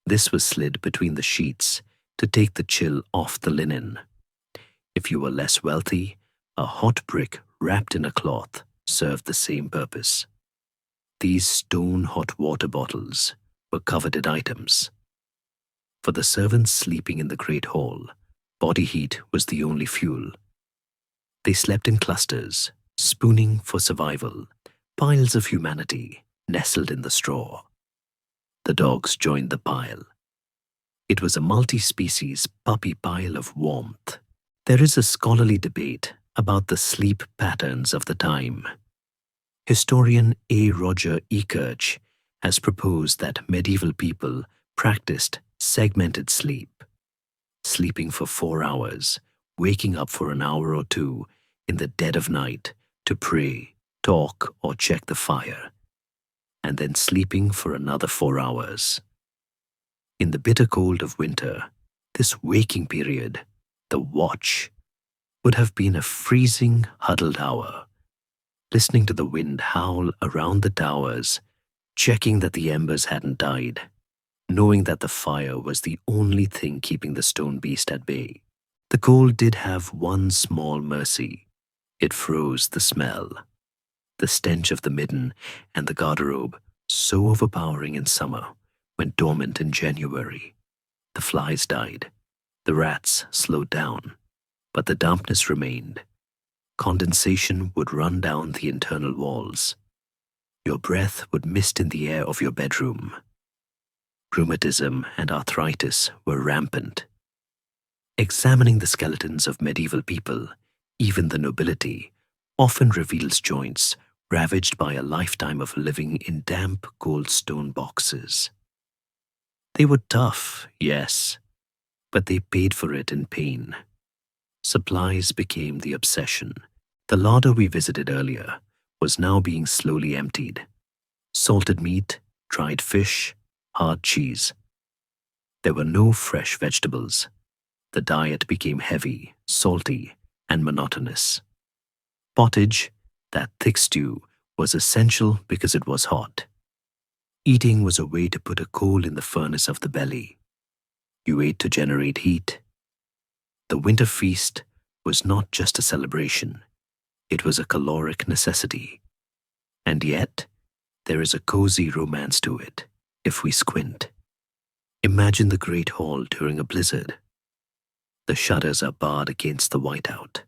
This was slid between the sheets to take the chill off the linen. If you were less wealthy, a hot brick wrapped in a cloth served the same purpose. These stone hot water bottles were coveted items. For the servants sleeping in the great hall, body heat was the only fuel. They slept in clusters, spooning for survival, piles of humanity nestled in the straw. The dogs joined the pile. It was a multi-species puppy pile of warmth. There is a scholarly debate about the sleep patterns of the time. Historian A. Roger E. Kirch has proposed that medieval people practiced segmented sleep, sleeping for 4 hours, waking up for an hour or two in the dead of night to pray, talk, or check the fire, and then sleeping for another 4 hours. In the bitter cold of winter, this waking period, the watch, would have been a freezing, huddled hour, listening to the wind howl around the towers, checking that the embers hadn't died, knowing that the fire was the only thing keeping the stone beast at bay. The cold did have one small mercy. It froze the smell. The stench of the midden and the garderobe, so overpowering in summer, went dormant in January. The flies died. The rats slowed down. But the dampness remained. Condensation would run down the internal walls. Your breath would mist in the air of your bedroom. Rheumatism and arthritis were rampant. Examining the skeletons of medieval people, even the nobility, often reveals joints ravaged by a lifetime of living in damp, cold stone boxes. They were tough, yes, but they paid for it in pain. Supplies became the obsession. The larder we visited earlier was now being slowly emptied. Salted meat, dried fish, hard cheese. There were no fresh vegetables. The diet became heavy, salty, and monotonous. Pottage, that thick stew, was essential because it was hot. Eating was a way to put a coal in the furnace of the belly. You ate to generate heat. The winter feast was not just a celebration. It was a caloric necessity. And yet, there is a cozy romance to it, if we squint. Imagine the great hall during a blizzard. The shutters are barred against the whiteout.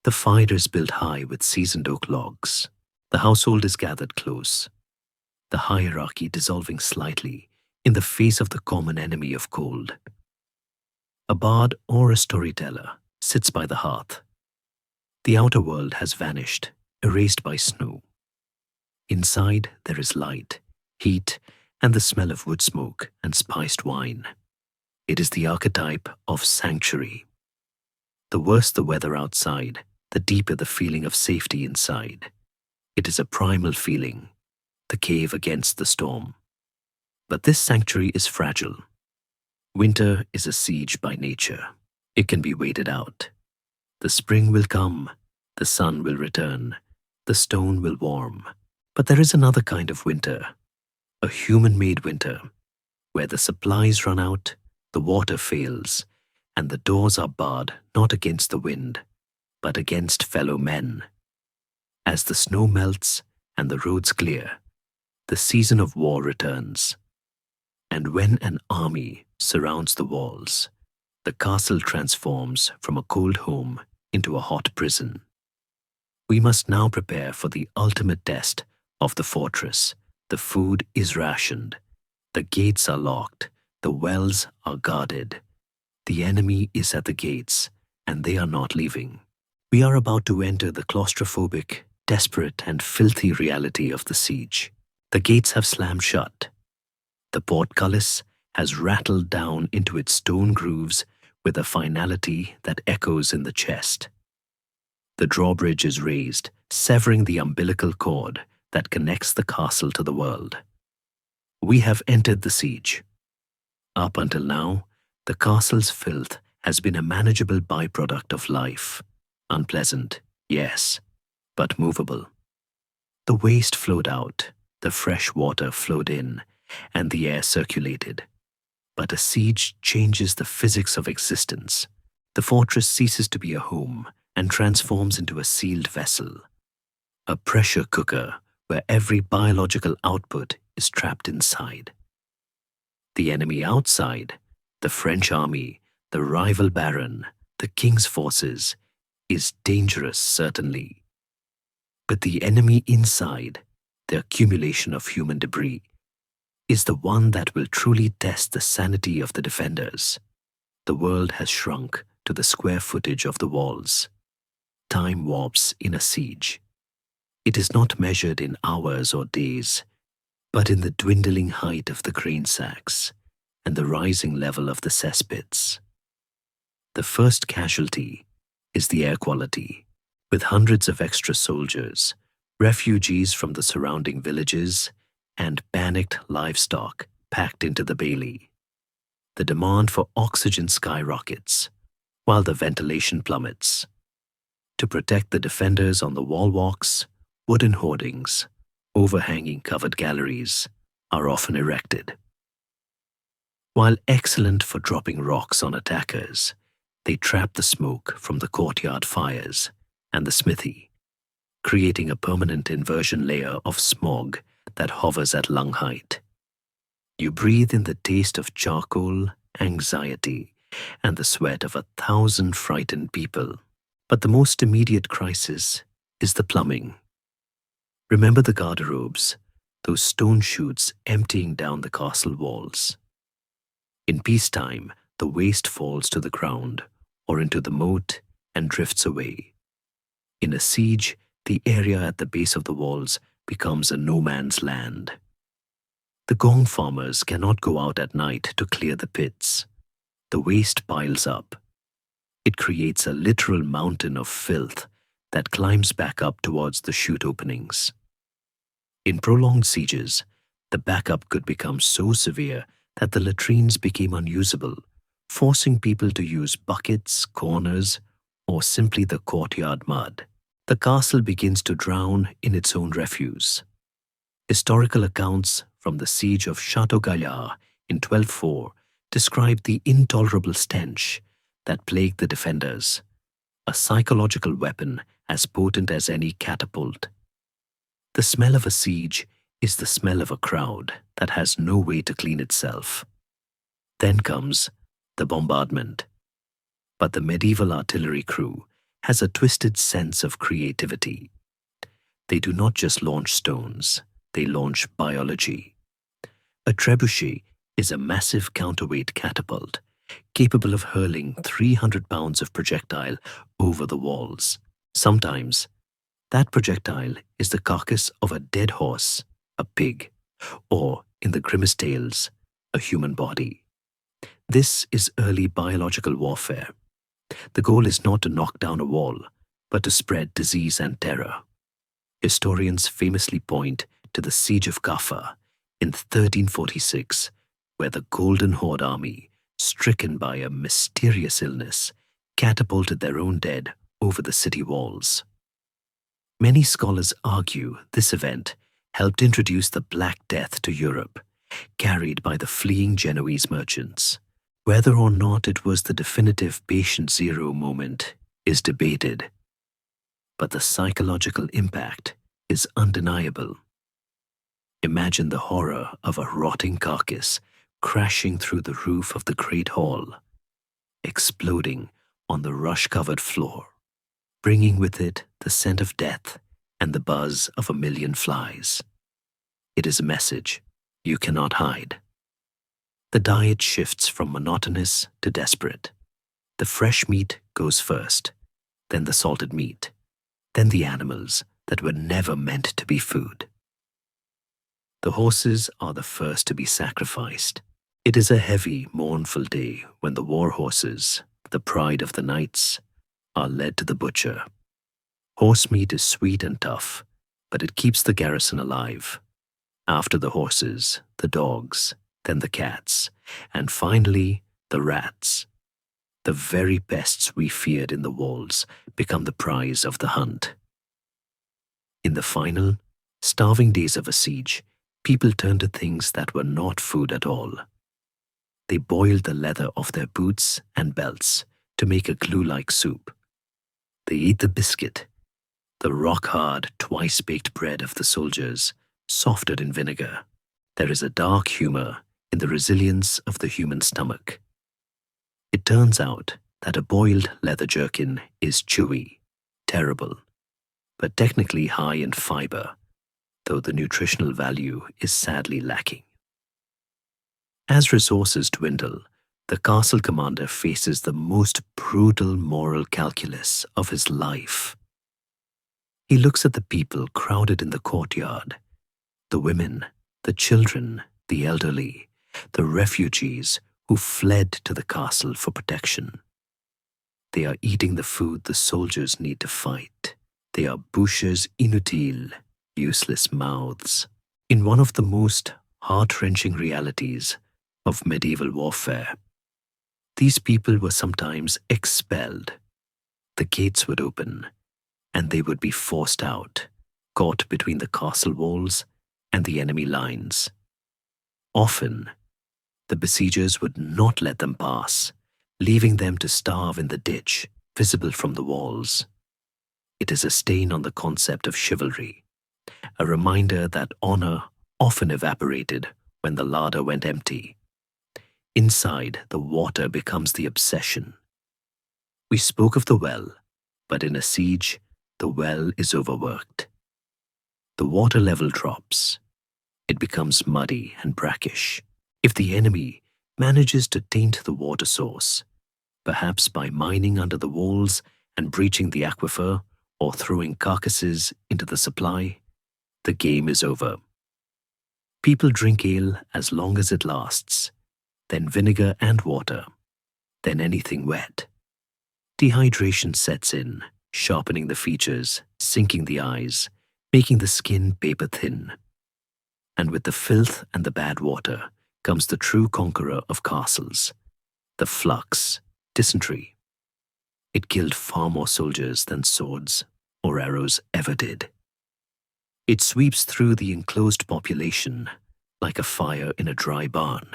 The fire is built high with seasoned oak logs. The household is gathered close. The hierarchy dissolving slightly in the face of the common enemy of cold. A bard or a storyteller sits by the hearth. The outer world has vanished, erased by snow. Inside there is light, heat, and the smell of wood smoke and spiced wine. It is the archetype of sanctuary. The worse the weather outside, the deeper the feeling of safety inside. It is a primal feeling, the cave against the storm. But this sanctuary is fragile. Winter is a siege by nature. It can be waited out. The spring will come, the sun will return, the stone will warm. But there is another kind of winter, a human-made winter, where the supplies run out, the water fails, and the doors are barred not against the wind, but against fellow men. As the snow melts and the roads clear, the season of war returns. And when an army surrounds the walls, the castle transforms from a cold home into a hot prison. We must now prepare for the ultimate test of the fortress. The food is rationed. The gates are locked. The wells are guarded. The enemy is at the gates, and they are not leaving. We are about to enter the claustrophobic, desperate, and filthy reality of the siege. The gates have slammed shut. The portcullis has rattled down into its stone grooves with a finality that echoes in the chest. The drawbridge is raised, severing the umbilical cord that connects the castle to the world. We have entered the siege. Up until now, the castle's filth has been a manageable byproduct of life. Unpleasant, yes, but movable. The waste flowed out, the fresh water flowed in, and the air circulated. But a siege changes the physics of existence. The fortress ceases to be a home and transforms into a sealed vessel, a pressure cooker where every biological output is trapped inside. The enemy outside, the French army, the rival baron, the king's forces, is dangerous, certainly. But the enemy inside, the accumulation of human debris, is the one that will truly test the sanity of the defenders. The world has shrunk to the square footage of the walls. Time warps in a siege. It is not measured in hours or days, but in the dwindling height of the grain sacks and the rising level of the cesspits. The first casualty is the air quality, with hundreds of extra soldiers, refugees from the surrounding villages, and panicked livestock packed into the bailey. The demand for oxygen skyrockets, while the ventilation plummets. To protect the defenders on the wall walks, wooden hoardings, overhanging covered galleries are often erected. While excellent for dropping rocks on attackers, they trap the smoke from the courtyard fires and the smithy, creating a permanent inversion layer of smog that hovers at lung height. You breathe in the taste of charcoal, anxiety, and the sweat of 1,000 frightened people. But the most immediate crisis is the plumbing. Remember the garderobes, those stone chutes emptying down the castle walls. In peacetime, the waste falls to the ground or into the moat and drifts away. In a siege, the area at the base of the walls becomes a no man's land. The gong farmers cannot go out at night to clear the pits. The waste piles up. It creates a literal mountain of filth that climbs back up towards the chute openings. In prolonged sieges, the backup could become so severe that the latrines became unusable, forcing people to use buckets, corners, or simply the courtyard mud. The castle begins to drown in its own refuse. Historical accounts from the siege of Château Gaillard in 1204 describe the intolerable stench that plagued the defenders, a psychological weapon as potent as any catapult. The smell of a siege is the smell of a crowd that has no way to clean itself. Then comes the bombardment. But the medieval artillery crew has a twisted sense of creativity. They do not just launch stones, they launch biology. A trebuchet is a massive counterweight catapult capable of hurling 300 pounds of projectile over the walls. Sometimes, that projectile is the carcass of a dead horse, a pig, or, in the grimmest tales, a human body. This is early biological warfare. The goal is not to knock down a wall, but to spread disease and terror. Historians famously point to the Siege of Kaffa in 1346, where the Golden Horde army, stricken by a mysterious illness, catapulted their own dead over the city walls. Many scholars argue this event helped introduce the Black Death to Europe, carried by the fleeing Genoese merchants. Whether or not it was the definitive patient zero moment is debated, but the psychological impact is undeniable. Imagine the horror of a rotting carcass crashing through the roof of the great hall, exploding on the rush-covered floor, bringing with it the scent of death and the buzz of 1,000,000 flies. It is a message you cannot hide. The diet shifts from monotonous to desperate. The fresh meat goes first, then the salted meat, then the animals that were never meant to be food. The horses are the first to be sacrificed. It is a heavy, mournful day when the war horses, the pride of the knights, are led to the butcher. Horse meat is sweet and tough, but it keeps the garrison alive. After the horses, the dogs, then the cats, and finally the rats. The very pests we feared in the walls become the prize of the hunt. In the final, starving days of a siege, people turned to things that were not food at all. They boiled the leather off their boots and belts to make a glue-like soup. They ate the biscuit, the rock-hard, twice-baked bread of the soldiers, softened in vinegar. There is a dark humor in the resilience of the human stomach. It turns out that a boiled leather jerkin is chewy, terrible, but technically high in fiber, though the nutritional value is sadly lacking. As resources dwindle, the castle commander faces the most brutal moral calculus of his life. He looks at the people crowded in the courtyard, the women, the children, the elderly, the refugees who fled to the castle for protection. They are eating the food the soldiers need to fight. They are bouches inutiles, useless mouths. In one of the most heart-wrenching realities of medieval warfare, these people were sometimes expelled. The gates would open, and they would be forced out, caught between the castle walls and the enemy lines. Often, the besiegers would not let them pass, leaving them to starve in the ditch visible from the walls. It is a stain on the concept of chivalry, a reminder that honor often evaporated when the larder went empty. Inside, the water becomes the obsession. We spoke of the well, but in a siege, the well is overworked. The water level drops. It becomes muddy and brackish. If the enemy manages to taint the water source, perhaps by mining under the walls and breaching the aquifer or throwing carcasses into the supply, the game is over. People drink ale as long as it lasts, then vinegar and water, then anything wet. Dehydration sets in, sharpening the features, sinking the eyes, making the skin paper thin. And with the filth and the bad water comes the true conqueror of castles, the flux, dysentery. It killed far more soldiers than swords or arrows ever did. It sweeps through the enclosed population like a fire in a dry barn.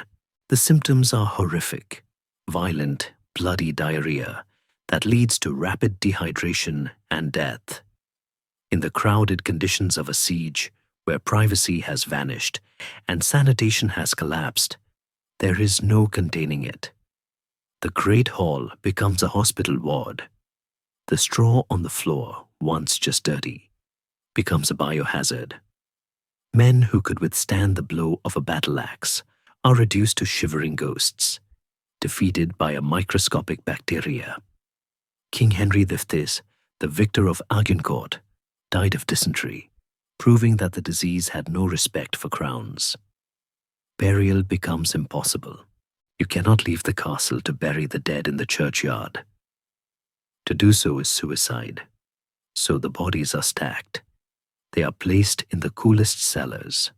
The symptoms are horrific, violent, bloody diarrhea that leads to rapid dehydration and death. In the crowded conditions of a siege, where privacy has vanished and sanitation has collapsed, there is no containing it. The great hall becomes a hospital ward. The straw on the floor, once just dirty, becomes a biohazard. Men who could withstand the blow of a battle axe are reduced to shivering ghosts, defeated by a microscopic bacteria. King Henry V, the victor of Agincourt, died of dysentery, proving that the disease had no respect for crowns. Burial becomes impossible. You cannot leave the castle to bury the dead in the churchyard. To do so is suicide. So the bodies are stacked. They are placed in the coolest cellars,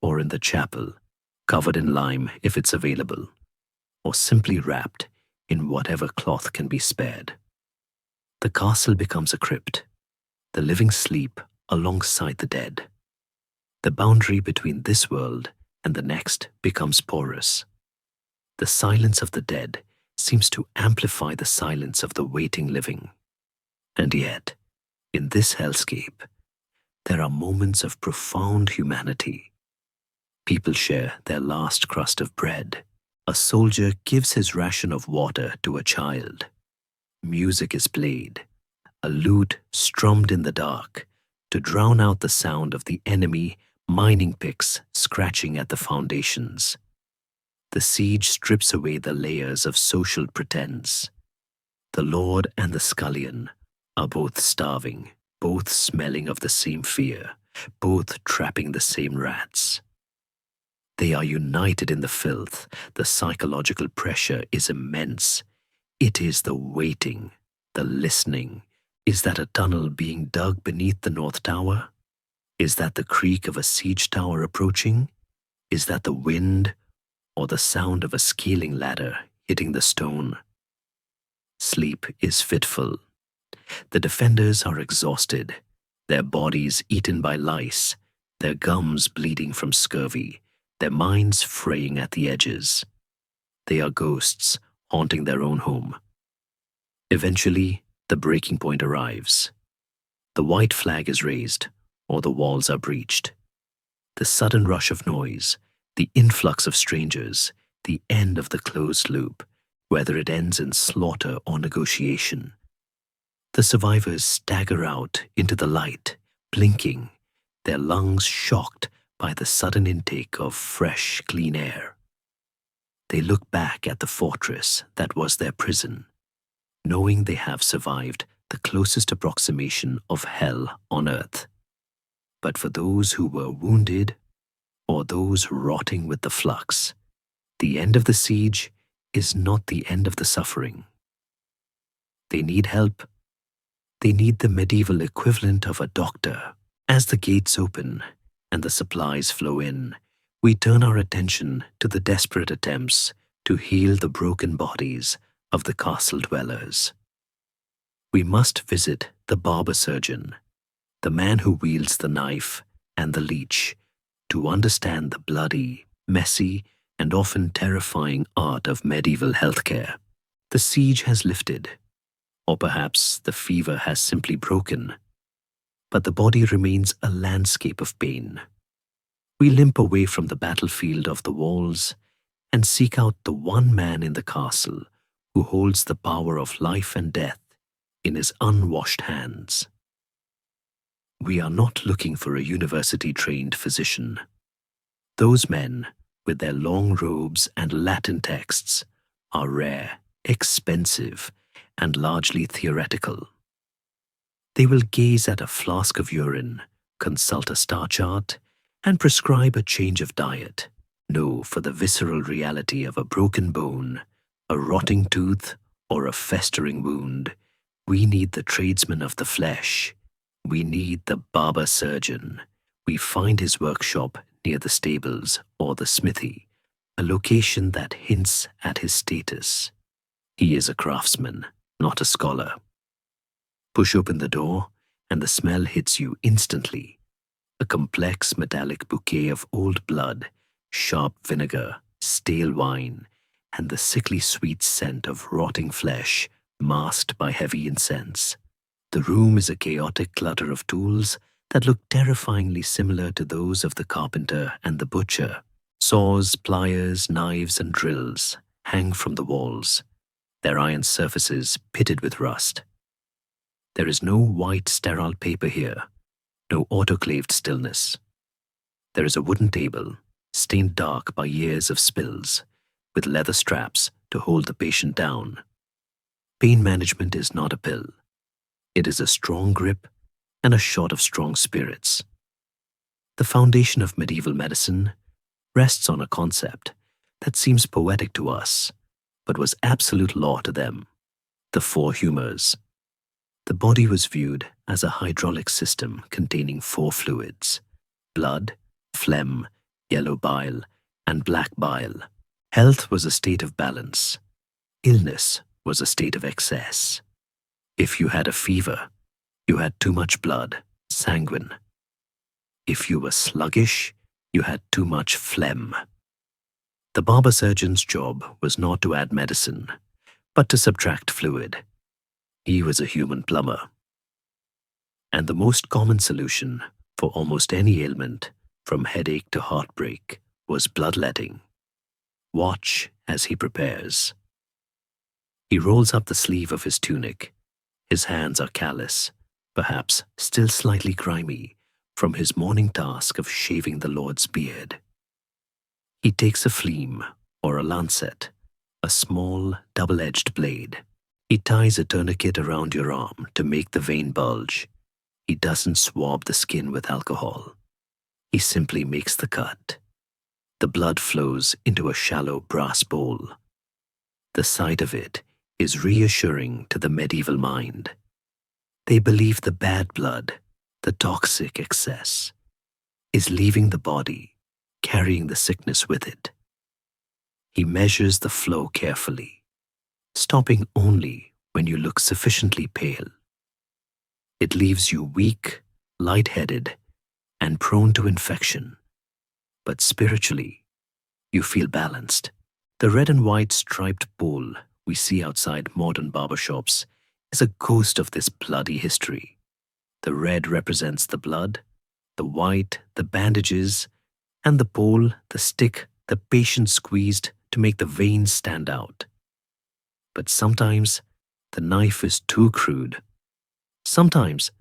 or in the chapel, covered in lime if it's available, or simply wrapped in whatever cloth can be spared. The castle becomes a crypt. The living sleep alongside the dead. The boundary between this world and the next becomes porous. The silence of the dead seems to amplify the silence of the waiting living. And yet, in this hellscape, there are moments of profound humanity. People share their last crust of bread. A soldier gives his ration of water to a child. Music is played, a lute strummed in the dark to drown out the sound of the enemy mining picks scratching at the foundations. The siege strips away the layers of social pretense. The lord and the scullion are both starving, both smelling of the same fear, both trapping the same rats. They are united in the filth. The psychological pressure is immense. It is the waiting, the listening. Is that a tunnel being dug beneath the North Tower? Is that the creak of a siege tower approaching? Is that the wind or the sound of a scaling ladder hitting the stone? Sleep is fitful. The defenders are exhausted, their bodies eaten by lice, their gums bleeding from scurvy, their minds fraying at the edges. They are ghosts haunting their own home. Eventually, the breaking point arrives. The white flag is raised, or the walls are breached. The sudden rush of noise, the influx of strangers, the end of the closed loop, whether it ends in slaughter or negotiation. The survivors stagger out into the light, blinking, their lungs shocked by the sudden intake of fresh, clean air. They look back at the fortress that was their prison, knowing they have survived the closest approximation of hell on earth. But for those who were wounded, or those rotting with the flux, the end of the siege is not the end of the suffering. They need help. They need the medieval equivalent of a doctor. As the gates open and the supplies flow in, we turn our attention to the desperate attempts to heal the broken bodies of the castle dwellers. We must visit the barber surgeon, the man who wields the knife and the leech, to understand the bloody, messy, and often terrifying art of medieval healthcare. The siege has lifted, or perhaps the fever has simply broken, but the body remains a landscape of pain. We limp away from the battlefield of the walls and seek out the one man in the castle who holds the power of life and death in his unwashed hands. We are not looking for a university-trained physician. Those men, with their long robes and Latin texts, are rare, expensive, and largely theoretical. They will gaze at a flask of urine, consult a star chart, and prescribe a change of diet. No, for the visceral reality of a broken bone, a rotting tooth, or a festering wound, we need the tradesman of the flesh. We need the barber surgeon. We find his workshop near the stables or the smithy, a location that hints at his status. He is a craftsman, not a scholar. Push open the door, and the smell hits you instantly. A complex metallic bouquet of old blood, sharp vinegar, stale wine, and the sickly sweet scent of rotting flesh masked by heavy incense. The room is a chaotic clutter of tools that look terrifyingly similar to those of the carpenter and the butcher. Saws, pliers, knives, and drills hang from the walls, their iron surfaces pitted with rust. There is no white sterile paper here, no autoclaved stillness. There is a wooden table, stained dark by years of spills, with leather straps to hold the patient down. Pain management is not a pill. It is a strong grip and a shot of strong spirits. The foundation of medieval medicine rests on a concept that seems poetic to us, but was absolute law to them: the four humors. The body was viewed as a hydraulic system containing four fluids: blood, phlegm, yellow bile, and black bile. Health was a state of balance. Illness was a state of excess. If you had a fever, you had too much blood, sanguine. If you were sluggish, you had too much phlegm. The barber surgeon's job was not to add medicine, but to subtract fluid. He was a human plumber. And the most common solution for almost any ailment, from headache to heartbreak, was bloodletting. Watch as he prepares. He rolls up the sleeve of his tunic. His hands are callous, perhaps still slightly grimy, from his morning task of shaving the Lord's beard. He takes a fleam, or a lancet, a small, double-edged blade. He ties a tourniquet around your arm to make the vein bulge. He doesn't swab the skin with alcohol. He simply makes the cut. The blood flows into a shallow brass bowl. The sight of it is reassuring to the medieval mind. They believe the bad blood, the toxic excess, is leaving the body, carrying the sickness with it. He measures the flow carefully, stopping only when you look sufficiently pale. It leaves you weak, lightheaded, and prone to infection. But spiritually, you feel balanced. The red and white striped bowl we see outside modern barbershops is a ghost of this bloody history. The red represents the blood, the white, the bandages, and the pole, the stick the patient squeezed to make the veins stand out. But sometimes the knife is too crude. Sometimes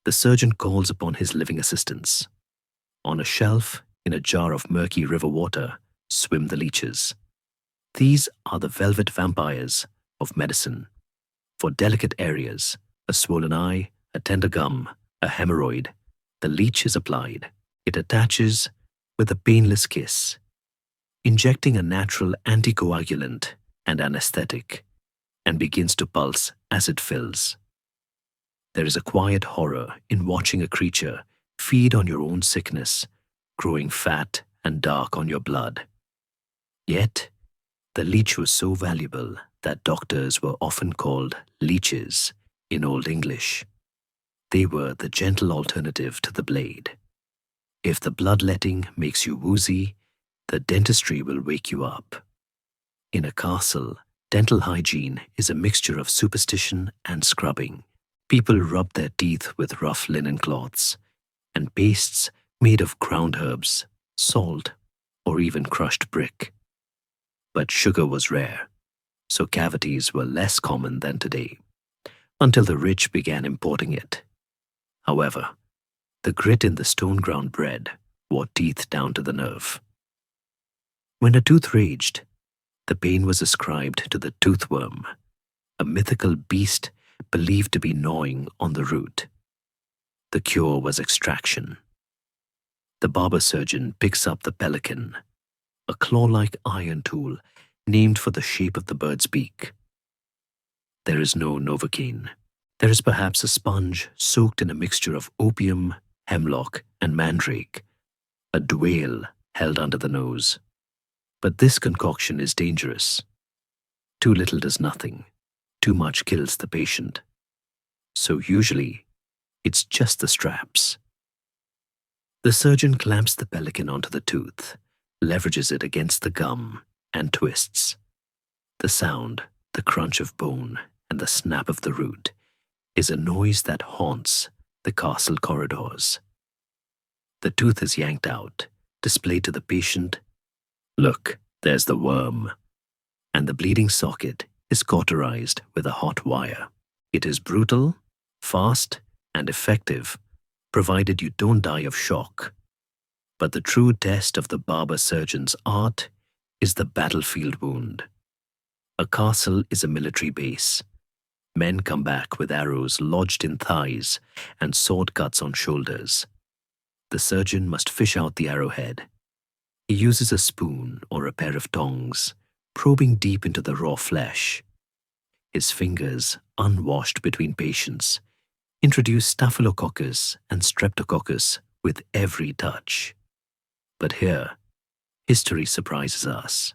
the surgeon calls upon his living assistants. On a shelf, in a jar of murky river water, swim the leeches. These are the velvet vampires of medicine. For delicate areas, a swollen eye, a tender gum, a hemorrhoid, the leech is applied. It attaches with a painless kiss, injecting a natural anticoagulant and anesthetic, and begins to pulse as it fills. There is a quiet horror in watching a creature feed on your own sickness, growing fat and dark on your blood. Yet, the leech was so valuable that doctors were often called leeches in Old English. They were the gentle alternative to the blade. If the bloodletting makes you woozy, the dentistry will wake you up. In a castle, dental hygiene is a mixture of superstition and scrubbing. People rub their teeth with rough linen cloths and pastes made of ground herbs, salt, or even crushed brick. But sugar was rare, so cavities were less common than today, until the rich began importing it. However, the grit in the stone-ground bread wore teeth down to the nerve. When a tooth raged, the pain was ascribed to the toothworm, a mythical beast believed to be gnawing on the root. The cure was extraction. The barber surgeon picks up the pelican, a claw-like iron tool named for the shape of the bird's beak. There is no Novocaine. There is perhaps a sponge soaked in a mixture of opium, hemlock, and mandrake, a dwale held under the nose. But this concoction is dangerous. Too little does nothing. Too much kills the patient. So usually, it's just the straps. The surgeon clamps the pelican onto the tooth, leverages it against the gum, and twists. The sound, the crunch of bone, and the snap of the root is a noise that haunts the castle corridors. The tooth is yanked out, displayed to the patient. Look, there's the worm. And the bleeding socket is cauterized with a hot wire. It is brutal, fast, and effective, provided you don't die of shock. But the true test of the barber surgeon's art is the battlefield wound. A castle is a military base. Men come back with arrows lodged in thighs and sword cuts on shoulders. The surgeon must fish out the arrowhead. He uses a spoon or a pair of tongs, probing deep into the raw flesh. His fingers, unwashed between patients, introduce staphylococcus and streptococcus with every touch. But here, history surprises us.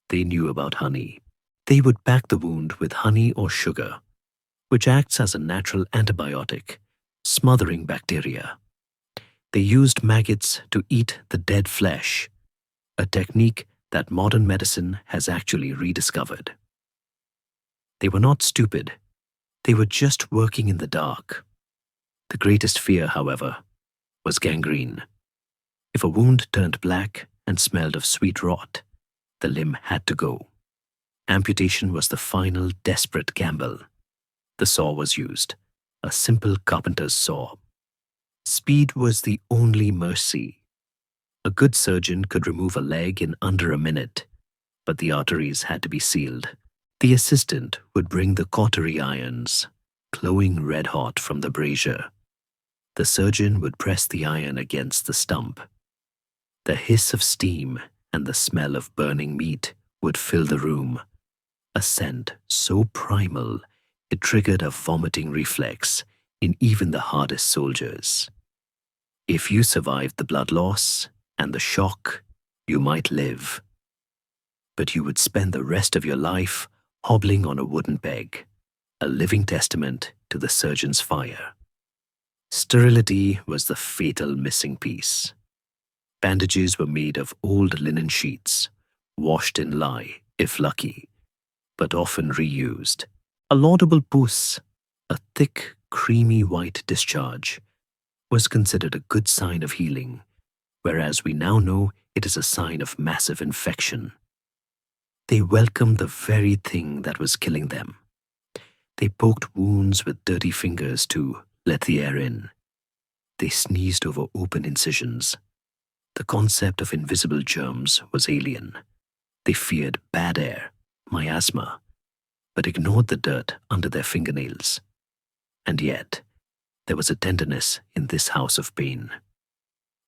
They knew about honey. They would pack the wound with honey or sugar, which acts as a natural antibiotic, smothering bacteria. They used maggots to eat the dead flesh, a technique that modern medicine has actually rediscovered. They were not stupid. They were just working in the dark. The greatest fear, however, was gangrene. If a wound turned black and smelled of sweet rot, the limb had to go. Amputation was the final desperate gamble. The saw was used, a simple carpenter's saw. Speed was the only mercy. A good surgeon could remove a leg in under a minute, but the arteries had to be sealed. The assistant would bring the cautery irons, glowing red-hot from the brazier. The surgeon would press the iron against the stump. The hiss of steam and the smell of burning meat would fill the room, a scent so primal it triggered a vomiting reflex in even the hardest soldiers. If you survived the blood loss and the shock, you might live. But you would spend the rest of your life hobbling on a wooden peg, a living testament to the surgeon's fire. Sterility was the fatal missing piece. Bandages were made of old linen sheets, washed in lye, if lucky, but often reused. A laudable pus, a thick, creamy white discharge, was considered a good sign of healing, whereas we now know it is a sign of massive infection. They welcomed the very thing that was killing them. They poked wounds with dirty fingers to let the air in. They sneezed over open incisions. The concept of invisible germs was alien. They feared bad air, miasma, but ignored the dirt under their fingernails. And yet, there was a tenderness in this house of pain.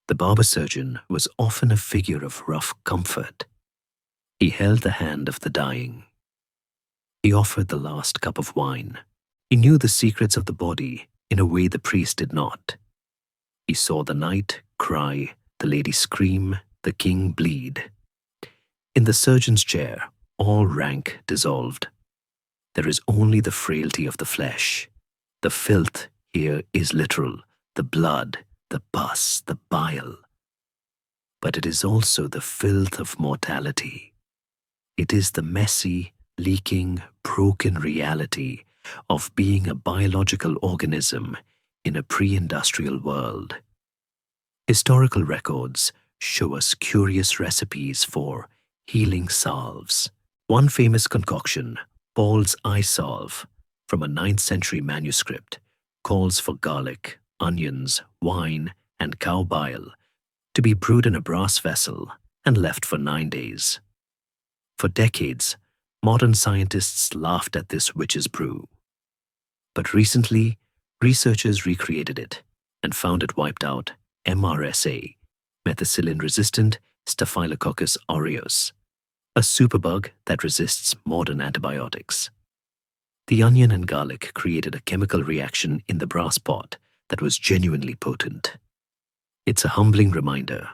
The barber surgeon was often a figure of rough comfort. He held the hand of the dying. He offered the last cup of wine. He knew the secrets of the body in a way the priest did not. He saw the knight cry, the lady scream, the king bleed. In the surgeon's chair, all rank dissolved. There is only the frailty of the flesh, the filth here is literal, the blood, the pus, the bile. But it is also the filth of mortality. It is the messy, leaking, broken reality of being a biological organism in a pre-industrial world. Historical records show us curious recipes for healing salves. One famous concoction, Paul's eye salve, from a 9th century manuscript, calls for garlic, onions, wine, and cow bile to be brewed in a brass vessel and left for 9 days. For decades, modern scientists laughed at this witch's brew. But recently, researchers recreated it and found it wiped out MRSA, methicillin-resistant Staphylococcus aureus, a superbug that resists modern antibiotics. The onion and garlic created a chemical reaction in the brass pot that was genuinely potent. It's a humbling reminder.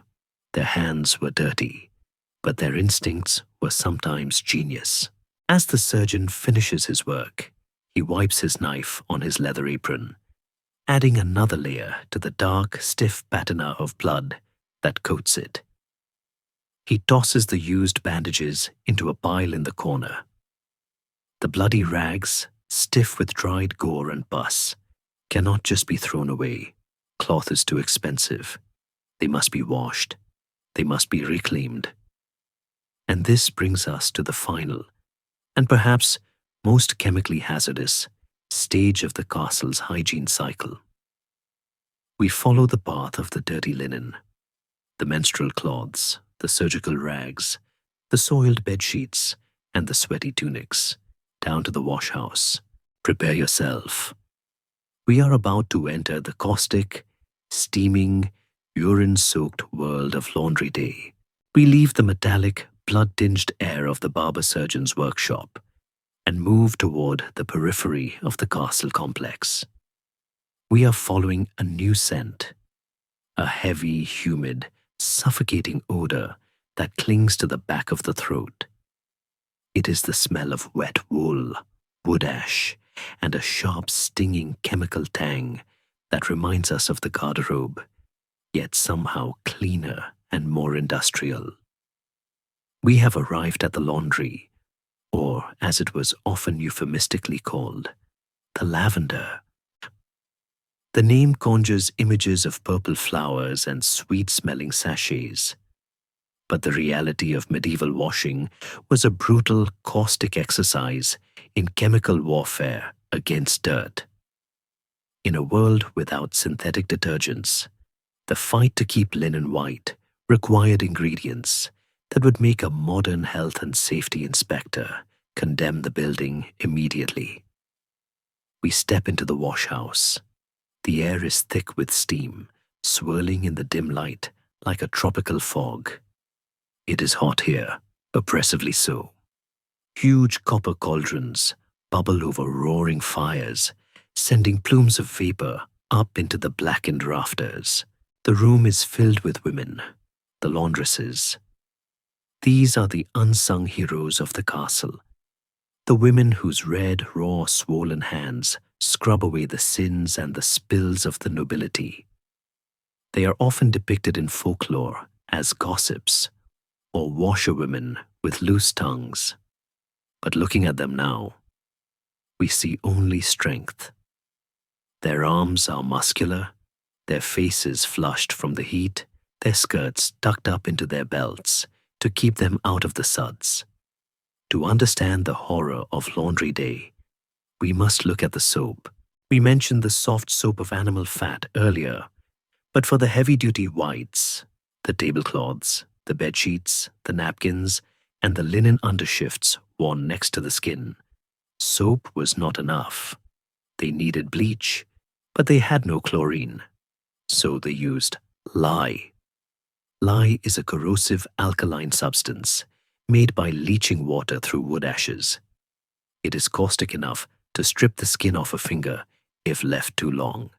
Their hands were dirty, but their instincts were sometimes genius. As the surgeon finishes his work, he wipes his knife on his leather apron, adding another layer to the dark, stiff patina of blood that coats it. He tosses the used bandages into a pile in the corner. The bloody rags, stiff with dried gore and pus, cannot just be thrown away. Cloth is too expensive. They must be washed. They must be reclaimed. And this brings us to the final, and perhaps most chemically hazardous, stage of the castle's hygiene cycle. We follow the path of the dirty linen, the menstrual cloths, the surgical rags, the soiled bed sheets, and the sweaty tunics, down to the wash house. Prepare yourself. We are about to enter the caustic, steaming, urine-soaked world of laundry day. We leave the metallic, blood-tinged air of the barber surgeon's workshop and move toward the periphery of the castle complex. We are following a new scent, a heavy, humid, suffocating odor that clings to the back of the throat. It is the smell of wet wool, wood ash, and a sharp, stinging chemical tang that reminds us of the garderobe, yet somehow cleaner and more industrial. We have arrived at the laundry, or as it was often euphemistically called, the lavender. The name conjures images of purple flowers and sweet-smelling sachets. But the reality of medieval washing was a brutal, caustic exercise in chemical warfare against dirt. In a world without synthetic detergents, the fight to keep linen white required ingredients that would make a modern health and safety inspector condemn the building immediately. We step into the wash house. The air is thick with steam, swirling in the dim light like a tropical fog. It is hot here, oppressively so. Huge copper cauldrons bubble over roaring fires, sending plumes of vapor up into the blackened rafters. The room is filled with women, the laundresses. These are the unsung heroes of the castle, the women whose red, raw, swollen hands scrub away the sins and the spills of the nobility. They are often depicted in folklore as gossips or washerwomen with loose tongues. But looking at them now, we see only strength. Their arms are muscular, their faces flushed from the heat, their skirts tucked up into their belts to keep them out of the suds. To understand the horror of laundry day, we must look at the soap. We mentioned the soft soap of animal fat earlier, but for the heavy-duty whites, the tablecloths, the bedsheets, the napkins, and the linen undershifts worn next to the skin, soap was not enough. They needed bleach, but they had no chlorine, so they used lye. Lye is a corrosive alkaline substance made by leaching water through wood ashes. It is caustic enough to strip the skin off a finger if left too long.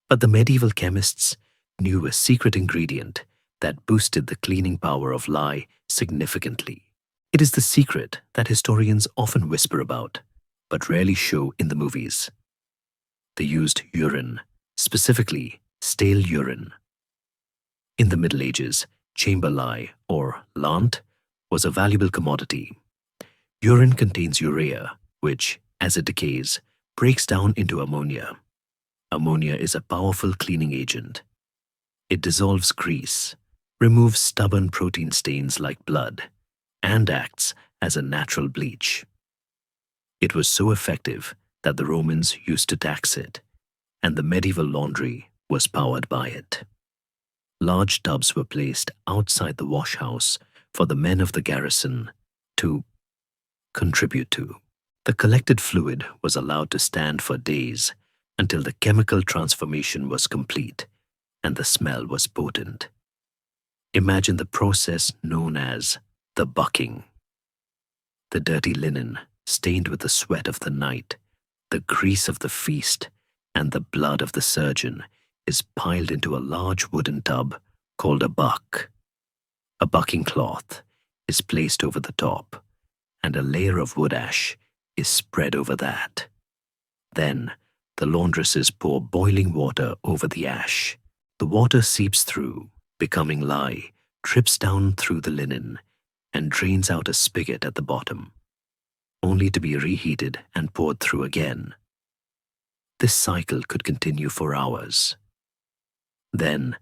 But the medieval chemists knew a secret ingredient that boosted the cleaning power of lye significantly. It is the secret that historians often whisper about, but rarely show in the movies. they used urine, specifically stale urine. In the Middle Ages, chamber lye, or lant, was a valuable commodity. Urine contains urea, which, as it decays, breaks down into ammonia. Ammonia is a powerful cleaning agent. It dissolves grease, removes stubborn protein stains like blood, and acts as a natural bleach. It was so effective that the Romans used to tax it, and the medieval laundry was powered by it. Large tubs were placed outside the washhouse for the men of the garrison to contribute to. The collected fluid was allowed to stand for days until the chemical transformation was complete and the smell was potent. Imagine the process known as the bucking. The dirty linen, stained with the sweat of the night, the grease of the feast, and the blood of the surgeon, is piled into a large wooden tub called a buck. A bucking cloth is placed over the top, and a layer of wood ash is spread over that. Then, the laundresses pour boiling water over the ash. The water seeps through, becoming lye, drips down through the linen, and drains out a spigot at the bottom, only to be reheated and poured through again. This cycle could continue for hours. Then,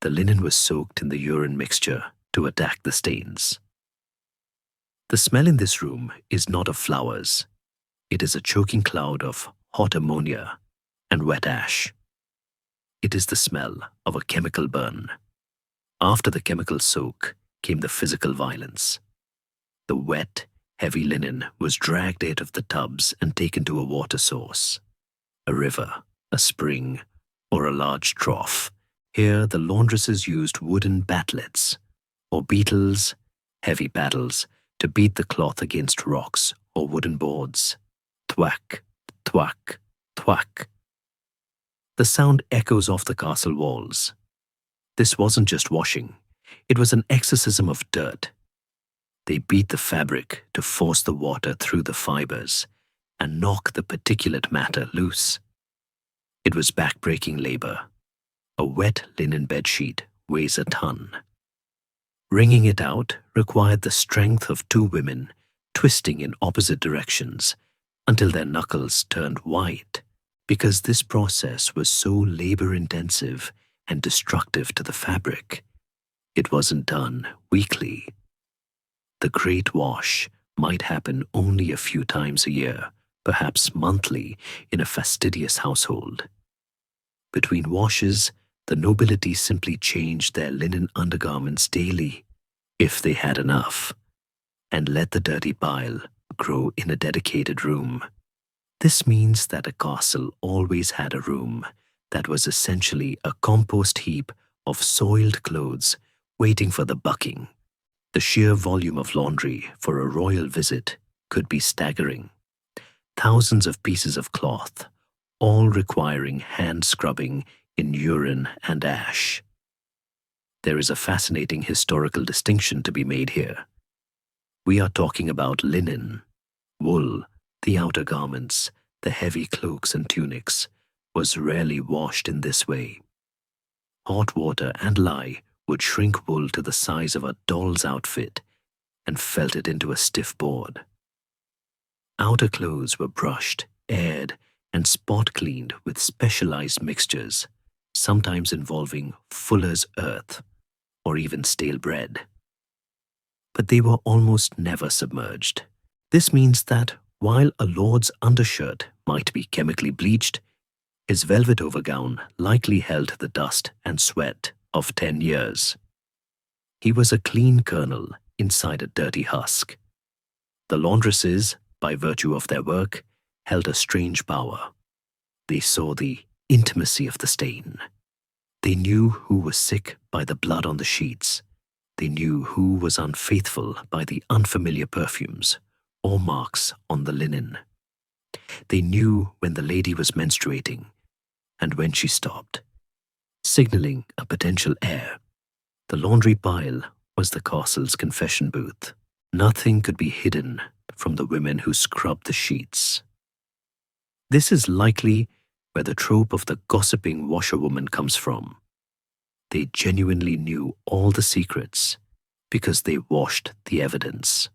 the linen was soaked in the urine mixture to attack the stains. The smell in this room is not of flowers. It is a choking cloud of hot ammonia and wet ash. It is the smell of a chemical burn. After the chemical soak came the physical violence. The wet, heavy linen was dragged out of the tubs and taken to a water source, a river, a spring, or a large trough. Here the laundresses used wooden batlets, or beetles, heavy paddles, to beat the cloth against rocks or wooden boards. Thwack, thwack, thwack. The sound echoes off the castle walls. This wasn't just washing, it was an exorcism of dirt. They beat the fabric to force the water through the fibers and knock the particulate matter loose. It was back-breaking labor. A wet linen bedsheet weighs a ton. Wringing it out required the strength of two women twisting in opposite directions until their knuckles turned white, because this process was so labor-intensive and destructive to the fabric. It wasn't done weekly. The great wash might happen only a few times a year, perhaps monthly, in a fastidious household. Between washes, the nobility simply changed their linen undergarments daily, if they had enough, and let the dirty pile grow in a dedicated room. This means that a castle always had a room that was essentially a compost heap of soiled clothes waiting for the bucking. The sheer volume of laundry for a royal visit could be staggering. Thousands of pieces of cloth, all requiring hand scrubbing in urine and ash. There is a fascinating historical distinction to be made here. We are talking about linen. Wool, the outer garments, the heavy cloaks and tunics, was rarely washed in this way. Hot water and lye would shrink wool to the size of a doll's outfit and felt it into a stiff board. Outer clothes were brushed, aired, and spot cleaned with specialized mixtures, sometimes involving fuller's earth or even stale bread. But they were almost never submerged. This means that while a lord's undershirt might be chemically bleached, his velvet overgown likely held the dust and sweat of 10 years. He was a clean kernel inside a dirty husk. The laundresses, by virtue of their work, held a strange power. They saw the intimacy of the stain. They knew who was sick by the blood on the sheets. They knew who was unfaithful by the unfamiliar perfumes or marks on the linen. They knew when the lady was menstruating and when she stopped, signaling a potential heir. The laundry pile was the castle's confession booth. Nothing could be hidden from the women who scrubbed the sheets. This is likely where the trope of the gossiping washerwoman comes from. They genuinely knew all the secrets because they washed the evidence.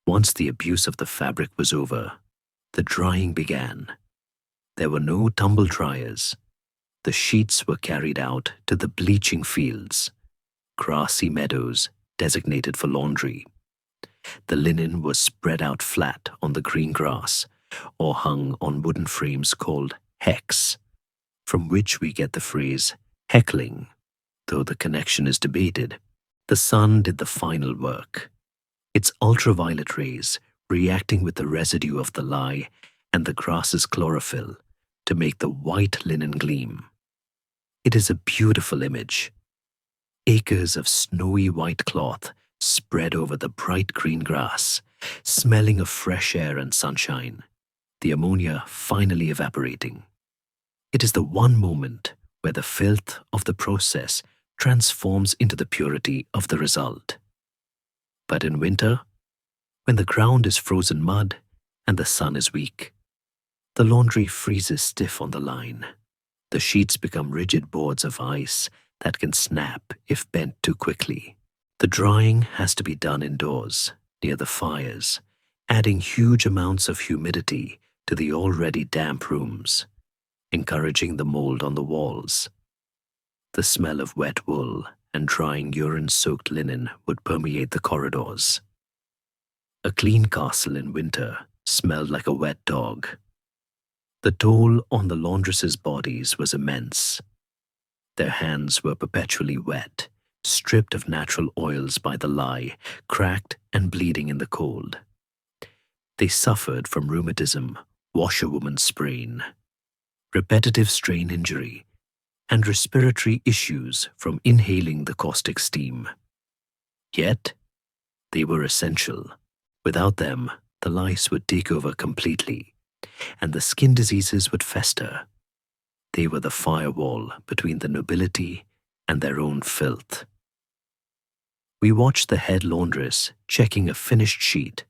Once the abuse of the fabric was over, the drying began. There were no tumble dryers. The sheets were carried out to the bleaching fields, grassy meadows designated for laundry. The linen was spread out flat on the green grass or hung on wooden frames called hecks, from which we get the phrase heckling, though the connection is debated. The sun did the final work, its ultraviolet rays reacting with the residue of the lye and the grass's chlorophyll to make the white linen gleam. It is a beautiful image. Acres of snowy white cloth spread over the bright green grass, smelling of fresh air and sunshine, the ammonia finally evaporating. It is the one moment where the filth of the process transforms into the purity of the result. But in winter, when the ground is frozen mud and the sun is weak, the laundry freezes stiff on the line. The sheets become rigid boards of ice that can snap if bent too quickly. The drying has to be done indoors, near the fires, adding huge amounts of humidity to the already damp rooms, encouraging the mold on the walls. The smell of wet wool and drying urine-soaked linen would permeate the corridors. A clean castle in winter smelled like a wet dog. The toll on the laundresses' bodies was immense. Their hands were perpetually wet, stripped of natural oils by the lye, cracked and bleeding in the cold. They suffered from rheumatism, washerwoman's sprain, repetitive strain injury, and respiratory issues from inhaling the caustic steam. Yet, they were essential. Without them, the lice would take over completely, and the skin diseases would fester. They were the firewall between the nobility and their own filth. We watch the head laundress checking a finished sheet.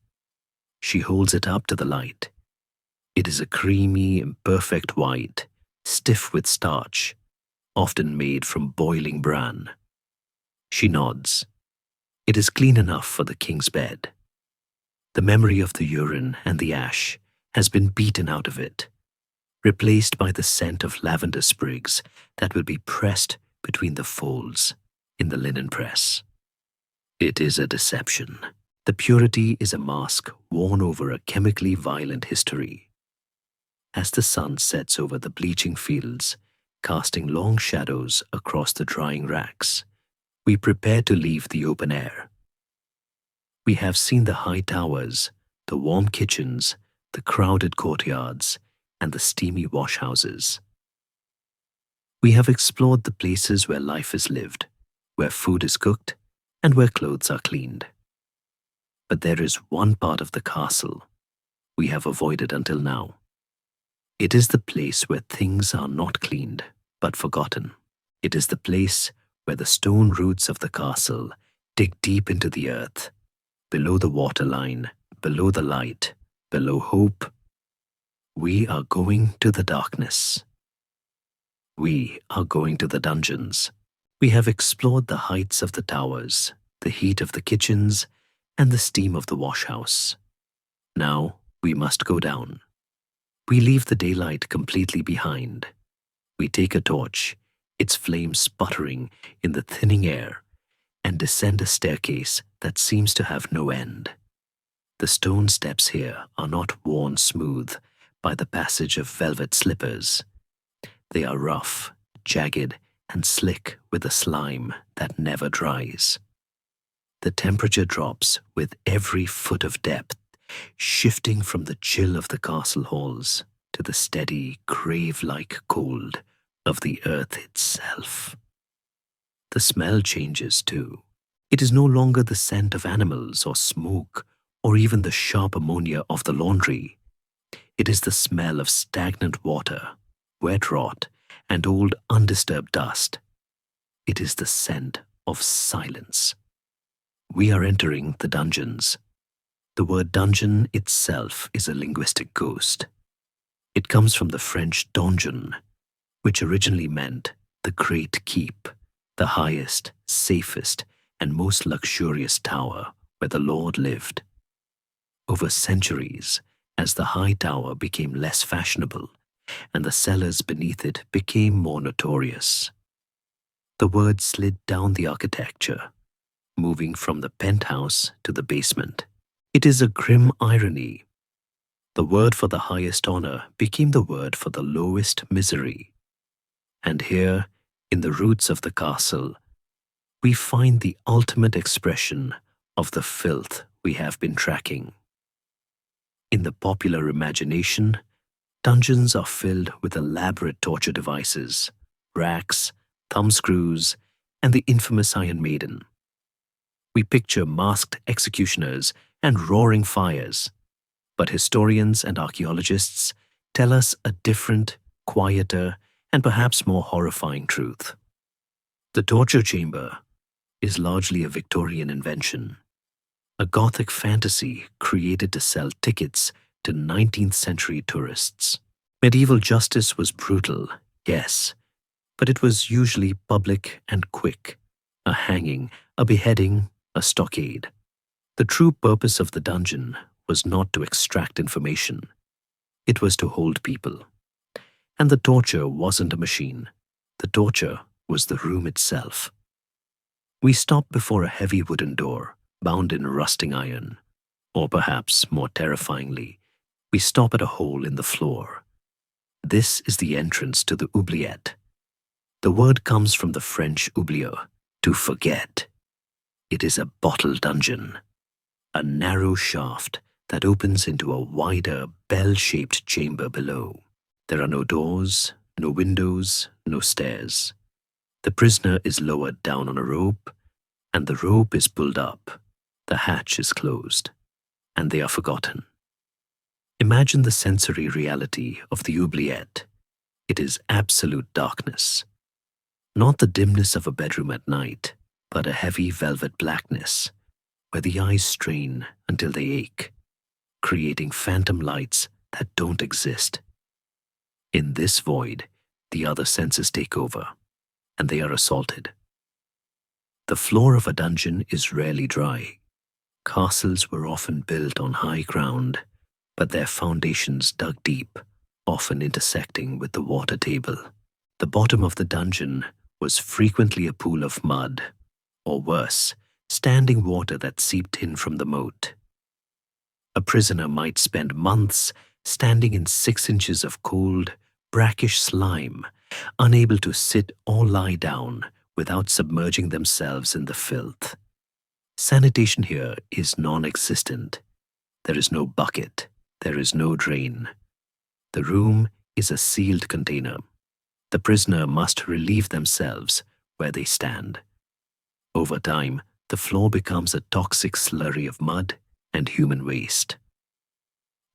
She holds it up to the light. It is a creamy, imperfect white, stiff with starch, often made from boiling bran. She nods. It is clean enough for the king's bed. The memory of the urine and the ash has been beaten out of it, replaced by the scent of lavender sprigs that will be pressed between the folds in the linen press. It is a deception. The purity is a mask worn over a chemically violent history. As the sun sets over the bleaching fields, casting long shadows across the drying racks, we prepare to leave the open air. We have seen the high towers, the warm kitchens, the crowded courtyards, and the steamy washhouses. We have explored the places where life is lived, where food is cooked, and where clothes are cleaned. But there is one part of the castle we have avoided until now. It is the place where things are not cleaned, but forgotten. It is the place where the stone roots of the castle dig deep into the earth, below the waterline, below the light, below hope. We are going to the darkness. We are going to the dungeons. We have explored the heights of the towers, the heat of the kitchens, and the steam of the washhouse. Now we must go down. We leave the daylight completely behind. We take a torch, its flame sputtering in the thinning air, and descend a staircase that seems to have no end. The stone steps here are not worn smooth by the passage of velvet slippers. They are rough, jagged, and slick with a slime that never dries. The temperature drops with every foot of depth, shifting from the chill of the castle halls to the steady, grave-like cold of the earth itself. The smell changes too. It is no longer the scent of animals or smoke or even the sharp ammonia of the laundry. It is the smell of stagnant water, wet rot, and old undisturbed dust. It is the scent of silence. We are entering the dungeons. The word dungeon itself is a linguistic ghost. It comes from the French donjon, which originally meant the Great Keep, the highest, safest, and most luxurious tower where the Lord lived. Over centuries, as the high tower became less fashionable and the cellars beneath it became more notorious, the word slid down the architecture, moving from the penthouse to the basement. It is a grim irony. The word for the highest honor became the word for the lowest misery. And here, in the roots of the castle, we find the ultimate expression of the filth we have been tracking. In the popular imagination, dungeons are filled with elaborate torture devices, racks, thumbscrews, and the infamous Iron Maiden. We picture masked executioners and roaring fires, but historians and archaeologists tell us a different, quieter, and perhaps more horrifying truth. The torture chamber is largely a Victorian invention, a Gothic fantasy created to sell tickets to 19th century tourists. Medieval justice was brutal, yes, but it was usually public and quick: a hanging, a beheading, a stockade. The true purpose of the dungeon was not to extract information. It was to hold people. And the torture wasn't a machine. The torture was the room itself. We stop before a heavy wooden door, bound in rusting iron. Or perhaps, more terrifyingly, we stop at a hole in the floor. This is the entrance to the oubliette. The word comes from the French oublier, to forget. It is a bottle dungeon, a narrow shaft that opens into a wider, bell-shaped chamber below. There are no doors, no windows, no stairs. The prisoner is lowered down on a rope, and the rope is pulled up. The hatch is closed, and they are forgotten. Imagine the sensory reality of the oubliette. It is absolute darkness. Not the dimness of a bedroom at night, but a heavy velvet blackness, where the eyes strain until they ache, creating phantom lights that don't exist. In this void, the other senses take over, and they are assaulted. The floor of a dungeon is rarely dry. Castles were often built on high ground, but their foundations dug deep, often intersecting with the water table. The bottom of the dungeon was frequently a pool of mud, or worse, standing water that seeped in from the moat. A prisoner might spend months standing in 6 inches of cold, brackish slime, unable to sit or lie down without submerging themselves in the filth. Sanitation here is non-existent. There is no bucket. There is no drain. The room is a sealed container. The prisoner must relieve themselves where they stand. Over time, the floor becomes a toxic slurry of mud and human waste.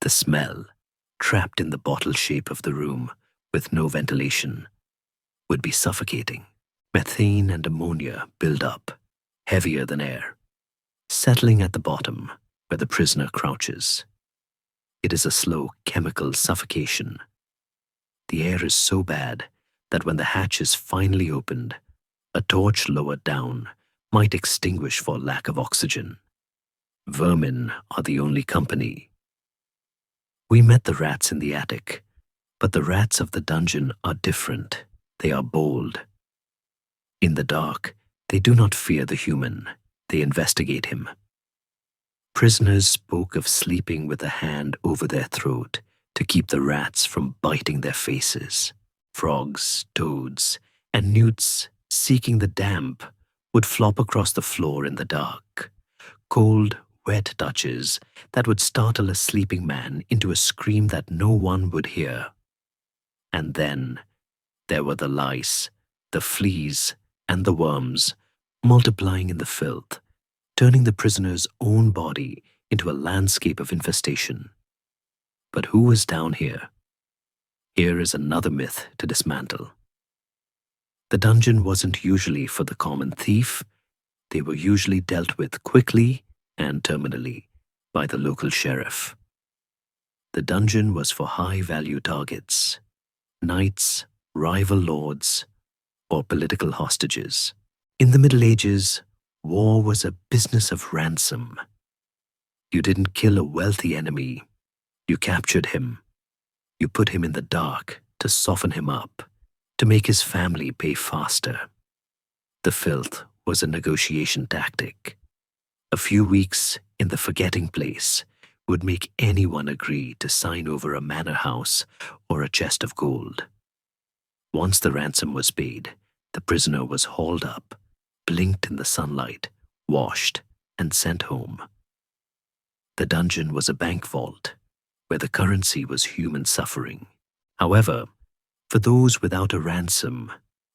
The smell, trapped in the bottle shape of the room with no ventilation, would be suffocating. Methane and ammonia build up, heavier than air, settling at the bottom where the prisoner crouches. It is a slow chemical suffocation. The air is so bad that when the hatch is finally opened, a torch lowered down might extinguish for lack of oxygen. Vermin are the only company. We met the rats in the attic, but the rats of the dungeon are different. They are bold. In the dark, they do not fear the human. They investigate him. Prisoners spoke of sleeping with a hand over their throat to keep the rats from biting their faces. Frogs, toads, and newts, seeking the damp, would flop across the floor in the dark. Cold, wet touches that would startle a sleeping man into a scream that no one would hear. And then there were the lice, the fleas, and the worms, multiplying in the filth, turning the prisoner's own body into a landscape of infestation. But who was down here? Here is another myth to dismantle. The dungeon wasn't usually for the common thief. They were usually dealt with quickly and terminally by the local sheriff. The dungeon was for high-value targets, knights, rival lords, or political hostages. In the Middle Ages, war was a business of ransom. You didn't kill a wealthy enemy. You captured him. You put him in the dark to soften him up, to make his family pay faster. The filth was a negotiation tactic. A few weeks in the forgetting place would make anyone agree to sign over a manor house or a chest of gold. Once the ransom was paid, the prisoner was hauled up, blinked in the sunlight, washed, and sent home. The dungeon was a bank vault, where the currency was human suffering. However, for those without a ransom,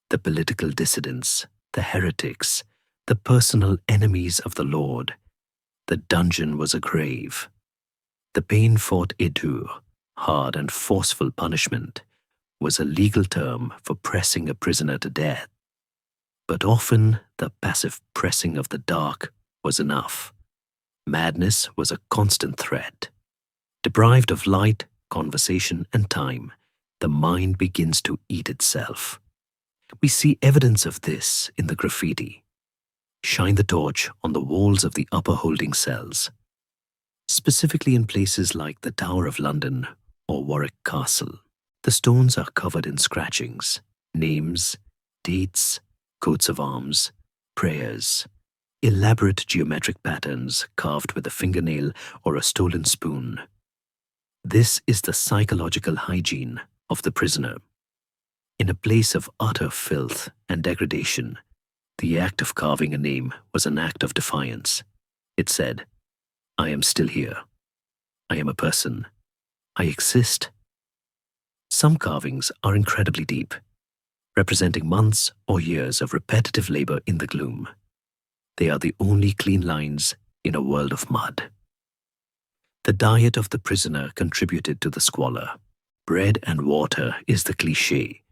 the political dissidents, the heretics, the personal enemies of the Lord, the dungeon was a grave. The pain-fought edur, hard and forceful punishment, was a legal term for pressing a prisoner to death. But often the passive pressing of the dark was enough. Madness was a constant threat. Deprived of light, conversation, and time, the mind begins to eat itself. We see evidence of this in the graffiti. Shine the torch on the walls of the upper holding cells, specifically in places like the Tower of London or Warwick Castle. The stones are covered in scratchings, names, dates, coats of arms, prayers, elaborate geometric patterns carved with a fingernail or a stolen spoon. This is the psychological hygiene of the prisoner. In a place of utter filth and degradation, the act of carving a name was an act of defiance. It said, "I am still here. I am a person. I exist." Some carvings are incredibly deep, representing months or years of repetitive labor in the gloom. They are the only clean lines in a world of mud. The diet of the prisoner contributed to the squalor. Bread and water is the cliché,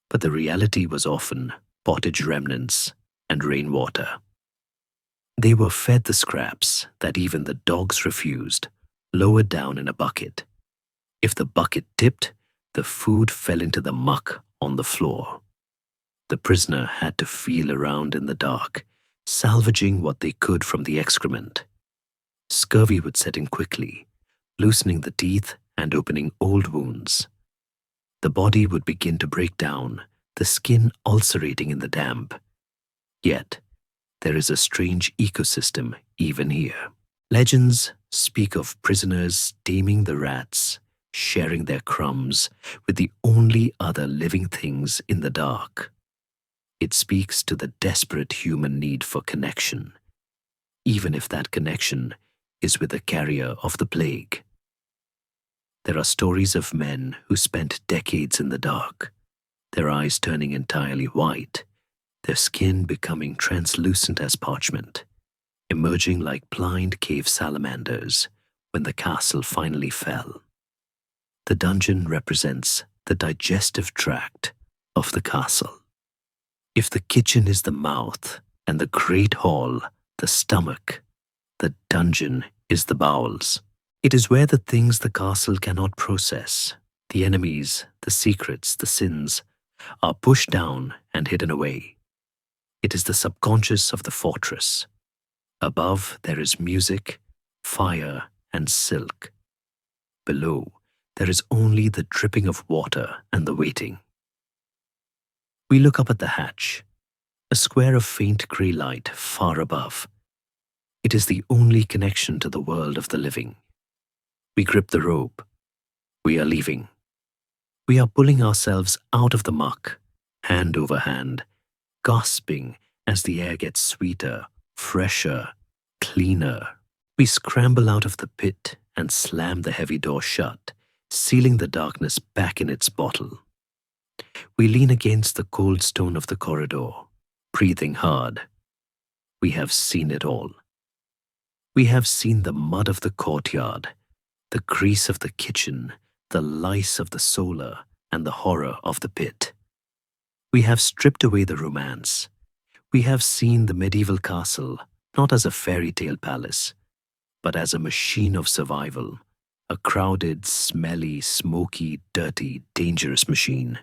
but the reality was often pottage remnants and rainwater. They were fed the scraps that even the dogs refused, lowered down in a bucket. If the bucket tipped, the food fell into the muck on the floor. The prisoner had to feel around in the dark, salvaging what they could from the excrement. Scurvy would set in quickly, loosening the teeth and opening old wounds. The body would begin to break down, the skin ulcerating in the damp. Yet, there is a strange ecosystem even here. Legends speak of prisoners taming the rats, sharing their crumbs with the only other living things in the dark. It speaks to the desperate human need for connection, even if that connection is with the carrier of the plague. There are stories of men who spent decades in the dark, their eyes turning entirely white, their skin becoming translucent as parchment, emerging like blind cave salamanders when the castle finally fell. The dungeon represents the digestive tract of the castle. If the kitchen is the mouth and the great hall the stomach, the dungeon is the bowels. It is where the things the castle cannot process, the enemies, the secrets, the sins, are pushed down and hidden away. It is the subconscious of the fortress. Above there is music, fire, and silk. Below, there is only the dripping of water and the waiting. We look up at the hatch, a square of faint grey light far above. It is the only connection to the world of the living. We grip the rope. We are leaving. We are pulling ourselves out of the muck, hand over hand, gasping as the air gets sweeter, fresher, cleaner. We scramble out of the pit and slam the heavy door shut, sealing the darkness back in its bottle. We lean against the cold stone of the corridor, breathing hard. We have seen it all. We have seen the mud of the courtyard, the grease of the kitchen, the lice of the solar, and the horror of the pit. We have stripped away the romance. We have seen the medieval castle not as a fairy tale palace, but as a machine of survival, A crowded, smelly, smoky, dirty, dangerous machine.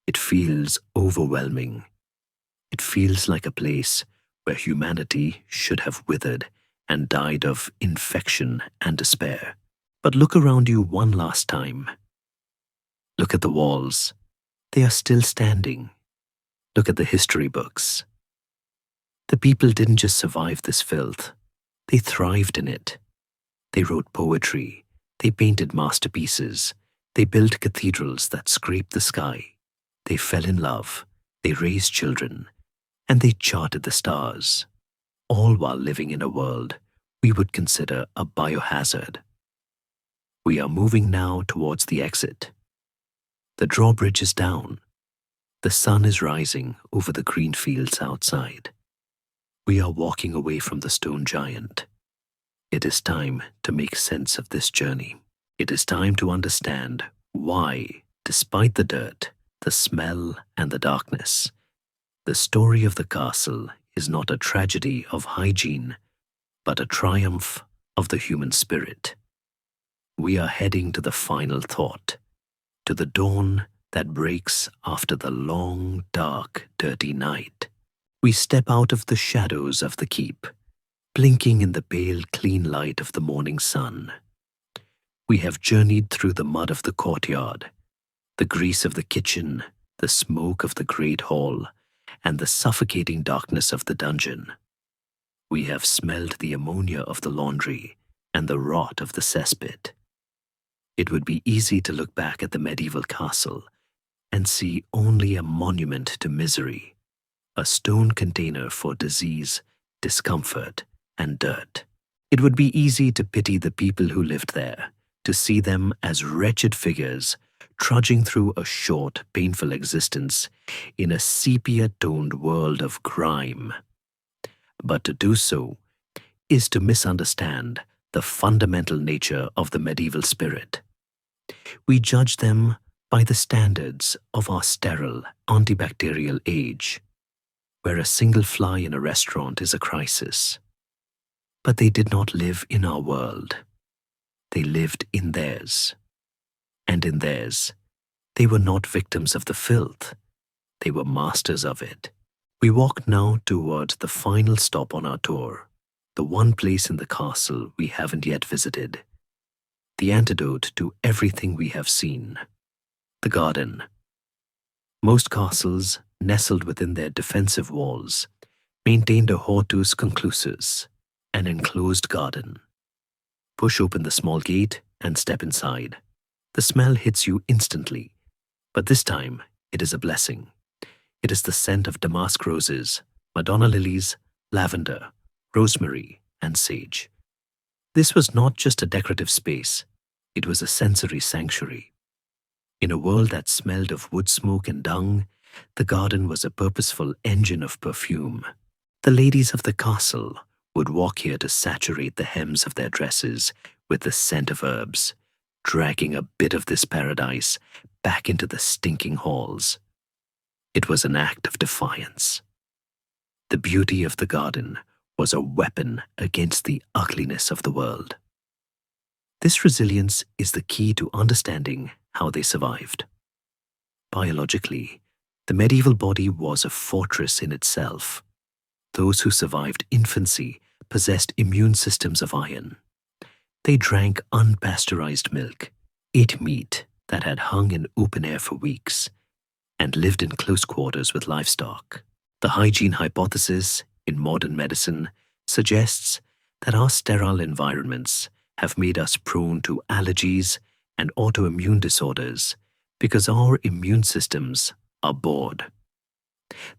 It feels overwhelming. It feels like a place where humanity should have withered and died of infection and despair. But look around you one last time. Look at the walls. They are still standing. Look at the history books. The people didn't just survive this filth. They thrived in it. They wrote poetry. They painted masterpieces. They built cathedrals that scraped the sky. They fell in love. They raised children. And they charted the stars, all while living in a world we would consider a biohazard. We are moving now towards the exit. The drawbridge is down. The sun is rising over the green fields outside. We are walking away from the stone giant. It is time to make sense of this journey. It is time to understand why, despite the dirt, the smell, and the darkness, the story of the castle is not a tragedy of hygiene, but a triumph of the human spirit. We are heading to the final thought, to the dawn that breaks after the long, dark, dirty night. We step out of the shadows of the keep, blinking in the pale, clean light of the morning sun. We have journeyed through the mud of the courtyard, the grease of the kitchen, the smoke of the great hall, and the suffocating darkness of the dungeon. We have smelled the ammonia of the laundry and the rot of the cesspit. It would be easy to look back at the medieval castle and see only a monument to misery, a stone container for disease, discomfort, and dirt. It would be easy to pity the people who lived there, to see them as wretched figures trudging through a short, painful existence in a sepia-toned world of crime. But to do so is to misunderstand the fundamental nature of the medieval spirit. We judge them by the standards of our sterile, antibacterial age, where a single fly in a restaurant is a crisis. But they did not live in our world. They lived in theirs. And in theirs, they were not victims of the filth. They were masters of it. We walk now towards the final stop on our tour, the one place in the castle we haven't yet visited, the antidote to everything we have seen, the garden. Most castles, nestled within their defensive walls, maintained a hortus conclusus, an enclosed garden. Push open the small gate and step inside. The smell hits you instantly, but this time it is a blessing. It is the scent of damask roses, Madonna lilies, lavender, rosemary, and sage. This was not just a decorative space, it was a sensory sanctuary. In a world that smelled of wood smoke and dung, the garden was a purposeful engine of perfume. The ladies of the castle would walk here to saturate the hems of their dresses with the scent of herbs, dragging a bit of this paradise back into the stinking halls. It was an act of defiance. The beauty of the garden was a weapon against the ugliness of the world. This resilience is the key to understanding how they survived. Biologically, the medieval body was a fortress in itself. Those who survived infancy possessed immune systems of iron. They drank unpasteurized milk, ate meat that had hung in open air for weeks, and lived in close quarters with livestock. The hygiene hypothesis in modern medicine suggests that our sterile environments have made us prone to allergies and autoimmune disorders because our immune systems are bored.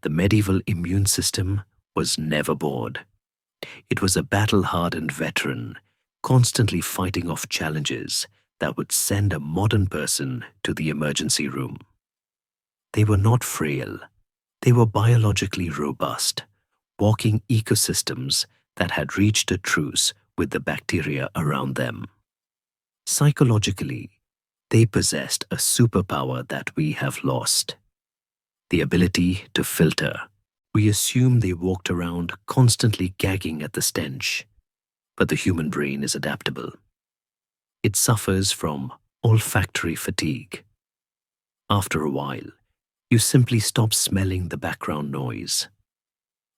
The medieval immune system was never bored. It was a battle-hardened veteran, constantly fighting off challenges that would send a modern person to the emergency room. They were not frail. They were biologically robust, walking ecosystems that had reached a truce with the bacteria around them. Psychologically, they possessed a superpower that we have lost: the ability to filter. We assume they walked around constantly gagging at the stench, but the human brain is adaptable. It suffers from olfactory fatigue. After a while, you simply stop smelling the background noise.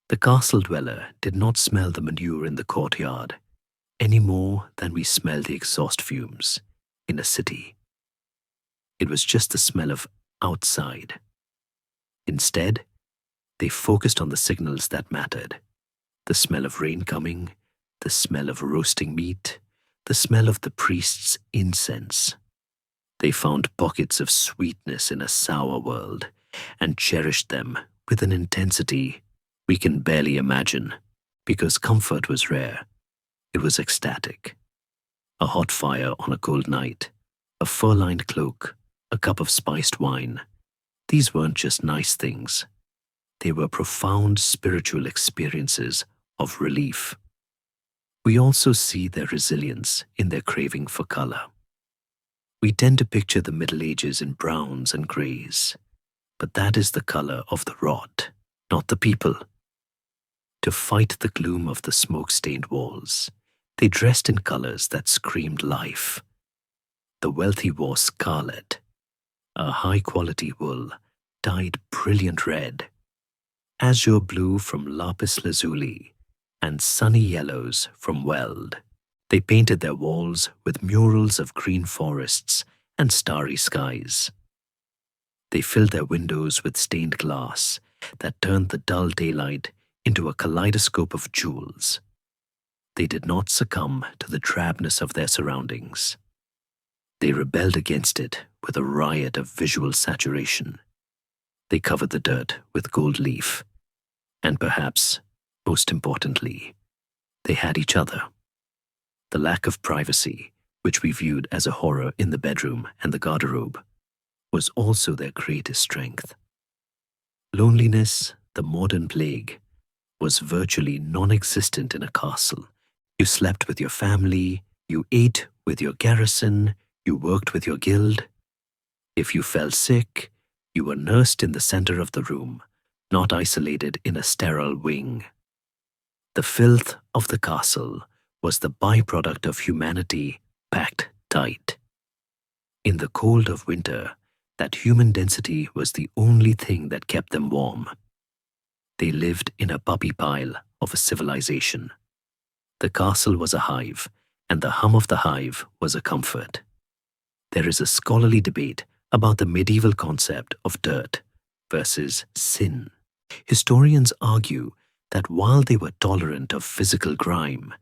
The castle dweller did not smell the manure in the courtyard any more than we smell the exhaust fumes in a city. It was just the smell of outside. Instead, they focused on the signals that mattered: the smell of rain coming, the smell of roasting meat, the smell of the priest's incense. They found pockets of sweetness in a sour world and cherished them with an intensity we can barely imagine. Because comfort was rare, it was ecstatic. A hot fire on a cold night, a fur-lined cloak, a cup of spiced wine. These weren't just nice things. They were profound spiritual experiences of relief. We also see their resilience in their craving for color. We tend to picture the Middle Ages in browns and grays, but that is the color of the rot, not the people. To fight the gloom of the smoke-stained walls, they dressed in colors that screamed life. The wealthy wore scarlet, a high-quality wool dyed brilliant red, azure blue from lapis lazuli, and sunny yellows from weld. They painted their walls with murals of green forests and starry skies. They filled their windows with stained glass that turned the dull daylight into a kaleidoscope of jewels. They did not succumb to the drabness of their surroundings. They rebelled against it with a riot of visual saturation. They covered the dirt with gold leaf, and perhaps, most importantly, they had each other. The lack of privacy, which we viewed as a horror in the bedroom and the garderobe, was also their greatest strength. Loneliness, the modern plague, was virtually non-existent in a castle. You slept with your family, you ate with your garrison, you worked with your guild. If you fell sick, you were nursed in the center of the room, not isolated in a sterile wing. The filth of the castle was the byproduct of humanity packed tight. In the cold of winter, that human density was the only thing that kept them warm. They lived in a puppy pile of a civilization. The castle was a hive, and the hum of the hive was a comfort. There is a scholarly debate about the medieval concept of dirt versus sin. Historians argue that while they were tolerant of physical grime,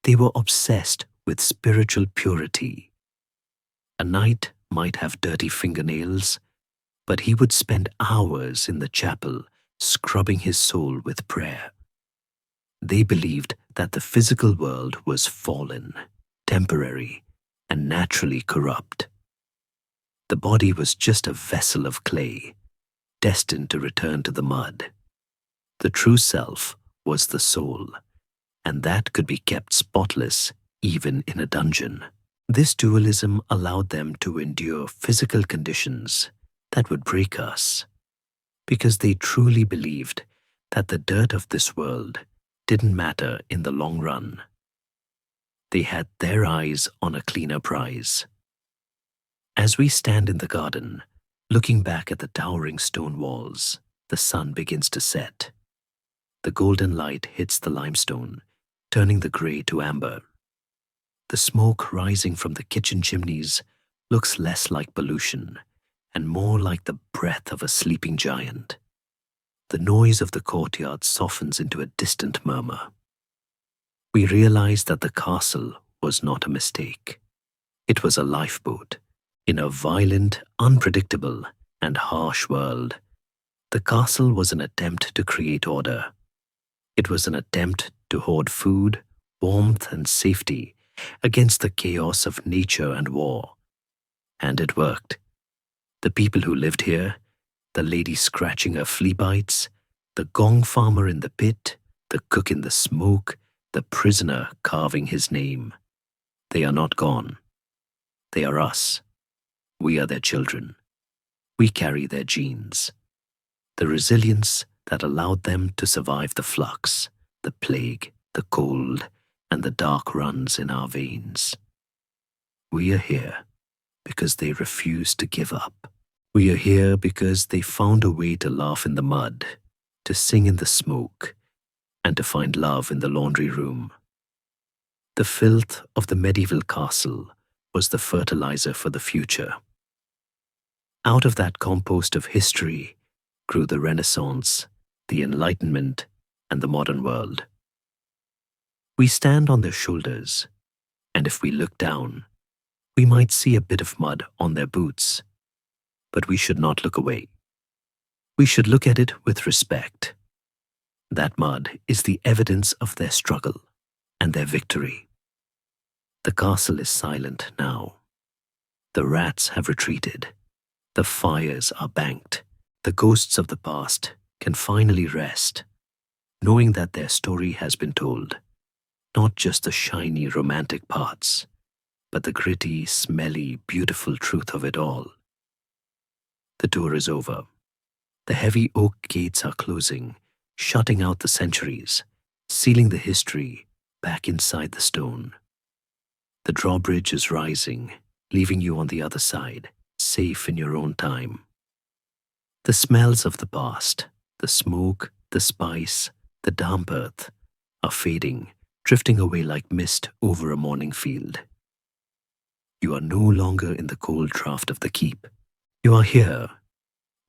they were obsessed with spiritual purity. A knight might have dirty fingernails, but he would spend hours in the chapel scrubbing his soul with prayer. They believed that the physical world was fallen, temporary, and naturally corrupt. The body was just a vessel of clay, destined to return to the mud. The true self was the soul, and that could be kept spotless even in a dungeon. This dualism allowed them to endure physical conditions that would break us, because they truly believed that the dirt of this world didn't matter in the long run. They had their eyes on a cleaner prize. As we stand in the garden, looking back at the towering stone walls, the sun begins to set. The golden light hits the limestone, turning the gray to amber. The smoke rising from the kitchen chimneys looks less like pollution and more like the breath of a sleeping giant. The noise of the courtyard softens into a distant murmur. We realize that the castle was not a mistake. It was a lifeboat in a violent, unpredictable, and harsh world. The castle was an attempt to create order. It was an attempt to hoard food, warmth, and safety against the chaos of nature and war. And it worked. The people who lived here, the lady scratching her flea bites, the gong farmer in the pit, the cook in the smoke, the prisoner carving his name. They are not gone. They are us. We are their children. We carry their genes. The resilience that allowed them to survive the flux, the plague, the cold, and the dark runs in our veins. We are here because they refused to give up. We are here because they found a way to laugh in the mud, to sing in the smoke, and to find love in the laundry room. The filth of the medieval castle was the fertilizer for the future. Out of that compost of history grew the Renaissance, the Enlightenment, and the modern world. We stand on their shoulders, and if we look down, we might see a bit of mud on their boots, but we should not look away. We should look at it with respect. That mud is the evidence of their struggle and their victory. The castle is silent now. The rats have retreated. The fires are banked. The ghosts of the past can finally rest, knowing that their story has been told, not just the shiny romantic parts, but the gritty, smelly, beautiful truth of it all. The tour is over. The heavy oak gates are closing, shutting out the centuries, sealing the history back inside the stone. The drawbridge is rising, leaving you on the other side, safe in your own time. The smells of the past, the smoke, the spice, the damp earth, are fading, drifting away like mist over a morning field. You are no longer in the cold draft of the keep. You are here,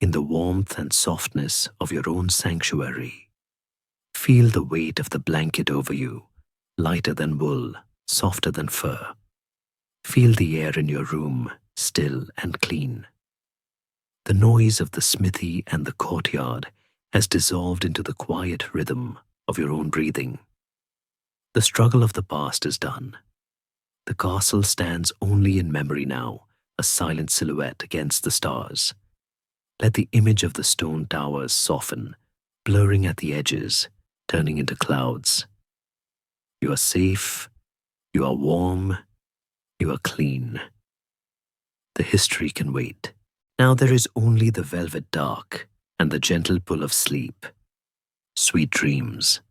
in the warmth and softness of your own sanctuary. Feel the weight of the blanket over you, lighter than wool, softer than fur. Feel the air in your room, still and clean. The noise of the smithy and the courtyard has dissolved into the quiet rhythm of your own breathing. The struggle of the past is done. The castle stands only in memory now, a silent silhouette against the stars. Let the image of the stone towers soften, blurring at the edges, turning into clouds. You are safe, you are warm, you are clean. The history can wait. Now there is only the velvet dark and the gentle pull of sleep. Sweet dreams.